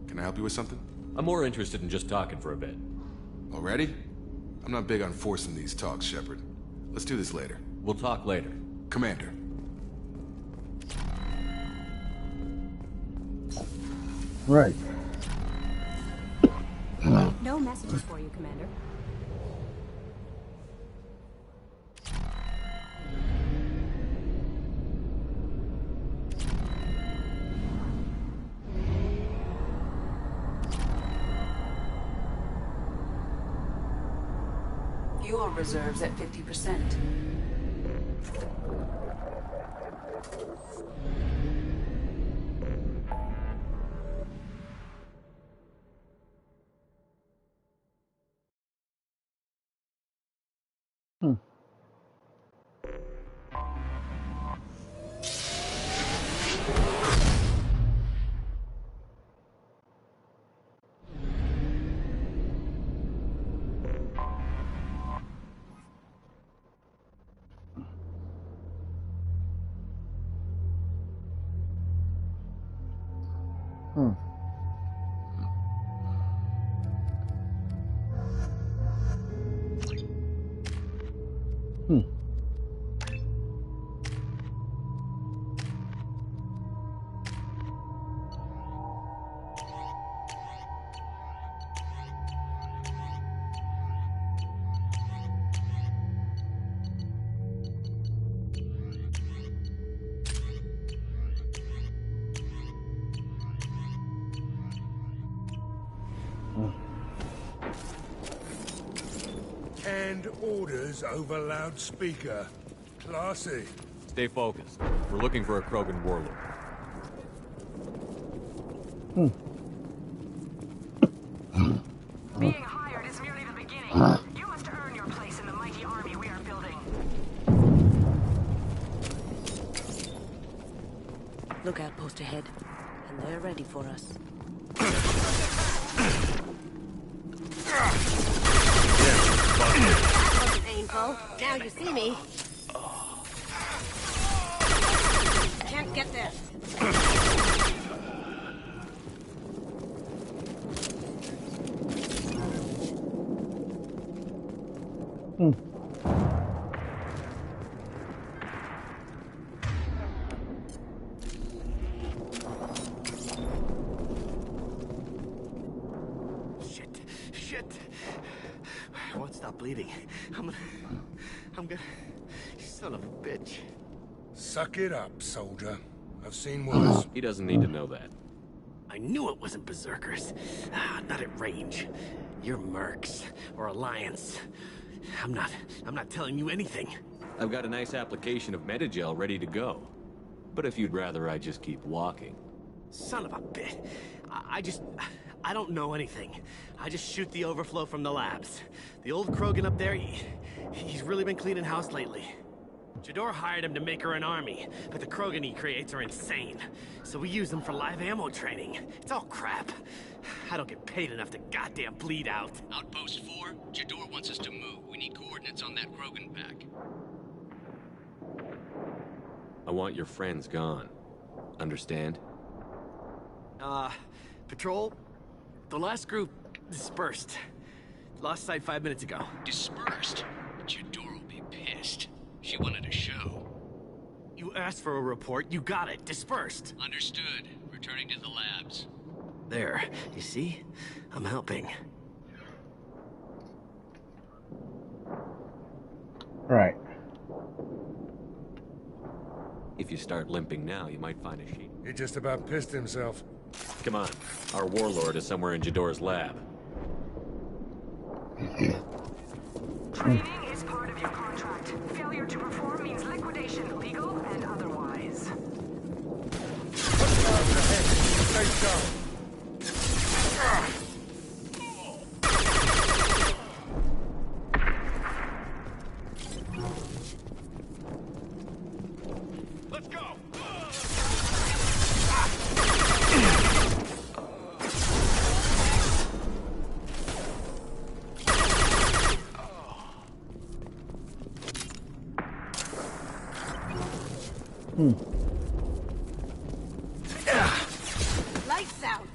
can I help you with something? I'm more interested in just talking for a bit. Already? I'm not big on forcing these talks, Shepard. Let's do this later. We'll talk later. Commander. Right. No messages for you, Commander. Fuel reserves at 50%. And orders over loudspeaker. Classy. Stay focused. We're looking for a Krogan warlord. Being hired is merely the beginning. You must earn your place in the mighty army we are building. Lookout post ahead, and they're ready for us. That was painful. Now you see me. Can't get there. Shit. I won't stop bleeding. I'm gonna... Son of a bitch. Suck it up, soldier. I've seen worse. He doesn't need to know that. I knew it wasn't berserkers. Not at range. You're mercs or Alliance. I'm not telling you anything. I've got a nice application of Metagel ready to go. But if you'd rather I just keep walking. Son of a bitch. I don't know anything. I just shoot the overflow from the labs. The old Krogan up there, he's really been cleaning house lately. Jador hired him to make her an army, but the Krogan he creates are insane. So we use them for live ammo training. It's all crap. I don't get paid enough to goddamn bleed out. Outpost 4, Jador wants us to move. We need coordinates on that Krogan pack. I want your friends gone. Understand? Patrol, the last group dispersed. Lost sight 5 minutes ago. Dispersed? Jador will be pissed. She wanted a show. You asked for a report, you got it. Dispersed. Understood. Returning to the labs. There. You see? I'm helping. Right. If you start limping now, you might find a sheet. He just about pissed himself. Come on. Our warlord is somewhere in Jador's lab. Training is part of your contract. Failure to perform means liquidation, legal and otherwise. Stay sharp. Let's go! Lights out.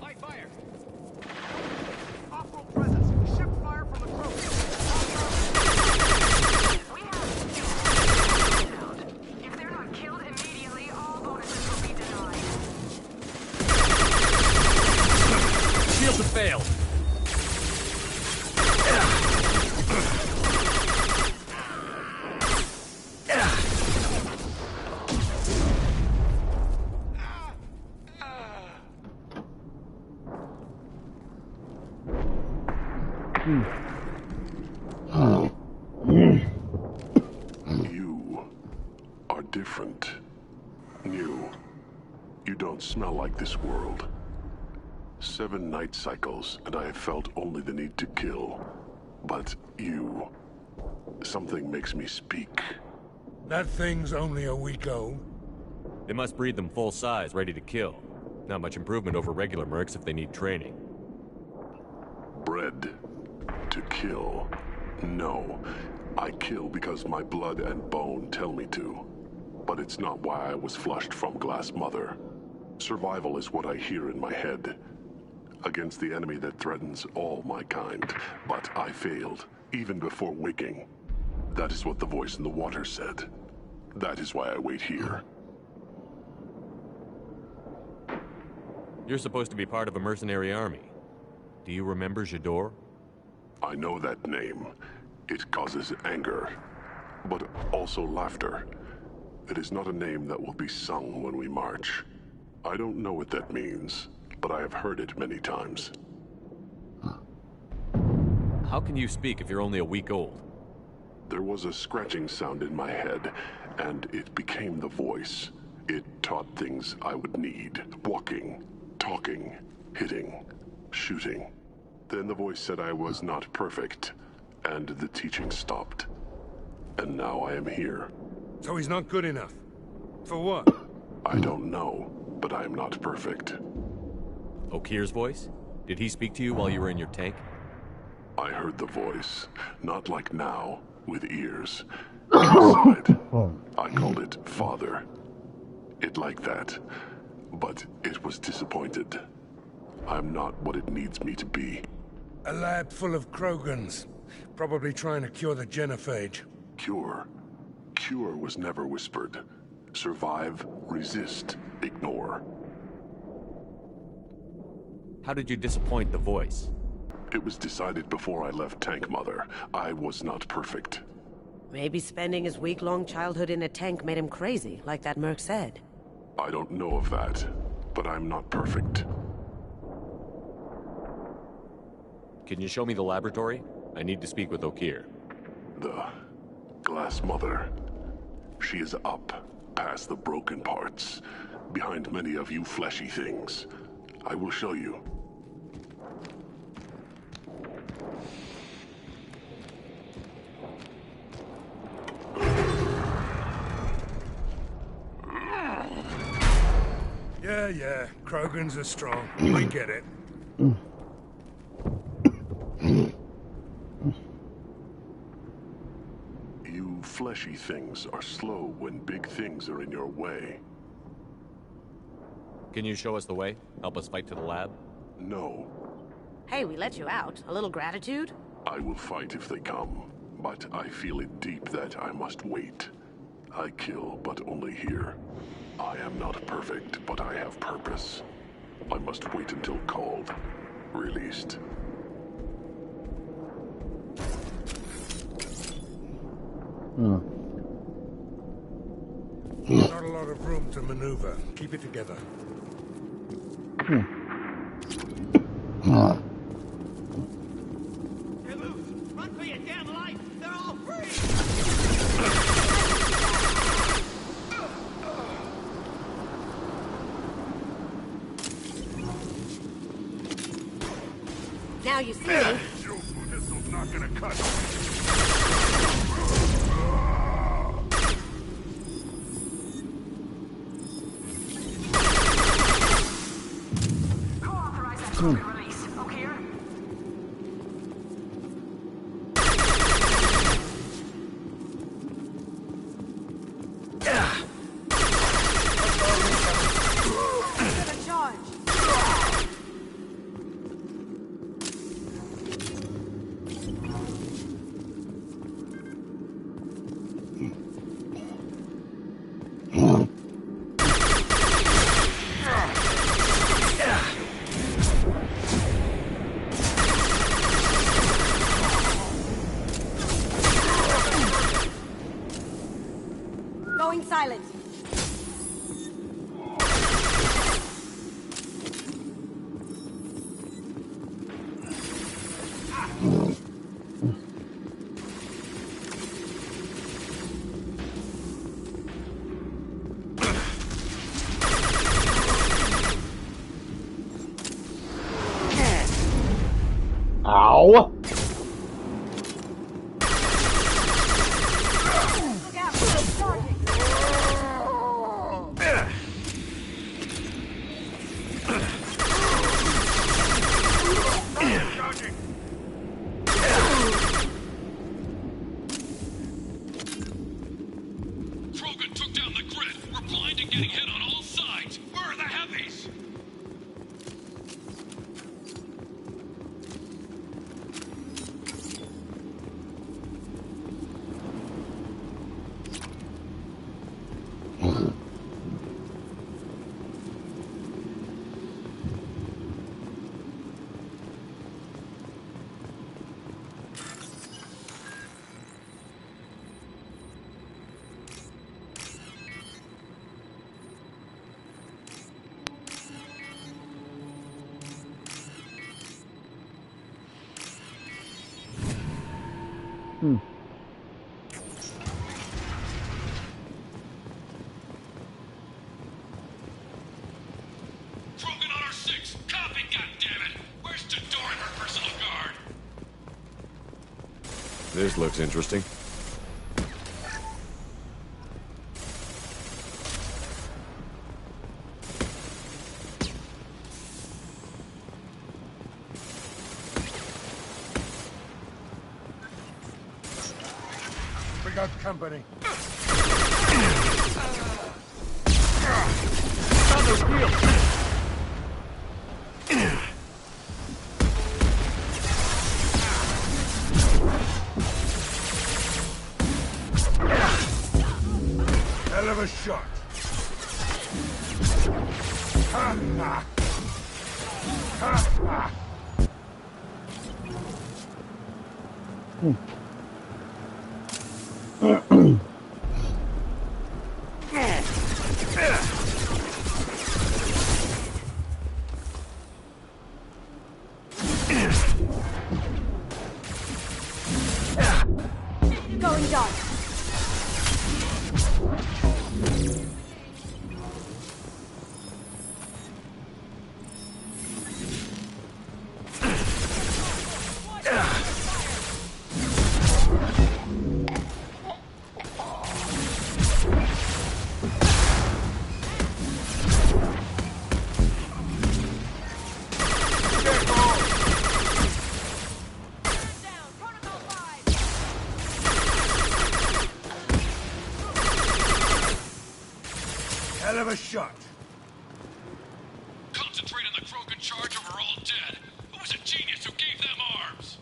Light fire! Off-world presence. Ship fire from the crew. We have if they're not killed immediately, all bonuses will be denied. Shields have failed. You are different. New. You don't smell like this world. 7 night cycles, and I have felt only the need to kill. But you... something makes me speak. That thing's only a week old. They must breed them full size, ready to kill. Not much improvement over regular mercs if they need training. Bred to kill. No. I kill because my blood and bone tell me to. But it's not why I was flushed from Glass Mother. Survival is what I hear in my head. Against the enemy that threatens all my kind. But I failed, even before waking. That is what the voice in the water said. That is why I wait here. You're supposed to be part of a mercenary army. Do you remember Jador? I know that name. It causes anger, but also laughter. It is not a name that will be sung when we march. I don't know what that means, but I have heard it many times. How can you speak if you're only a week old? There was a scratching sound in my head, and it became the voice. It taught things I would need. Walking, talking, hitting, shooting. Then the voice said I was not perfect, and the teaching stopped. And now I am here. So he's not good enough? For what? I don't know, but I am not perfect. Okir's voice? Did he speak to you while you were in your tank? I heard the voice, not like now, with ears. Inside. I called it Father. It liked that, but it was disappointed. I'm not what it needs me to be. A lab full of Krogans. Probably trying to cure the genophage. Cure? Cure was never whispered. Survive, resist, ignore. How did you disappoint the voice? It was decided before I left Tank Mother. I was not perfect. Maybe spending his week-long childhood in a tank made him crazy, like that merc said. I don't know of that, but I'm not perfect. Can you show me the laboratory? I need to speak with Okir. The Glass Mother. She is up, past the broken parts, behind many of you fleshy things. I will show you. Yeah, Krogans are strong. I get it. You fleshy things are slow when big things are in your way. Can you show us the way? Help us fight to the lab? No. Hey, we let you out. A little gratitude? I will fight if they come, but I feel it deep that I must wait. I kill, but only here. I am not perfect, but I have purpose. I must wait until called, released. Not a lot of room to maneuver. Keep it together. They're loose! Run for your damn life! They're all free! Now you see. This is not gonna cut. Co-authorize that trophy release, okay? Going silent. Ow! Krogan took down the grid. We're blind and getting hit on all sides. Where are the heavies? Krogan on our 6. Copy, goddammit. Where's Tador and her personal guard? This looks interesting. We got company. Hell of a shot. Ha ha. Ha ha. Going dark. Hell of a shot. Concentrate on the Krogan charge or we're all dead. Who was a genius who gave them arms?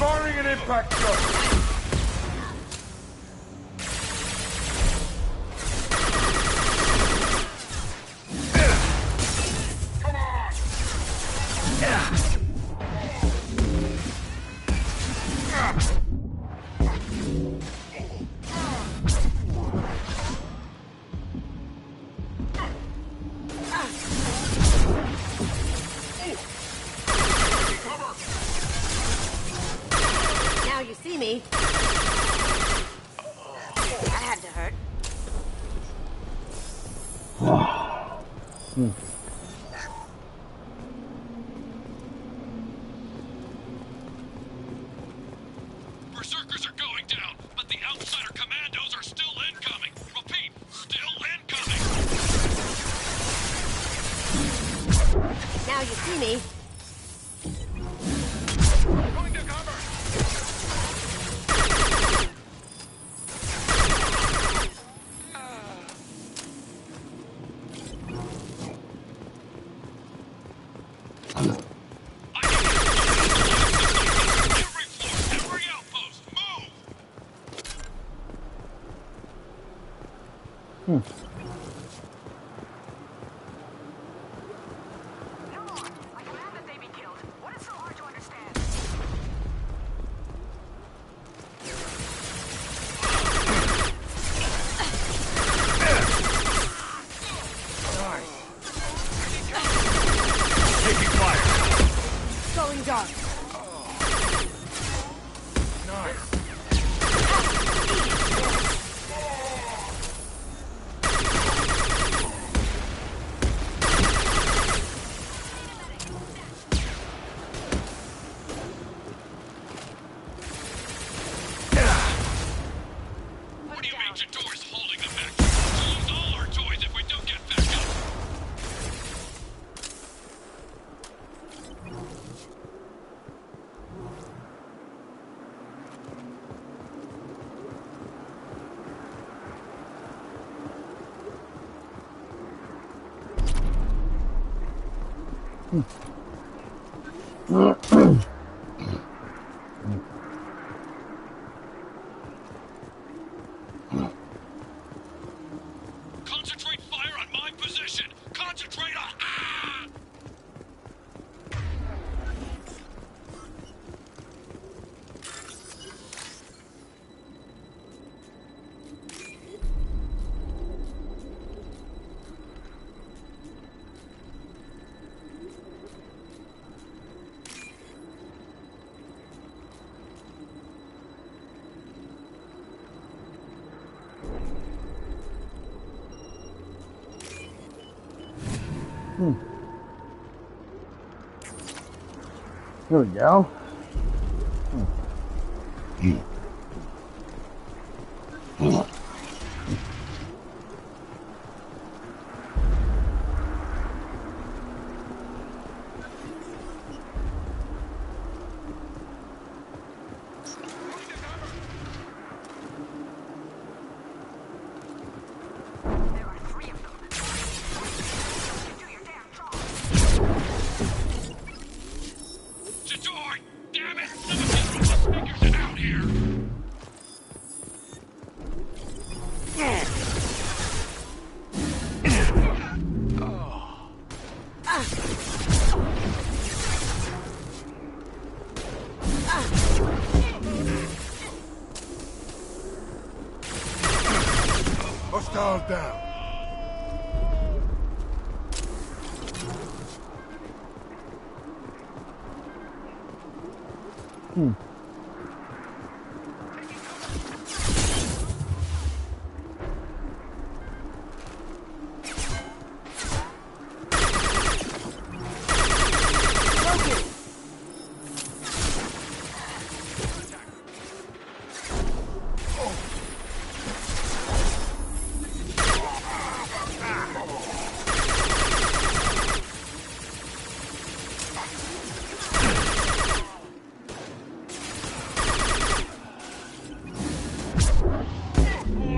Firing an impact shot. Now you see me. That had to hurt. markers are going down, but the outsider commandos are still incoming. Repeat, still incoming. Now you see me. Going to cover. Going dark. What do you mean Jador's holding them back? We'll lose all our toys if we don't get back up. Concentrate fire on my position! Concentrate on... Ah! There we go. Jador! Damn it! Some of these robust figures are out here! Hostile down.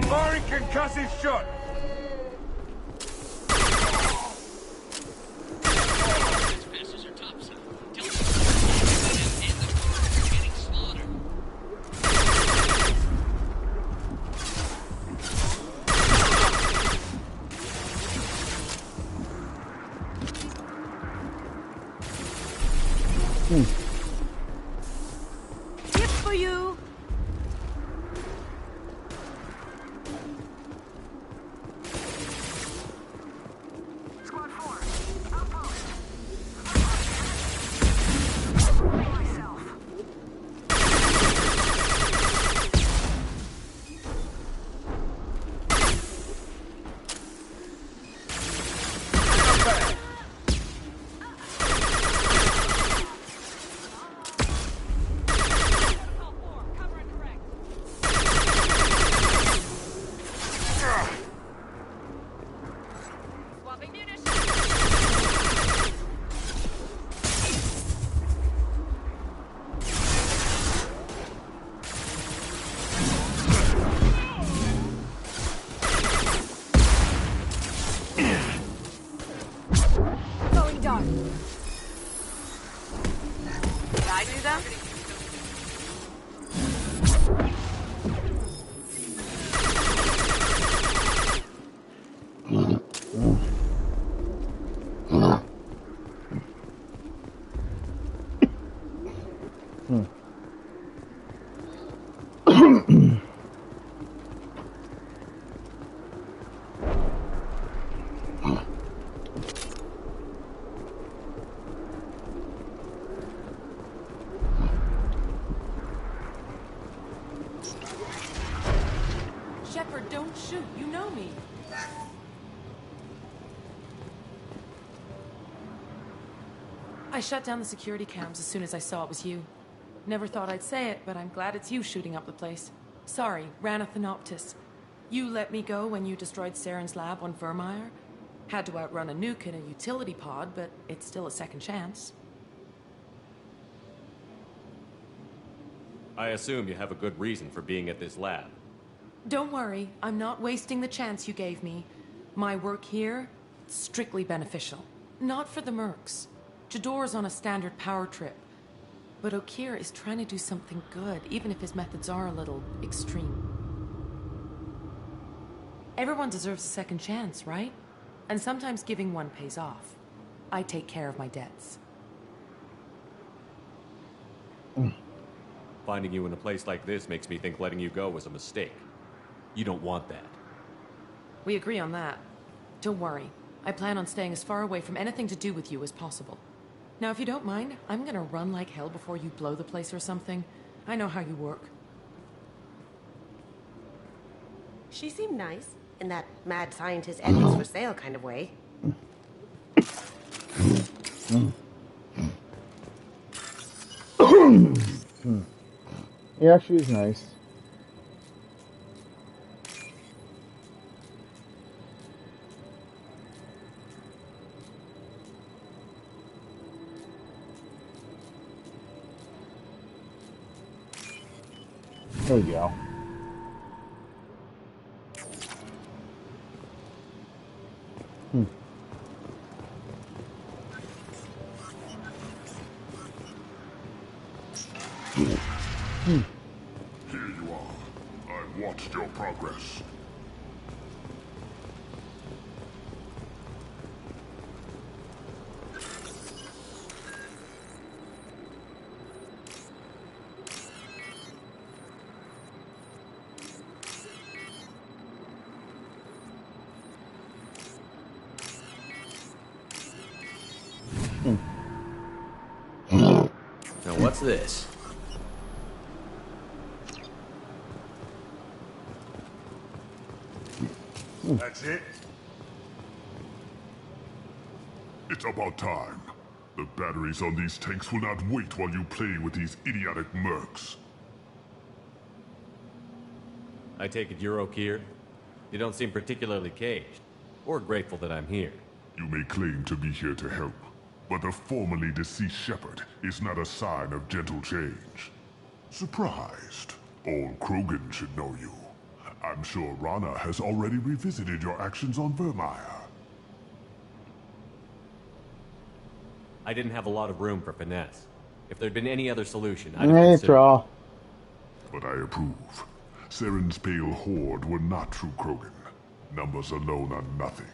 Firing concussive shot. Gift for you. Squad 4, outpost. Myself. down? Shepard, don't shoot. You know me. I shut down the security cams as soon as I saw it was you. Never thought I'd say it, but I'm glad it's you shooting up the place. Sorry, Rana Thanoptis. You let me go when you destroyed Saren's lab on Vermeer. Had to outrun a nuke in a utility pod, but it's still a second chance. I assume you have a good reason for being at this lab. Don't worry, I'm not wasting the chance you gave me. My work here, strictly beneficial. Not for the mercs. Jador's on a standard power trip. But Okir is trying to do something good, even if his methods are a little extreme. Everyone deserves a second chance, right? And sometimes giving one pays off. I take care of my debts. Finding you in a place like this makes me think letting you go was a mistake. You don't want that. We agree on that. Don't worry. I plan on staying as far away from anything to do with you as possible. Now, if you don't mind, I'm gonna run like hell before you blow the place or something. I know how you work. She seemed nice, in that mad scientist ethics for sale kind of way. Yeah, she's nice. There we go. Here you are. I watched your progress. Now what's this? That's it? It's about time. The batteries on these tanks will not wait while you play with these idiotic mercs. I take it you're Okir? You don't seem particularly caged, or grateful that I'm here. You may claim to be here to help, but the formerly deceased Shepard is not a sign of gentle change. Surprised? All Krogan should know you. I'm sure Rana has already revisited your actions on Vermeer. I didn't have a lot of room for finesse. If there'd been any other solution, I'd have considered. But I approve. Saren's pale horde were not true Krogan. Numbers alone are nothing.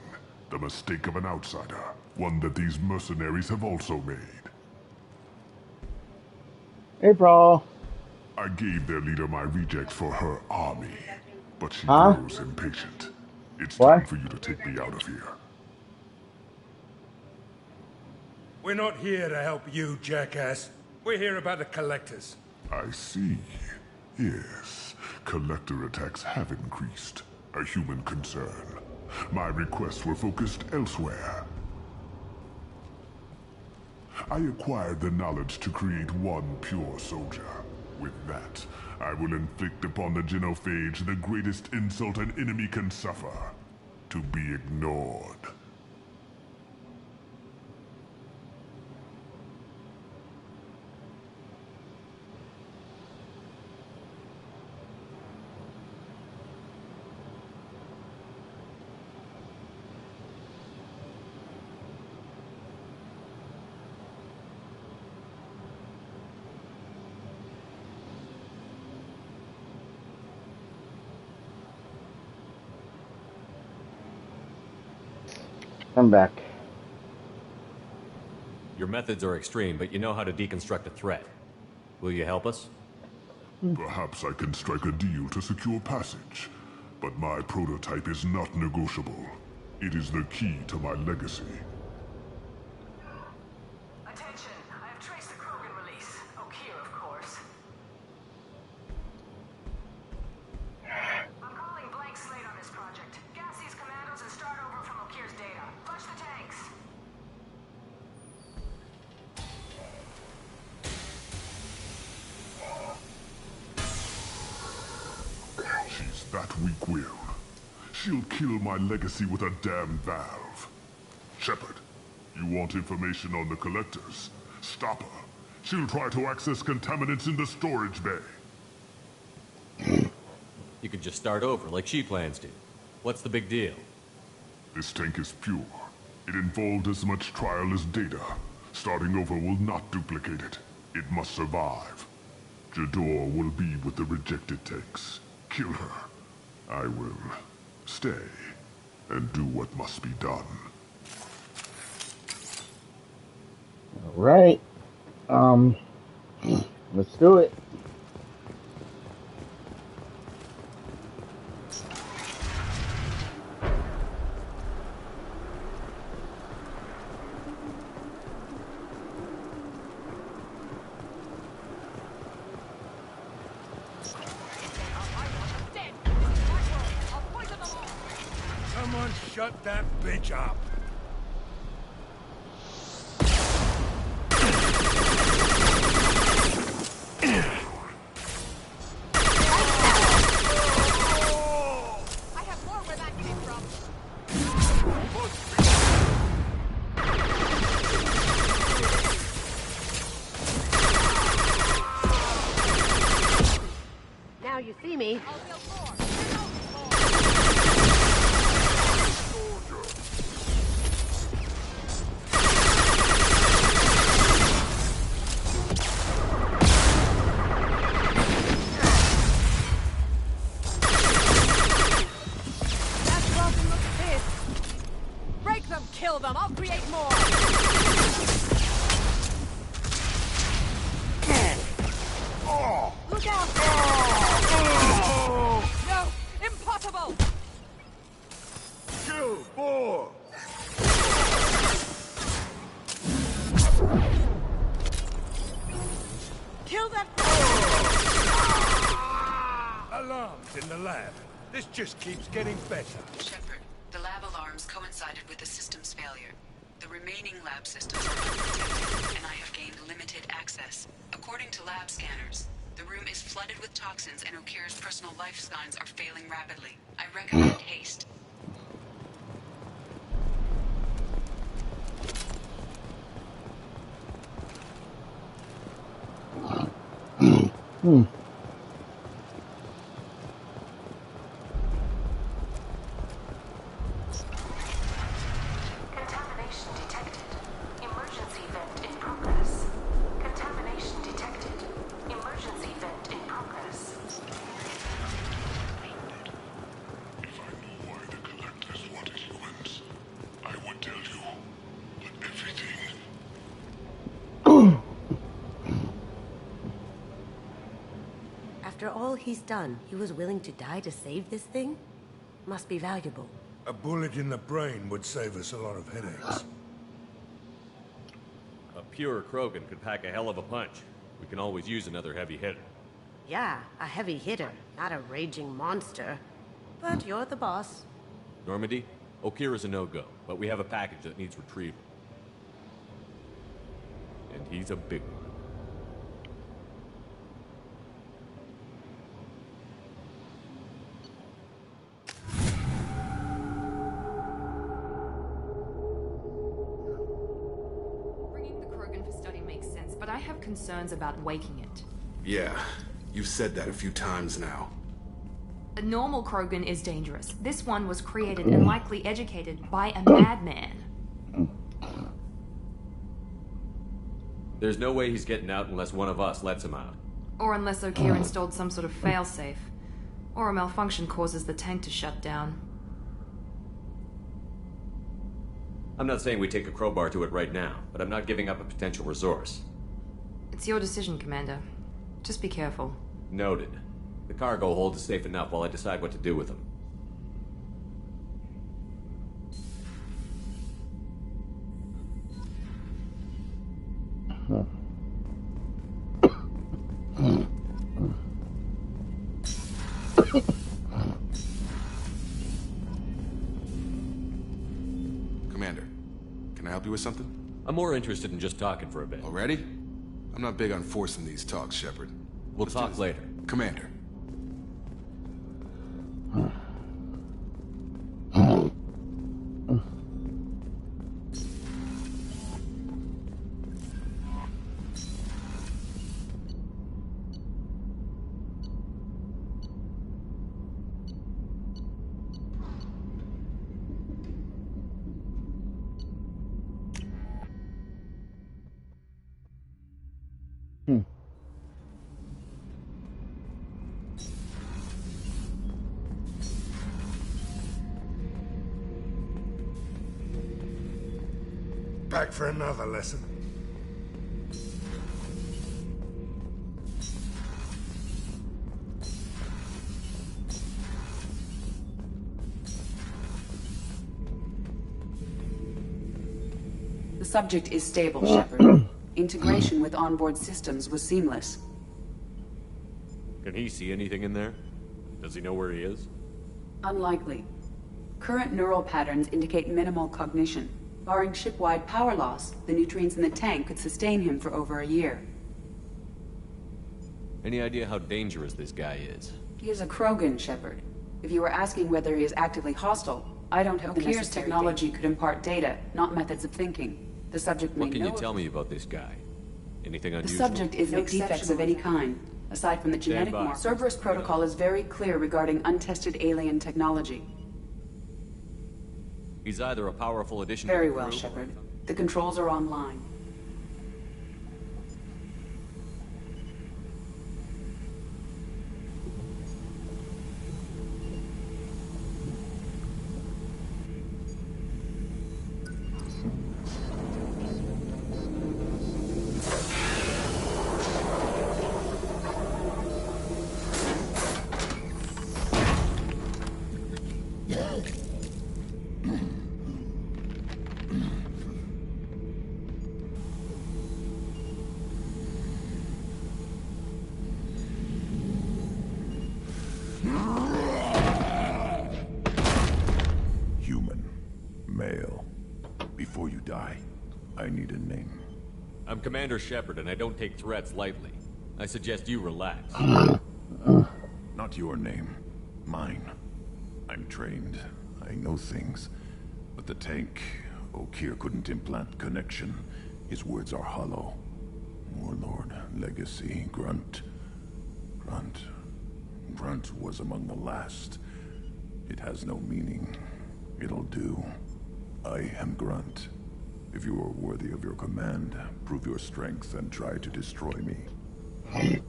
The mistake of an outsider. One that these mercenaries have also made. April. I gave their leader my rejects for her army. But she grows impatient. It's time for you to take me out of here. We're not here to help you, jackass. We're here about the collectors. I see. Yes, collector attacks have increased. A human concern. My requests were focused elsewhere. I acquired the knowledge to create one pure soldier. With that, I will inflict upon the genophage the greatest insult an enemy can suffer. To be ignored. I'm back. Your methods are extreme, but you know how to deconstruct a threat. Will you help us? Perhaps I can strike a deal to secure passage. But my prototype is not negotiable. It is the key to my legacy. Attention, I have traced the Krogan release. O'Kear, of course. I'm calling blank slate on this project. Gas these commandos and start over from O'Kear's data. Flush the tanks. She's that weak-willed. She'll kill my legacy with a damn valve. Shepard, you want information on the collectors? Stop her. She'll try to access contaminants in the storage bay. You could just start over, like she plans to. What's the big deal? This tank is pure. It involved as much trial as data. Starting over will not duplicate it. It must survive. Jador will be with the rejected tanks. Kill her. I will stay and do what must be done. All right. Let's do it. Someone shut that bitch up. I have more where that came from. Now you see me. That's welcome looks pissed. Break them, kill them, I'll create more. Look out! No, impossible! Kill more! Kill that Alarms in the lab. This just keeps getting better. Shepard, the lab alarms coincided with the system's failure. The remaining lab systems are unprotected, and I have gained limited access. According to lab scanners, the room is flooded with toxins and O'Kear's personal life signs are failing rapidly. I recommend haste. Contamination detected. Emergency vent in progress. Contamination detected. Emergency vent in progress. If I knew why the collectors wanted humans, I would tell you. But everything... After all he's done, he was willing to die to save this thing? Must be valuable. A bullet in the brain would save us a lot of headaches. A pure Krogan could pack a hell of a punch. We can always use another heavy hitter. Yeah, a heavy hitter, not a raging monster. But you're the boss. Normandy, O'Kear is a no-go, but we have a package that needs retrieval. And he's a big one. Bringing the Krogan for study makes sense, but I have concerns about waking it. Yeah, you've said that a few times now. A normal Krogan is dangerous. This one was created and likely educated by a madman. There's no way he's getting out unless one of us lets him out. Or unless O'Kear installed some sort of failsafe. Or a malfunction causes the tank to shut down. I'm not saying we take a crowbar to it right now, but I'm not giving up a potential resource. It's your decision, Commander. Just be careful. Noted. The cargo hold is safe enough while I decide what to do with them. Commander, can I help you with something? I'm more interested in just talking for a bit. Already? I'm not big on forcing these talks, Shepard. We'll talk later. Commander. Back for another lesson. The subject is stable, Shepard. Integration with onboard systems was seamless. Can he see anything in there? Does he know where he is? Unlikely. Current neural patterns indicate minimal cognition. Barring ship-wide power loss, the nutrients in the tank could sustain him for over a year. Any idea how dangerous this guy is? He is a Krogan, Shepard. If you were asking whether he is actively hostile, I don't have the necessary technology could impart data, not methods of thinking. The subject may What can know you tell me about this guy? Anything The unusual? subject is no defects of any kind. Aside from the genetic by. mark, Cerberus protocol is very clear regarding untested alien technology. He's either a powerful addition Very to the well, crew, Shepard. The controls are online. Human. Male. Before you die, I need a name. I'm Commander Shepard, and I don't take threats lightly. I suggest you relax. Not your name. Mine. I'm trained. I know things. But the tank, O'Kear couldn't implant connection. His words are hollow. Warlord, Legacy, Grunt. Grunt was among the last. It has no meaning. It'll do. I am Grunt. If you are worthy of your command, prove your strength and try to destroy me.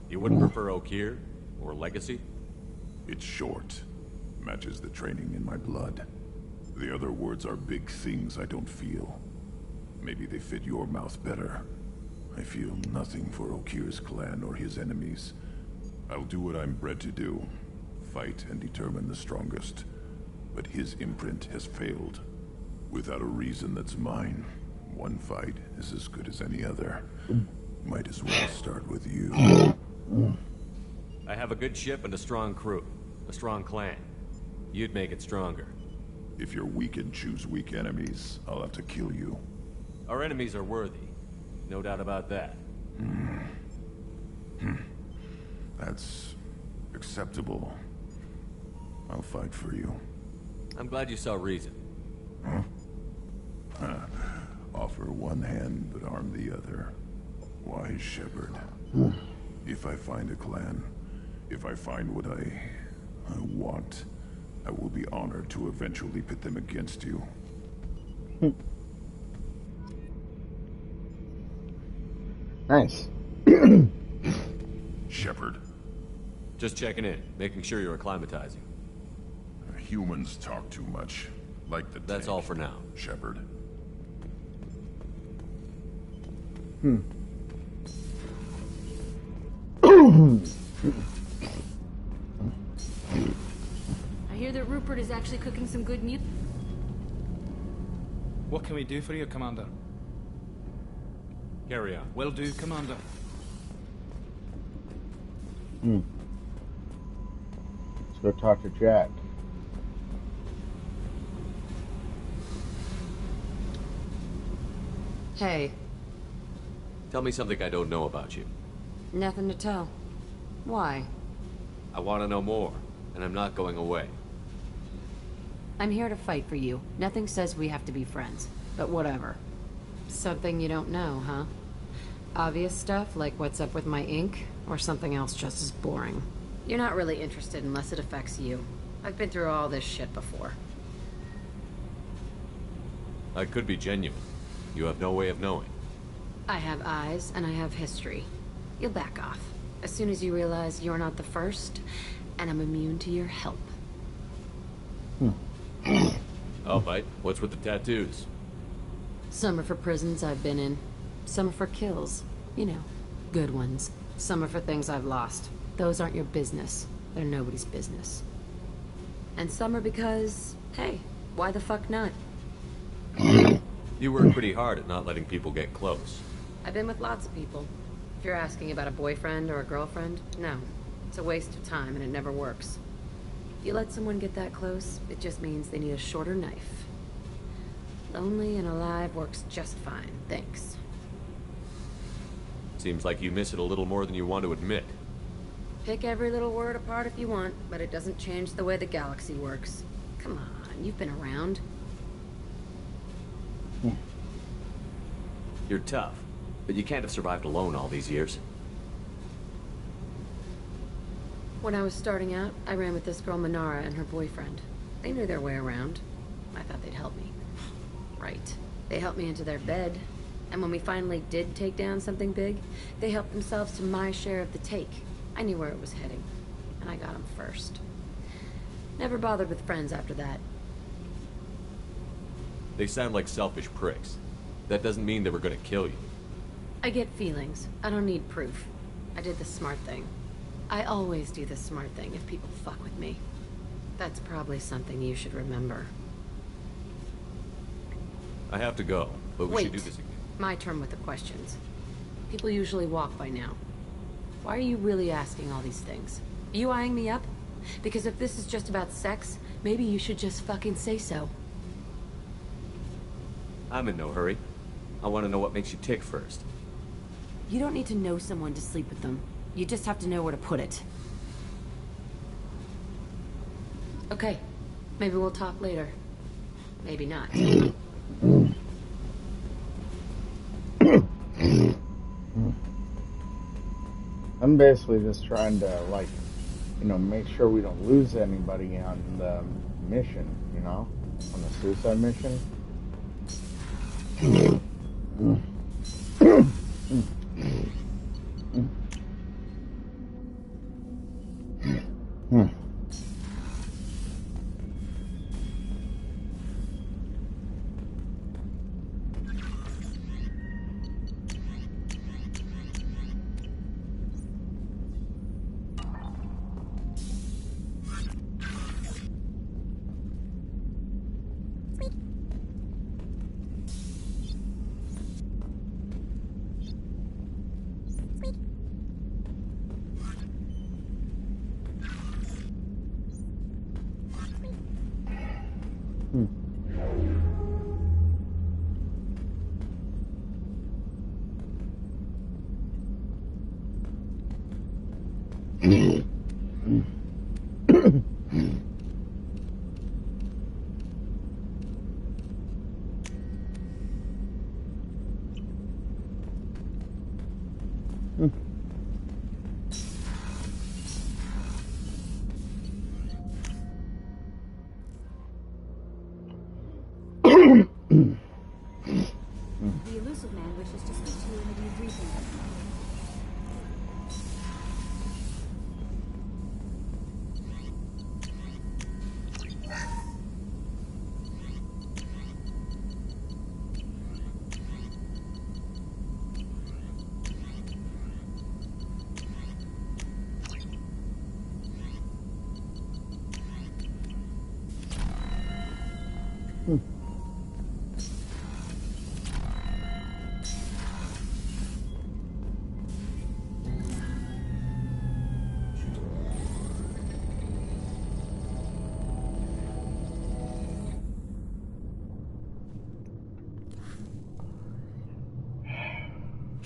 You wouldn't prefer O'Kear? Or Legacy? It's short. Matches the training in my blood. The other words are big things I don't feel. Maybe they fit your mouth better. I feel nothing for O'Kear's clan or his enemies. I'll do what I'm bred to do. Fight and determine the strongest. But his imprint has failed. Without a reason that's mine, one fight is as good as any other. Might as well start with you. I have a good ship and a strong crew. A strong clan. You'd make it stronger. If you're weak and choose weak enemies, I'll have to kill you. Our enemies are worthy. No doubt about that. That's acceptable. I'll fight for you. I'm glad you saw reason. Offer one hand, but arm the other. Wise Shepard. If I find a clan, if I find what I want, I will be honored to eventually pit them against you. Nice. Shepard. Just checking in, making sure you're acclimatizing. Humans talk too much. Like the That's tank. all for now. Shepard. I hear that Rupert is actually cooking some good meat. What can we do for you, Commander? Carry on. Will do, Commander. Let's go talk to Jack. Hey, Tell me something I don't know about you. nothing to tell. Why? I want to know more, and I'm not going away. I'm here to fight for you. Nothing says we have to be friends, but whatever. Something you don't know, huh? Obvious stuff, like what's up with my ink, or something else just as boring. You're not really interested unless it affects you. I've been through all this shit before. I could be genuine. You have no way of knowing. I have eyes, and I have history. You'll back off. As soon as you realize you're not the first, and I'm immune to your help. I'll bite. What's with the tattoos? Some are for prisons I've been in. Some are for kills. You know, good ones. Some are for things I've lost. Those aren't your business. They're nobody's business. And some are because, hey, why the fuck not? You work pretty hard at not letting people get close. I've been with lots of people. If you're asking about a boyfriend or a girlfriend, no. It's a waste of time and it never works. If you let someone get that close, it just means they need a shorter knife. Lonely and alive works just fine, thanks. Seems like you miss it a little more than you want to admit. Pick every little word apart if you want, but it doesn't change the way the galaxy works. Come on, you've been around. You're tough, but you can't have survived alone all these years. When I was starting out, I ran with this girl Minara and her boyfriend. They knew their way around. I thought they'd help me. Right. They helped me into their bed. And when we finally did take down something big, they helped themselves to my share of the take. I knew where it was heading. And I got them first. Never bothered with friends after that. They sound like selfish pricks. That doesn't mean they were gonna kill you. I get feelings. I don't need proof. I did the smart thing. I always do the smart thing if people fuck with me. That's probably something you should remember. I have to go, but we should do this again. My turn with the questions. People usually walk by now. Why are you really asking all these things? Are you eyeing me up? Because if this is just about sex, maybe you should just fucking say so. I'm in no hurry. I want to know what makes you tick first. You don't need to know someone to sleep with them. You just have to know where to put it. Okay. Maybe we'll talk later. Maybe not. I'm basically just trying to, like, you know, make sure we don't lose anybody on the mission, you know? On the suicide mission.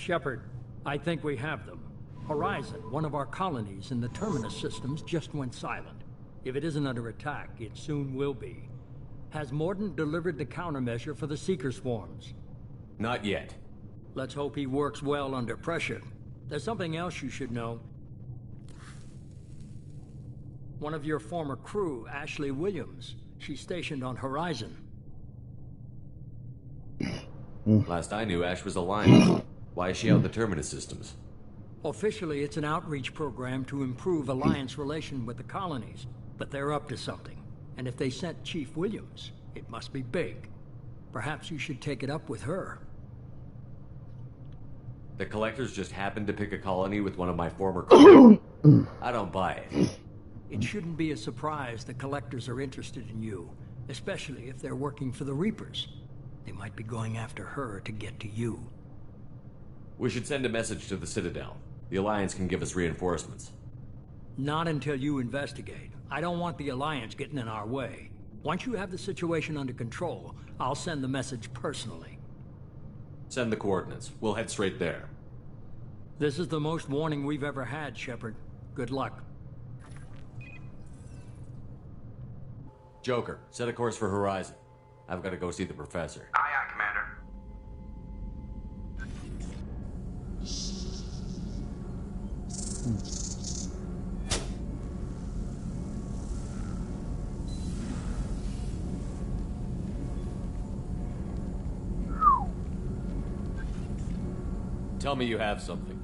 Shepard, I think we have them. Horizon, one of our colonies in the Terminus systems, just went silent. If it isn't under attack, it soon will be. Has Mordant delivered the countermeasure for the Seeker swarms? Not yet. Let's hope he works well under pressure. There's something else you should know. One of your former crew, Ashley Williams, she's stationed on Horizon. Last I knew, Ash was Alliance. Why is she out in the Terminus systems? Officially, it's an outreach program to improve Alliance relation with the colonies, but they're up to something. And if they sent Chief Williams, it must be big. Perhaps you should take it up with her. The Collectors just happened to pick a colony with one of my former crew? I don't buy it. It shouldn't be a surprise the Collectors are interested in you, especially if they're working for the Reapers. They might be going after her to get to you. We should send a message to the Citadel. The Alliance can give us reinforcements. Not until you investigate. I don't want the Alliance getting in our way. Once you have the situation under control, I'll send the message personally. Send the coordinates. We'll head straight there. This is the most warning we've ever had, Shepard. Good luck. Joker, set a course for Horizon. I've got to go see the Professor. Aye, aye, Commander. Tell me you have something.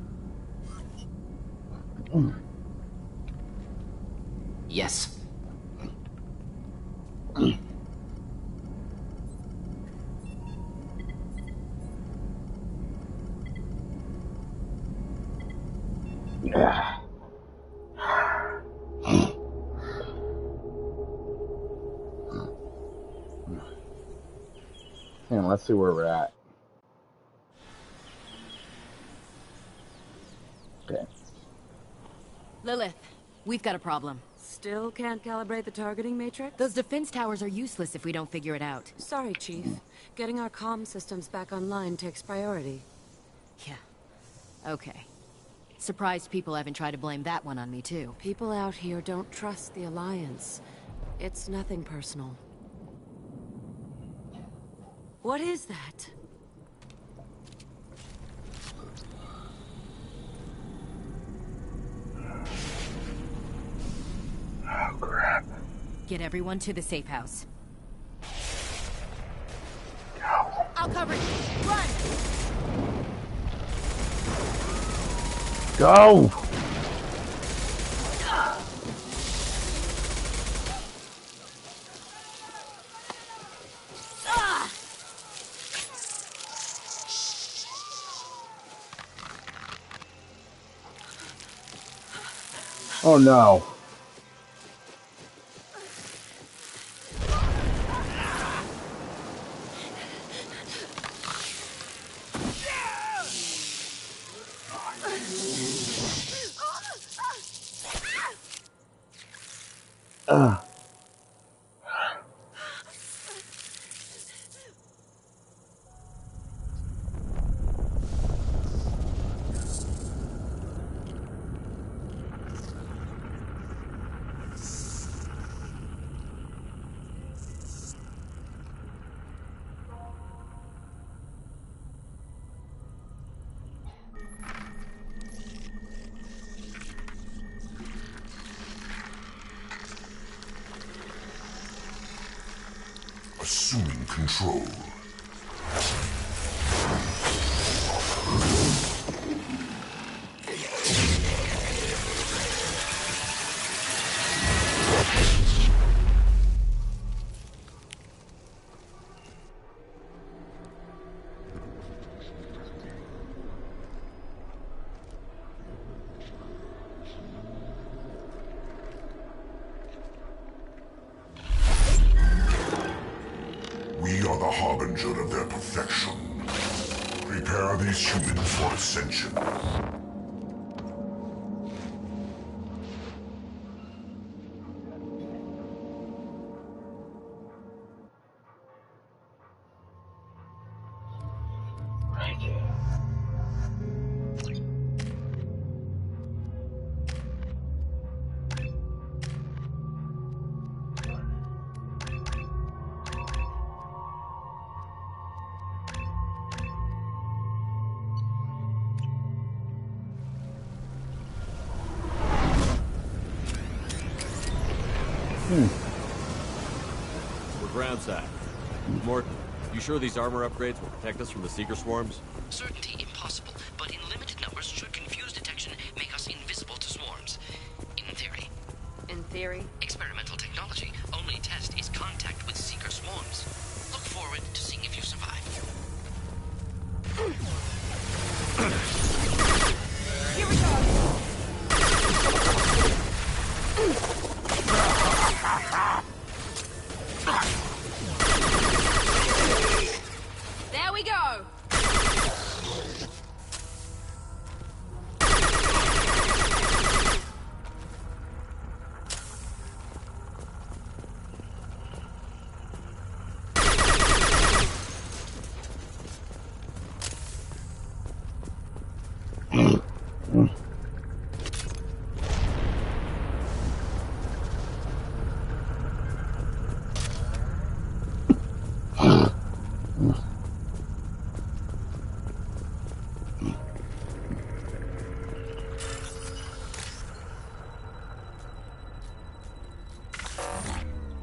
Yes. And let's see where we're at. Okay. Lilith, we've got a problem. Still can't calibrate the targeting matrix? Those defense towers are useless if we don't figure it out. Sorry, Chief. Getting our comm systems back online takes priority. Yeah. Okay. Surprised people haven't tried to blame that one on me, too. People out here don't trust the Alliance. It's nothing personal. What is that? Oh, crap. Get everyone to the safe house. Go. I'll cover you. Run! Go! Oh no. Assuming control. We are the harbinger of their perfection. Prepare these humans for ascension. We're ground side. Morton, you sure these armor upgrades will protect us from the Seeker swarms? Certainty impossible, but in limited numbers should confuse detection, make us invisible to swarms. In theory. In theory? Experimental technology. Only test is contact with Seeker swarms. Look forward to seeing if you survive. Here we go! There we go!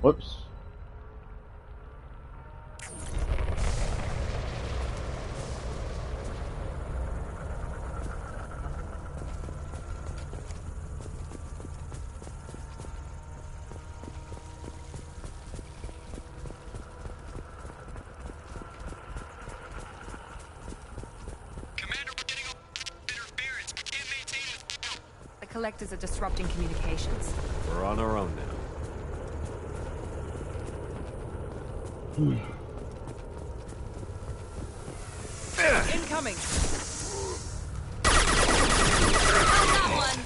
Whoops. The collectors are disrupting communications. We're on our own now. Incoming! That one!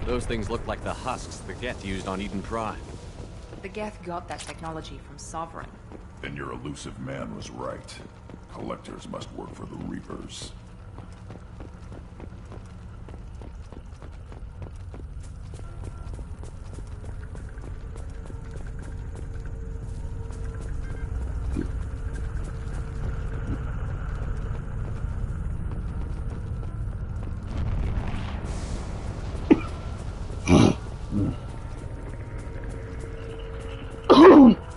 Those things look like the husks the Geth used on Eden Prime. The Geth got that technology from Sovereign. Then your elusive man was right. Collectors must work for the Reapers.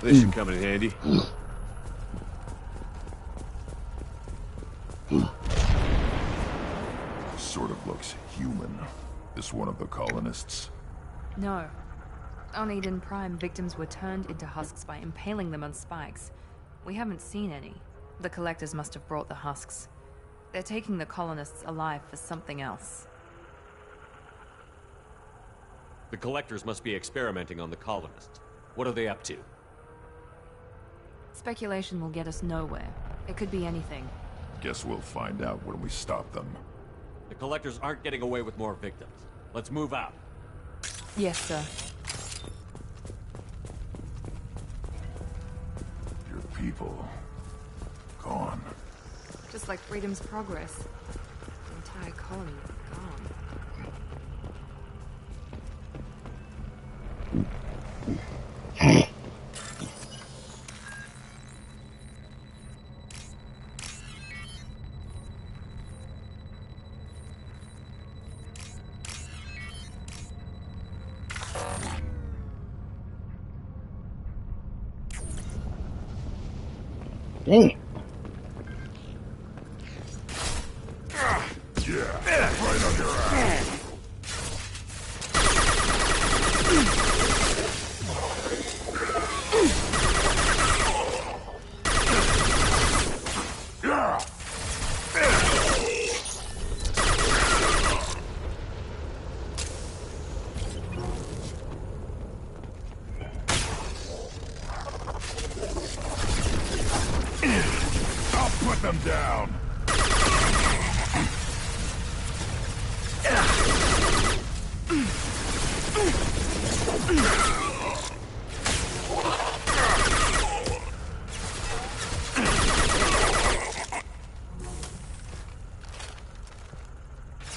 This should come in handy. Sort of looks human. This one of the colonists? No. On Eden Prime, victims were turned into husks by impaling them on spikes. We haven't seen any. The collectors must have brought the husks. They're taking the colonists alive for something else. The collectors must be experimenting on the colonists. What are they up to? Speculation will get us nowhere. It could be anything. Guess we'll find out when we stop them. The collectors aren't getting away with more victims. Let's move out. Yes, sir. Your people... gone. Just like Freedom's Progress. The entire colony gone. Dang it. Yeah, right on your ass. Cut them down!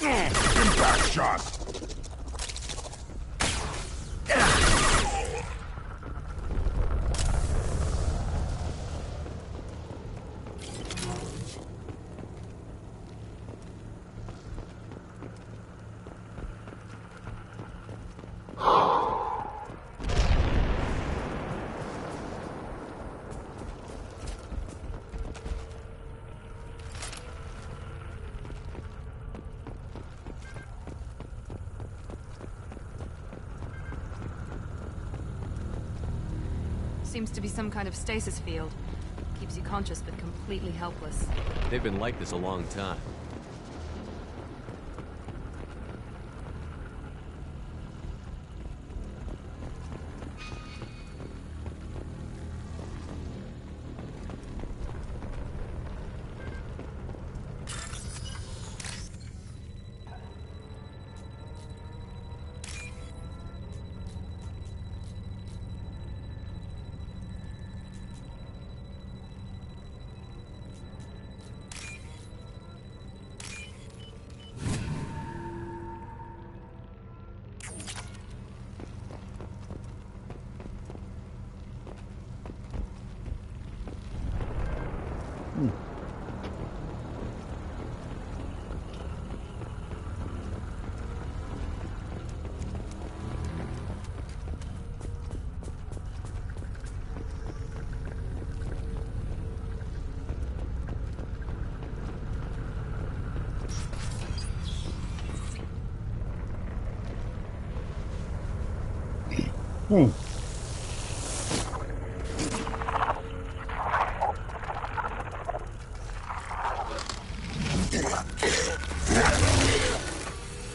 Impact shot! Seems to be some kind of stasis field. Keeps you conscious but completely helpless. They've been like this a long time.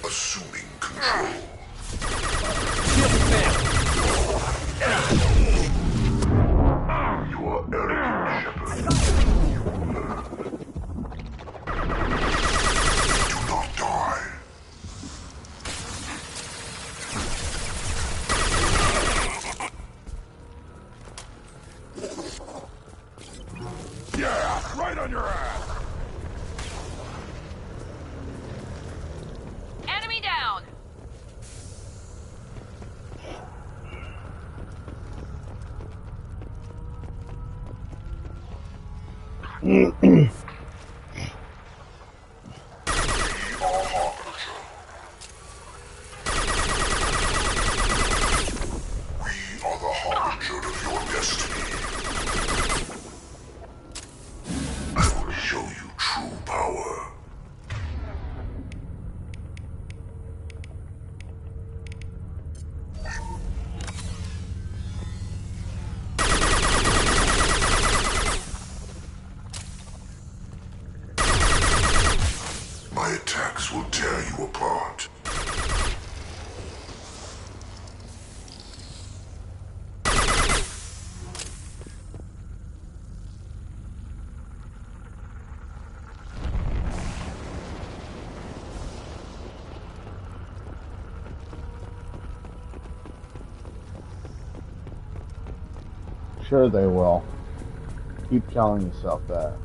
Assuming control. You are arrogant, Shepard. Do not die. Yeah, right on your ass. Enemy down! We are the harbinger of your destiny. I will show you true power. My attacks will tear you apart. Sure they will. Keep telling yourself that.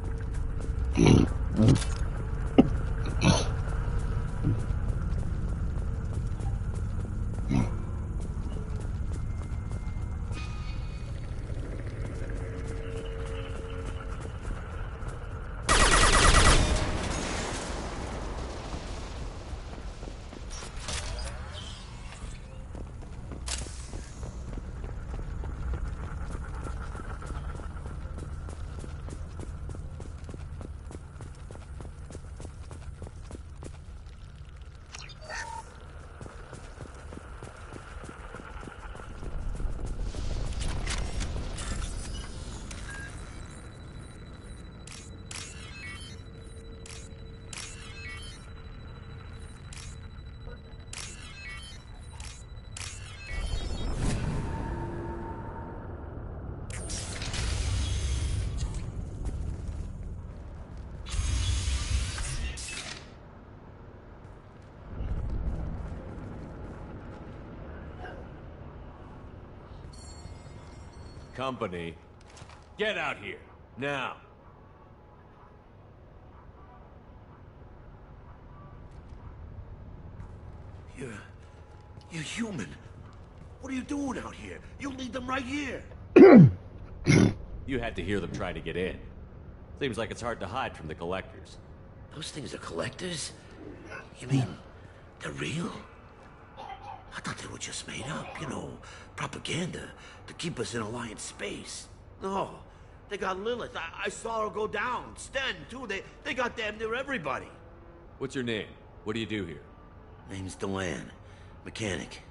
company. Get out here, now. You're human. What are you doing out here? You lead them right here. You had to hear them trying to get in. Seems like it's hard to hide from the collectors. Those things are collectors? You mean, they're real? I thought they were just made up, you know, propaganda to keep us in Alliance space. No, they got Lilith. I saw her go down. Sten, too. They got damn near everybody. What's your name? What do you do here? Name's Delan. Mechanic.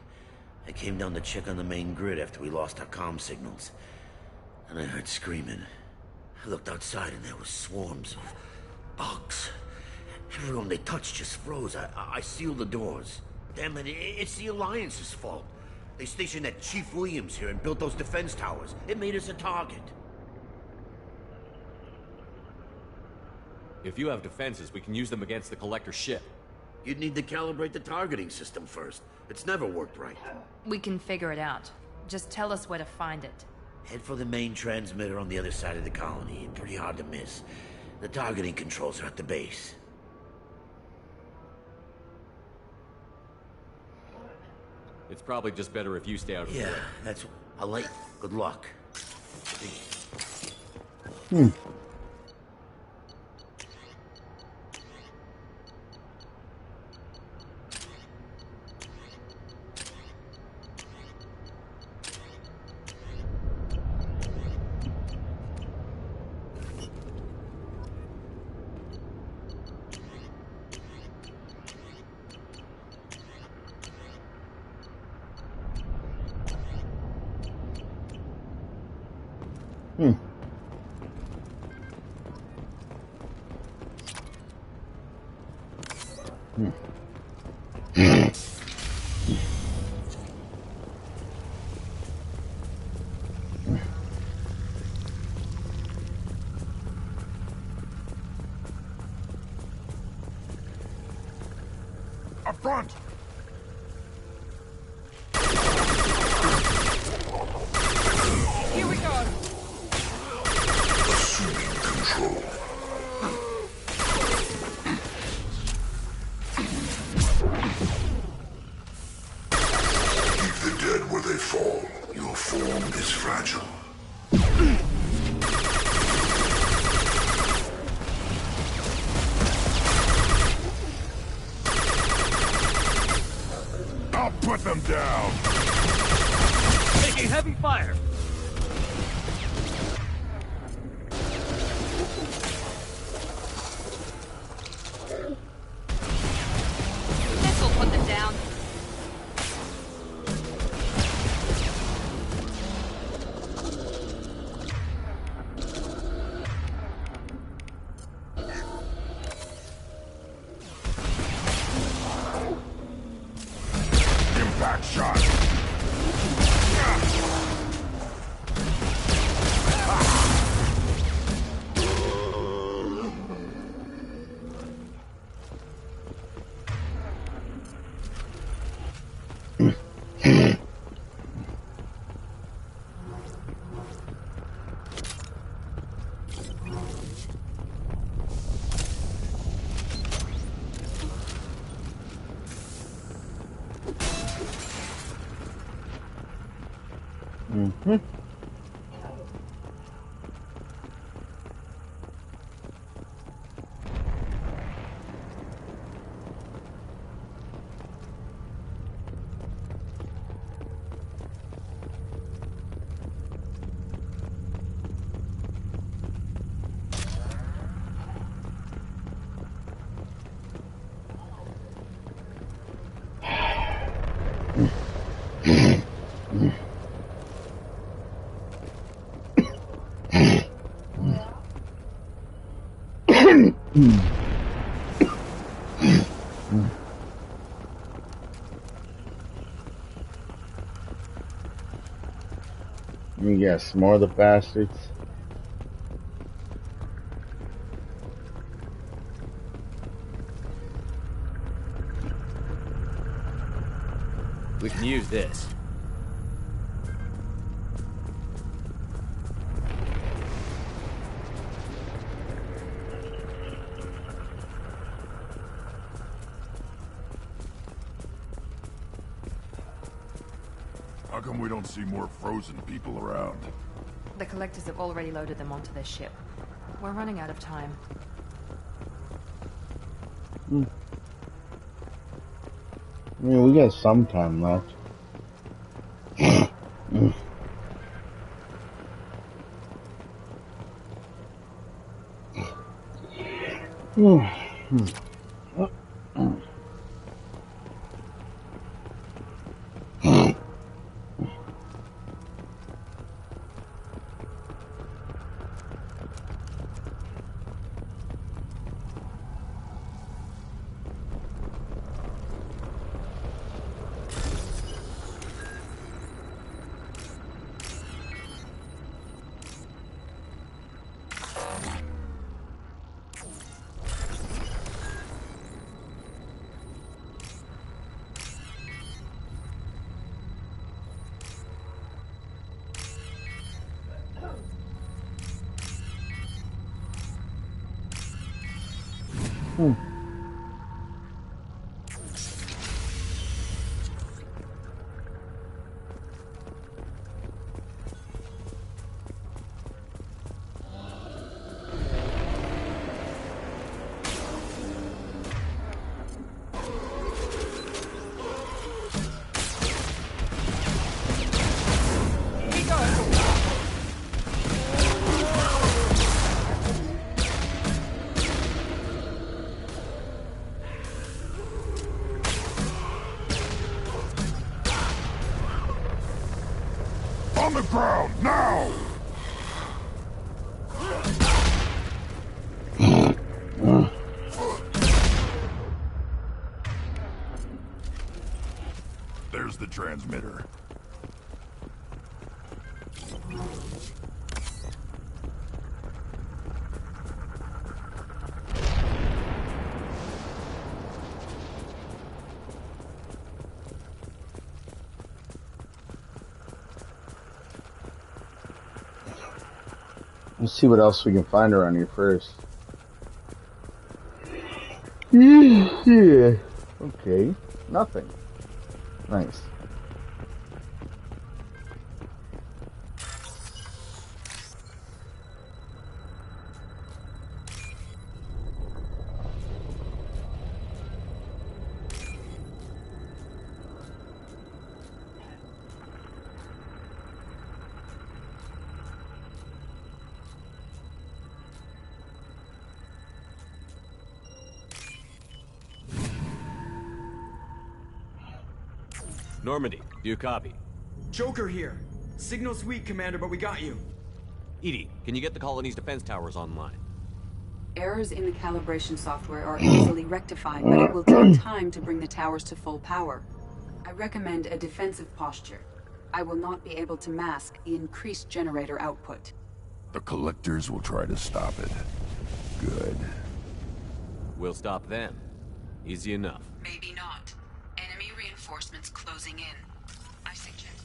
I came down to check on the main grid after we lost our comm signals. And I heard screaming. I looked outside and there was swarms of bugs. Everyone they touched just froze. I sealed the doors. Damn it, it's the Alliance's fault. They stationed that Chief Williams here and built those defense towers. It made us a target. If you have defenses, we can use them against the Collector ship. You'd need to calibrate the targeting system first. It's never worked right. We can figure it out. Just tell us where to find it. Head for the main transmitter on the other side of the colony. Pretty hard to miss. The targeting controls are at the base. It's probably just better if you stay out of the way. Yeah, that's... I'll let you. Good luck. Up front! Here we go. Assuming control. Leave the dead where they fall. Your form is fragile. I'll put them down! Taking heavy fire! This will put them down. Impact shot! Yes, more of the bastards. We can use this. How come we don't see more frozen people around? The Collectors have already loaded them onto their ship. We're running out of time. I mean, we got some time left. On the ground, now! There's the transmitter. Let's see what else we can find around here first. Yeah. Okay. Nothing. Nice. Normandy, do you copy? Joker here. Signal's weak, Commander, but we got you. Edie, can you get the colony's defense towers online? Errors in the calibration software are easily rectified, but it will take time to bring the towers to full power. I recommend a defensive posture. I will not be able to mask the increased generator output. The Collectors will try to stop it. Good. We'll stop them. Easy enough. Maybe not. Enemy reinforcements closing in. I suggest...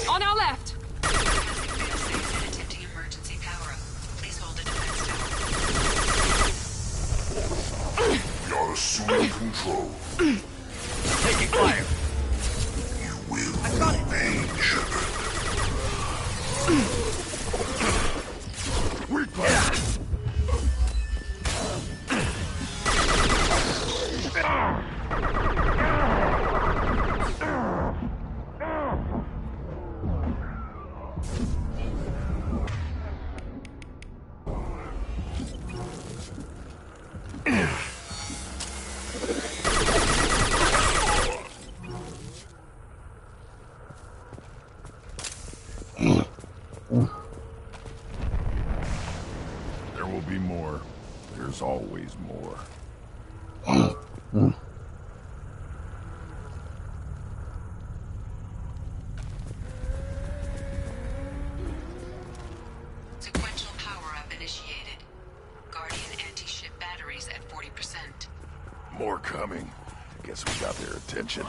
On our left! Attempting emergency power-up. Please hold a defense tower. You're assuming control. Taking fire! You will remain, Shepard. We got it! There will be more. There's always more. Sequential power-up initiated. Guardian anti-ship batteries at 40%. More coming. Guess we got their attention.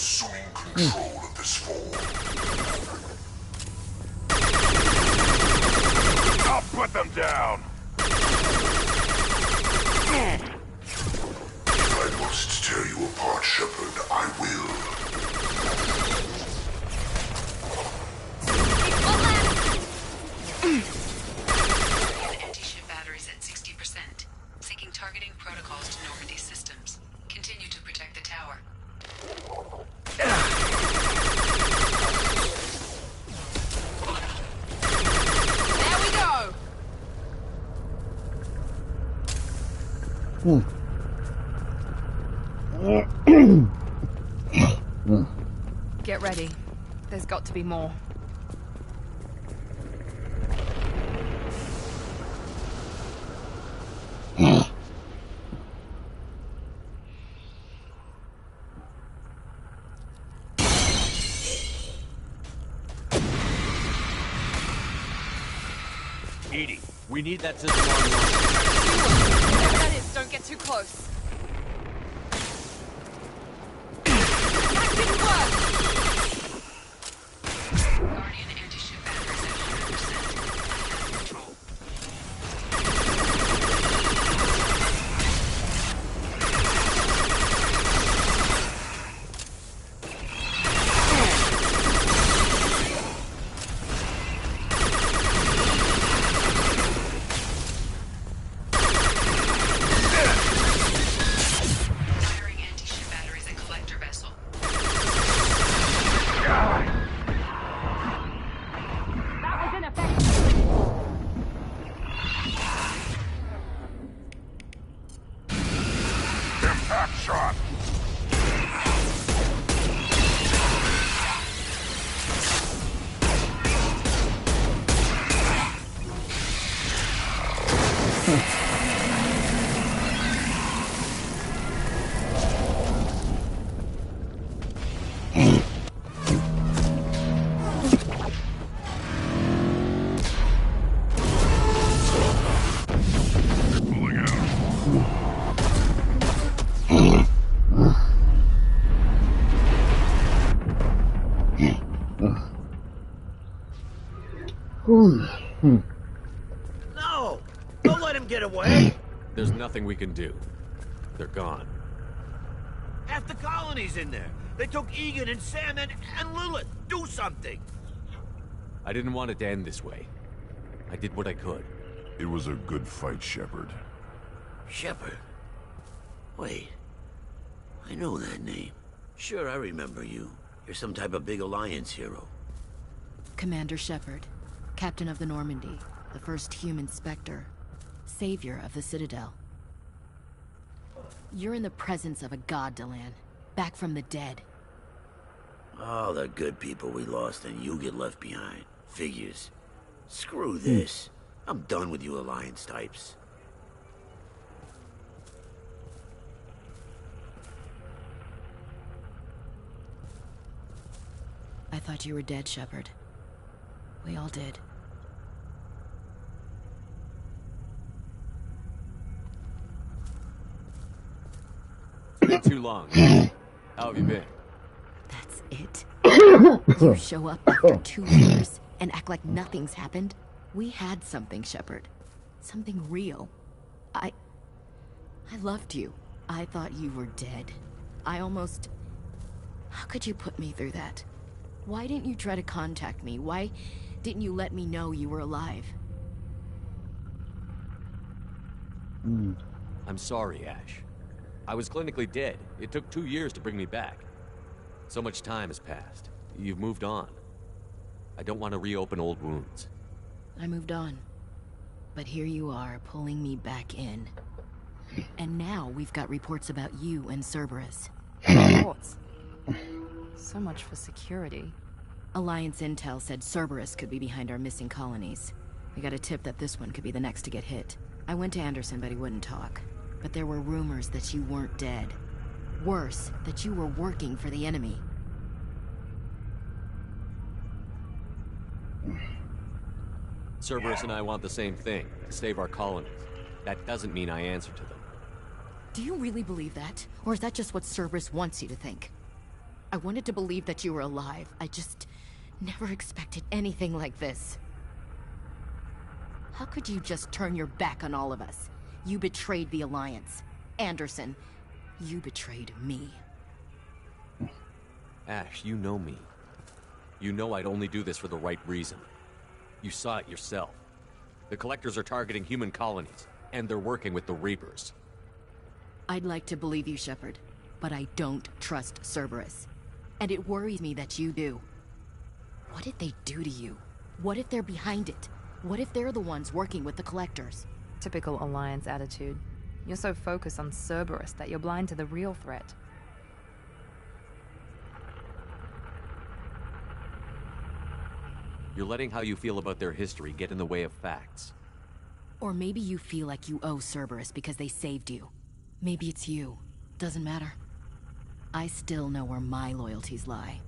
assuming control of this form. I'll put them down! If I must tear you apart, Shepard, I will. Anti-ship batteries at 60%. Syncing targeting protocols to Normandy systems. Continue to protect the tower. There we go! Get ready. There's got to be more. Edie, we need that system online. Whatever that is, don't get too close. That didn't work! Guardian anti-ship batteries at 100%. Control. Firing anti-ship batteries at collector vessel. That was ineffective. Impact shot! Pulling out. No! Don't let him get away! There's nothing we can do. They're gone. Half the colony's in there. They took Egan and Sam and Lilith. Do something! I didn't want it to end this way. I did what I could. It was a good fight, Shepard. Shepard? Wait. I know that name. Sure, I remember you. You're some type of big Alliance hero. Commander Shepard, Captain of the Normandy, the first human Spectre, savior of the Citadel. You're in the presence of a god, Delan, back from the dead. All the good people we lost and you get left behind. Figures. Screw this. I'm done with you Alliance types. I thought you were dead, Shepard. We all did. It's been too long. How have you been? That's it? You show up after 2 years and act like nothing's happened? We had something, Shepard. Something real. I loved you. I thought you were dead. I almost... How could you put me through that? Why didn't you try to contact me? Why didn't you let me know you were alive? I'm sorry, Ash. I was clinically dead. It took 2 years to bring me back. So much time has passed. You've moved on. I don't want to reopen old wounds. I moved on. But here you are, pulling me back in. And now we've got reports about you and Cerberus. Reports. So much for security. Alliance intel said Cerberus could be behind our missing colonies. We got a tip that this one could be the next to get hit. I went to Anderson, but he wouldn't talk. But there were rumors that you weren't dead. Worse, that you were working for the enemy. Cerberus and I want the same thing, to save our colonies. That doesn't mean I answer to them. Do you really believe that? Or is that just what Cerberus wants you to think? I wanted to believe that you were alive. I just never expected anything like this. How could you just turn your back on all of us? You betrayed the Alliance. Anderson, you betrayed me. Ash, you know me. You know I'd only do this for the right reason. You saw it yourself. The Collectors are targeting human colonies, and they're working with the Reapers. I'd like to believe you, Shepard, but I don't trust Cerberus. And it worries me that you do. What did they do to you? What if they're behind it? What if they're the ones working with the Collectors? Typical Alliance attitude. You're so focused on Cerberus that you're blind to the real threat. You're letting how you feel about their history get in the way of facts. Or maybe you feel like you owe Cerberus because they saved you. Maybe it's you. Doesn't matter. I still know where my loyalties lie.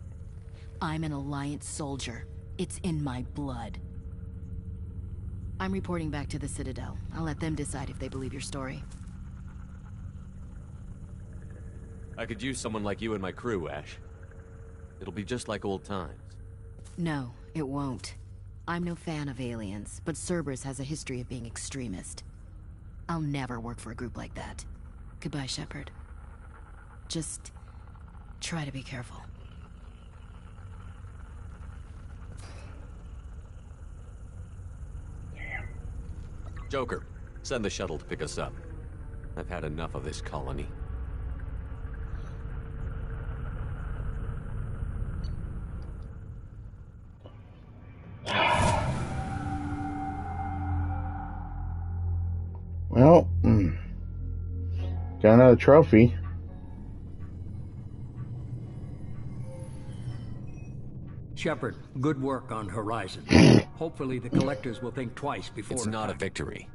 I'm an Alliance soldier. It's in my blood. I'm reporting back to the Citadel. I'll let them decide if they believe your story. I could use someone like you in my crew, Ash. It'll be just like old times. No, it won't. I'm no fan of aliens, but Cerberus has a history of being extremist. I'll never work for a group like that. Goodbye, Shepard. Just try to be careful. Joker, send the shuttle to pick us up. I've had enough of this colony. Well, got another trophy. Shepard, good work on Horizon. Hopefully the Collectors will think twice before... It's not a victory.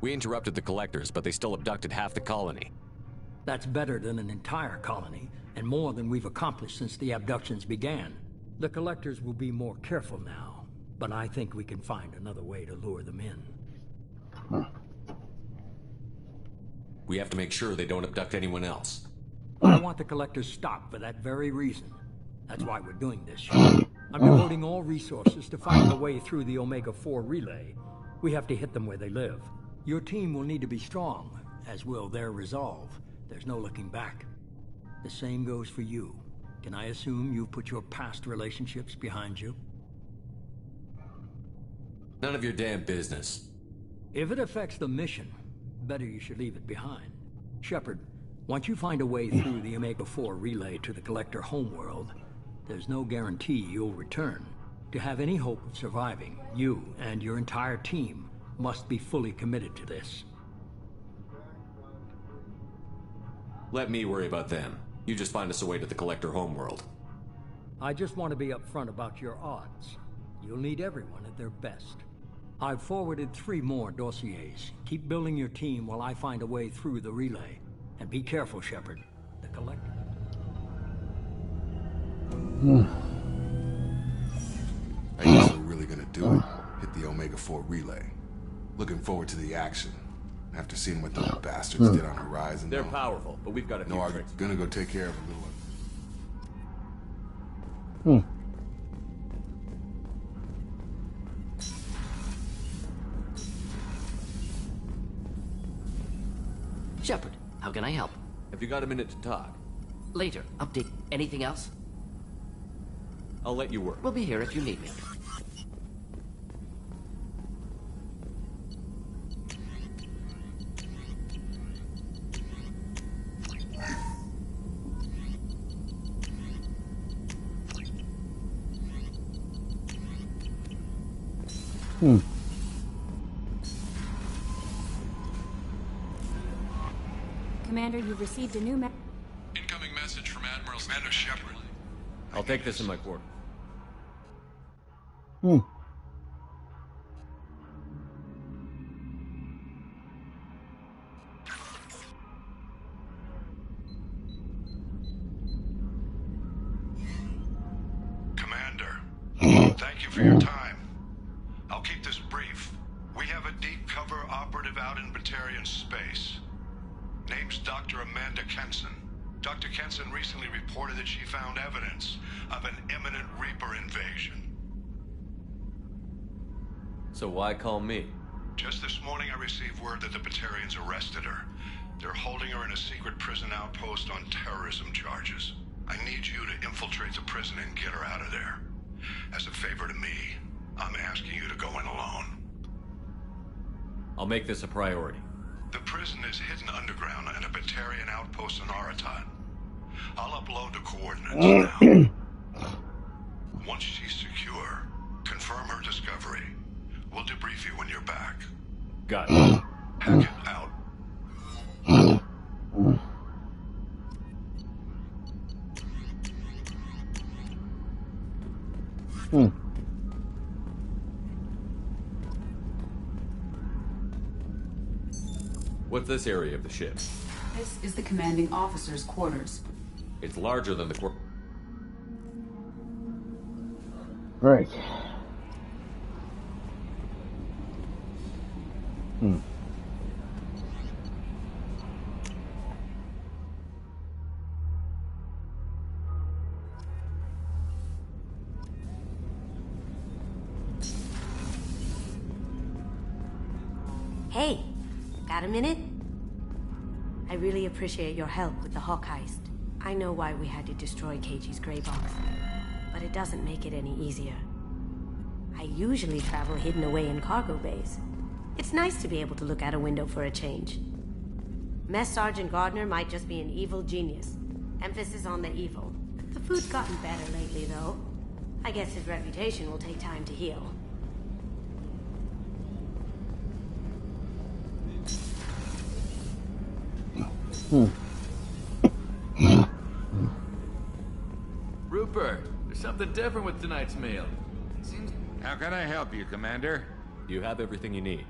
We interrupted the Collectors, but they still abducted half the colony. That's better than an entire colony, and more than we've accomplished since the abductions began. The Collectors will be more careful now, but I think we can find another way to lure them in. Huh. We have to make sure they don't abduct anyone else. I want the Collectors stopped for that very reason. That's why we're doing this, Shepard. I'm devoting all resources to finding a way through the Omega-4 relay. We have to hit them where they live. Your team will need to be strong, as will their resolve. There's no looking back. The same goes for you. Can I assume you've put your past relationships behind you? None of your damn business. If it affects the mission, better you should leave it behind. Shepard, once you find a way through the Omega-4 relay to the Collector homeworld, there's no guarantee you'll return. To have any hope of surviving, you and your entire team must be fully committed to this. Let me worry about them. You just find us a way to the Collector homeworld. I just want to be upfront about your odds. You'll need everyone at their best. I've forwarded 3 more dossiers. Keep building your team while I find a way through the relay. And be careful, Shepard. The Collector... I guess we're really gonna do it. Hit the Omega-4 relay. Looking forward to the action. After seeing what those bastards did on Horizon. They're powerful, but we've got a few I'm tricks. gonna go take care of a little one. Shepard, how can I help? Have you got a minute to talk? Later. Update. Anything else? I'll let you work. We'll be here if you need me. Commander, you've received a new Incoming message from Admiral Commander Shepard. I'll take this in my quarters. Commander, thank you for your time. I'll keep this brief. We have a deep cover operative out in Batarian space. Name's Dr. Amanda Kenson. Dr. Kenson recently reported that she found evidence of an imminent Reaper invasion. So why call me? Just this morning I received word that the Batarians arrested her. They're holding her in a secret prison outpost on terrorism charges. I need you to infiltrate the prison and get her out of there. As a favor to me, I'm asking you to go in alone. I'll make this a priority. The prison is hidden underground in a Batarian outpost in Aratat. I'll upload the coordinates now. Once she's secure, confirm her discovery. We'll debrief you when you're back. Got it. Hackett out. What's this area of the ship? This is the commanding officer's quarters. It's larger than the Right. Hey, got a minute? I really appreciate your help with the Hawk heist. I know why we had to destroy KG's gray box, but it doesn't make it any easier. I usually travel hidden away in cargo bays. It's nice to be able to look out a window for a change. Mess Sergeant Gardner might just be an evil genius. Emphasis on the evil. The food's gotten better lately, though. I guess his reputation will take time to heal. Rupert, there's something different with tonight's meal. How can I help you, Commander? You have everything you need.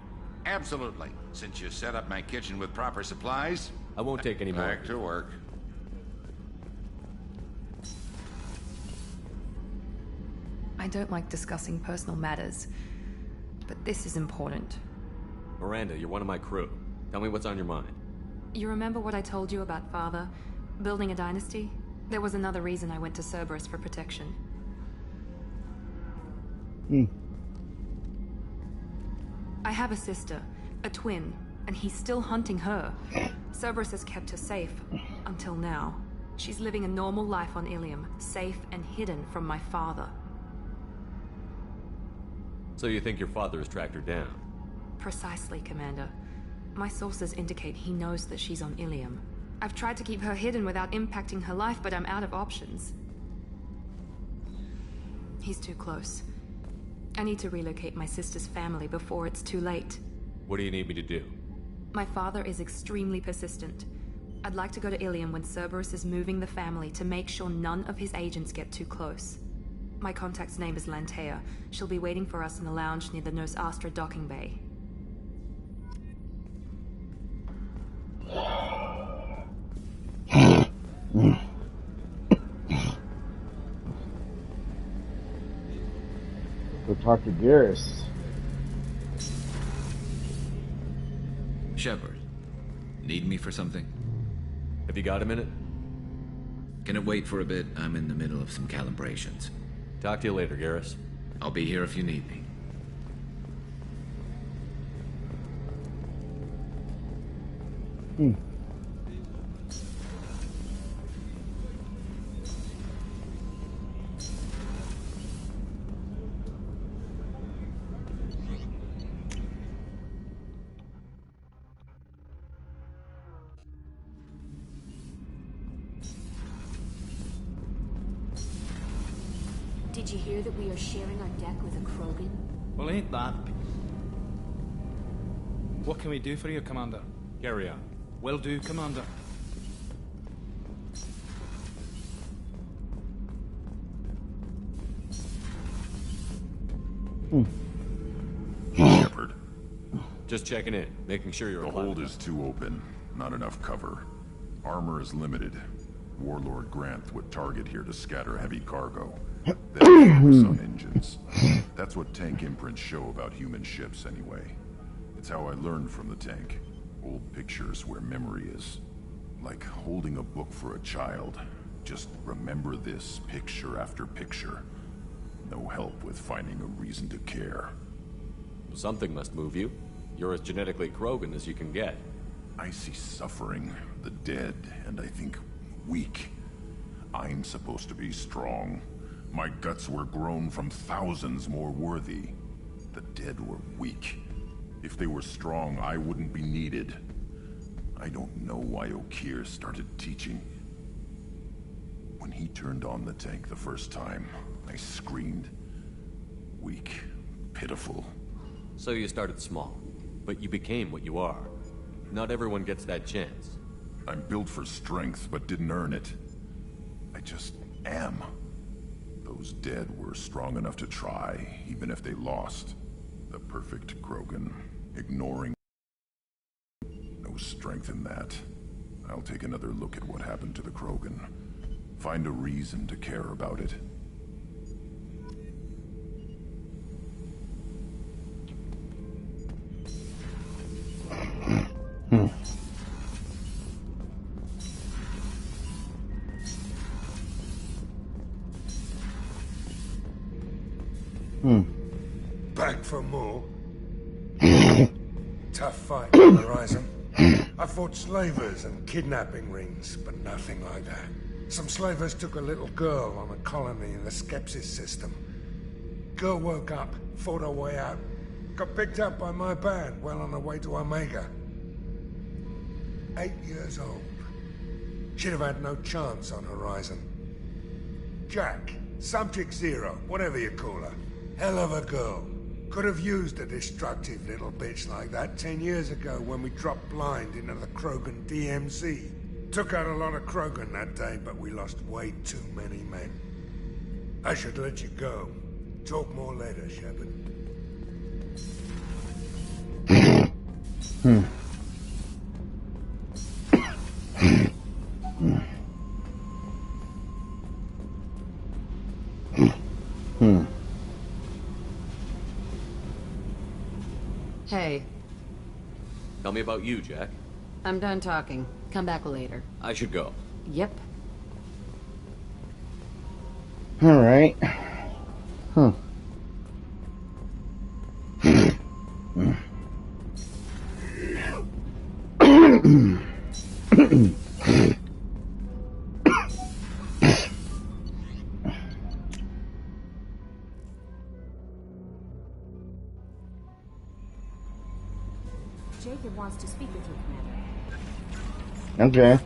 Absolutely. Since you set up my kitchen with proper supplies. I won't take any more. Back to work. I don't like discussing personal matters, but this is important. Miranda, you're one of my crew. Tell me what's on your mind. You remember what I told you about Father? Building a dynasty? There was another reason I went to Cerberus for protection. I have a sister, a twin, and he's still hunting her. Cerberus has kept her safe, until now. She's living a normal life on Ilium, safe and hidden from my father. So you think your father has tracked her down? Precisely, Commander. My sources indicate he knows that she's on Ilium. I've tried to keep her hidden without impacting her life, but I'm out of options. He's too close. I need to relocate my sister's family before it's too late. What do you need me to do? My father is extremely persistent. I'd like to go to Ilium when Cerberus is moving the family to make sure none of his agents get too close. My contact's name is Lantea. She'll be waiting for us in the lounge near the Nos Astra docking bay. Go talk to Garrus. Shepard, need me for something? Have you got a minute? Can it wait for a bit? I'm in the middle of some calibrations. Talk to you later, Garrus. I'll be here if you need me. Did you hear that we are sharing our deck with a Krogan? Well, ain't that... What can we do for you, Commander? Carry on. Will do, Commander. Shepard. Just checking in, making sure you're The hold is too open. Not enough cover. Armor is limited. Warlord Granth would target here to scatter heavy cargo. Then focus on engines. That's what tank imprints show about human ships anyway. It's how I learned from the tank. Old pictures where memory is. Like holding a book for a child. Just remember this picture after picture. No help with finding a reason to care. Something must move you. You're as genetically Krogan as you can get. I see suffering, the dead, and I think weak. I'm supposed to be strong. My guts were grown from thousands more worthy. The dead were weak. If they were strong, I wouldn't be needed. I don't know why Okeer started teaching. When he turned on the tank the first time, I screamed. Weak, pitiful. So you started small, but you became what you are. Not everyone gets that chance. I'm built for strength, but didn't earn it. I just am. Those dead were strong enough to try, even if they lost. The perfect Krogan, ignoring. No strength in that. I'll take another look at what happened to the Krogan. Find a reason to care about it. Back for more? Tough fight on the horizon. I fought slavers and kidnapping rings, but nothing like that. Some slavers took a little girl on a colony in the Skepsis system. Girl woke up, fought her way out, got picked up by my band well on her way to Omega. 8 years old. She'd have had no chance on Horizon. Jack, Subject Zero, whatever you call her. Hell of a girl. Could have used a destructive little bitch like that 10 years ago when we dropped blind into the Krogan DMZ. Took out a lot of Krogan that day, but we lost way too many men. I should let you go. Talk more later, Shepard. Hey. Tell me about you, Jack. I'm done talking. Come back later. I should go. Yep. All right. Huh. Jacob wants to speak with you, Commander. Okay.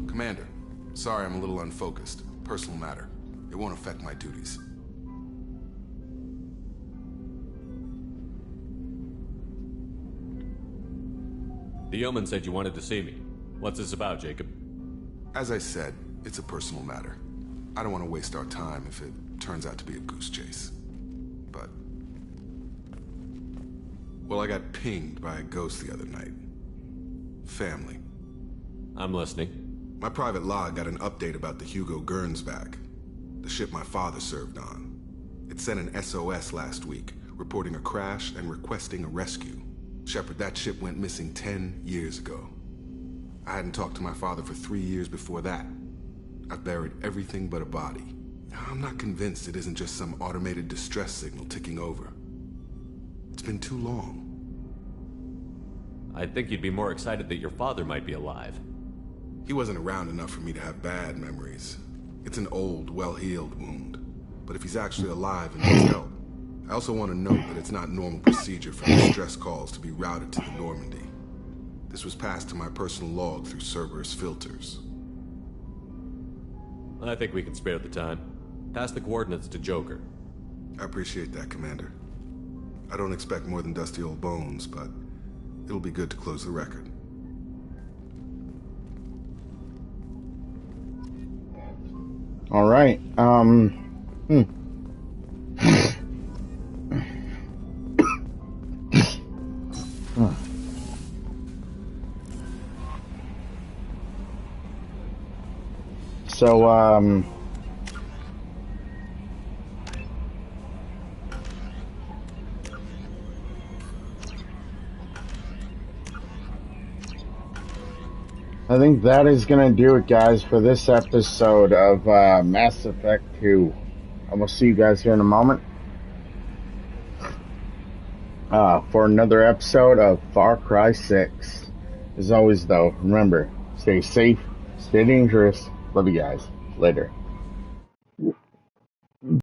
Commander, sorry I'm a little unfocused. Personal matter. It won't affect my duties. The yeoman said you wanted to see me. What's this about, Jacob? As I said, it's a personal matter. I don't want to waste our time if it turns out to be a goose chase. But... well, I got pinged by a ghost the other night. Family. I'm listening. My private log got an update about the Hugo Gernsback, the ship my father served on. It sent an SOS last week, reporting a crash and requesting a rescue. Shepard, that ship went missing 10 years ago. I hadn't talked to my father for 3 years before that. I've buried everything but a body. I'm not convinced it isn't just some automated distress signal ticking over. It's been too long. I'd think you'd be more excited that your father might be alive. He wasn't around enough for me to have bad memories. It's an old, well-healed wound. But if he's actually alive and needs help, I also want to note that it's not normal procedure for distress calls to be routed to the Normandy. This was passed to my personal log through Cerberus filters. I think we can spare the time. Pass the coordinates to Joker. I appreciate that, Commander. I don't expect more than dusty old bones, but it'll be good to close the record. All right. So, I think that is going to do it, guys, for this episode of Mass Effect 2. I will see you guys here in a moment for another episode of Far Cry 6. As always, though, remember, stay safe, stay dangerous. Love you guys. Later.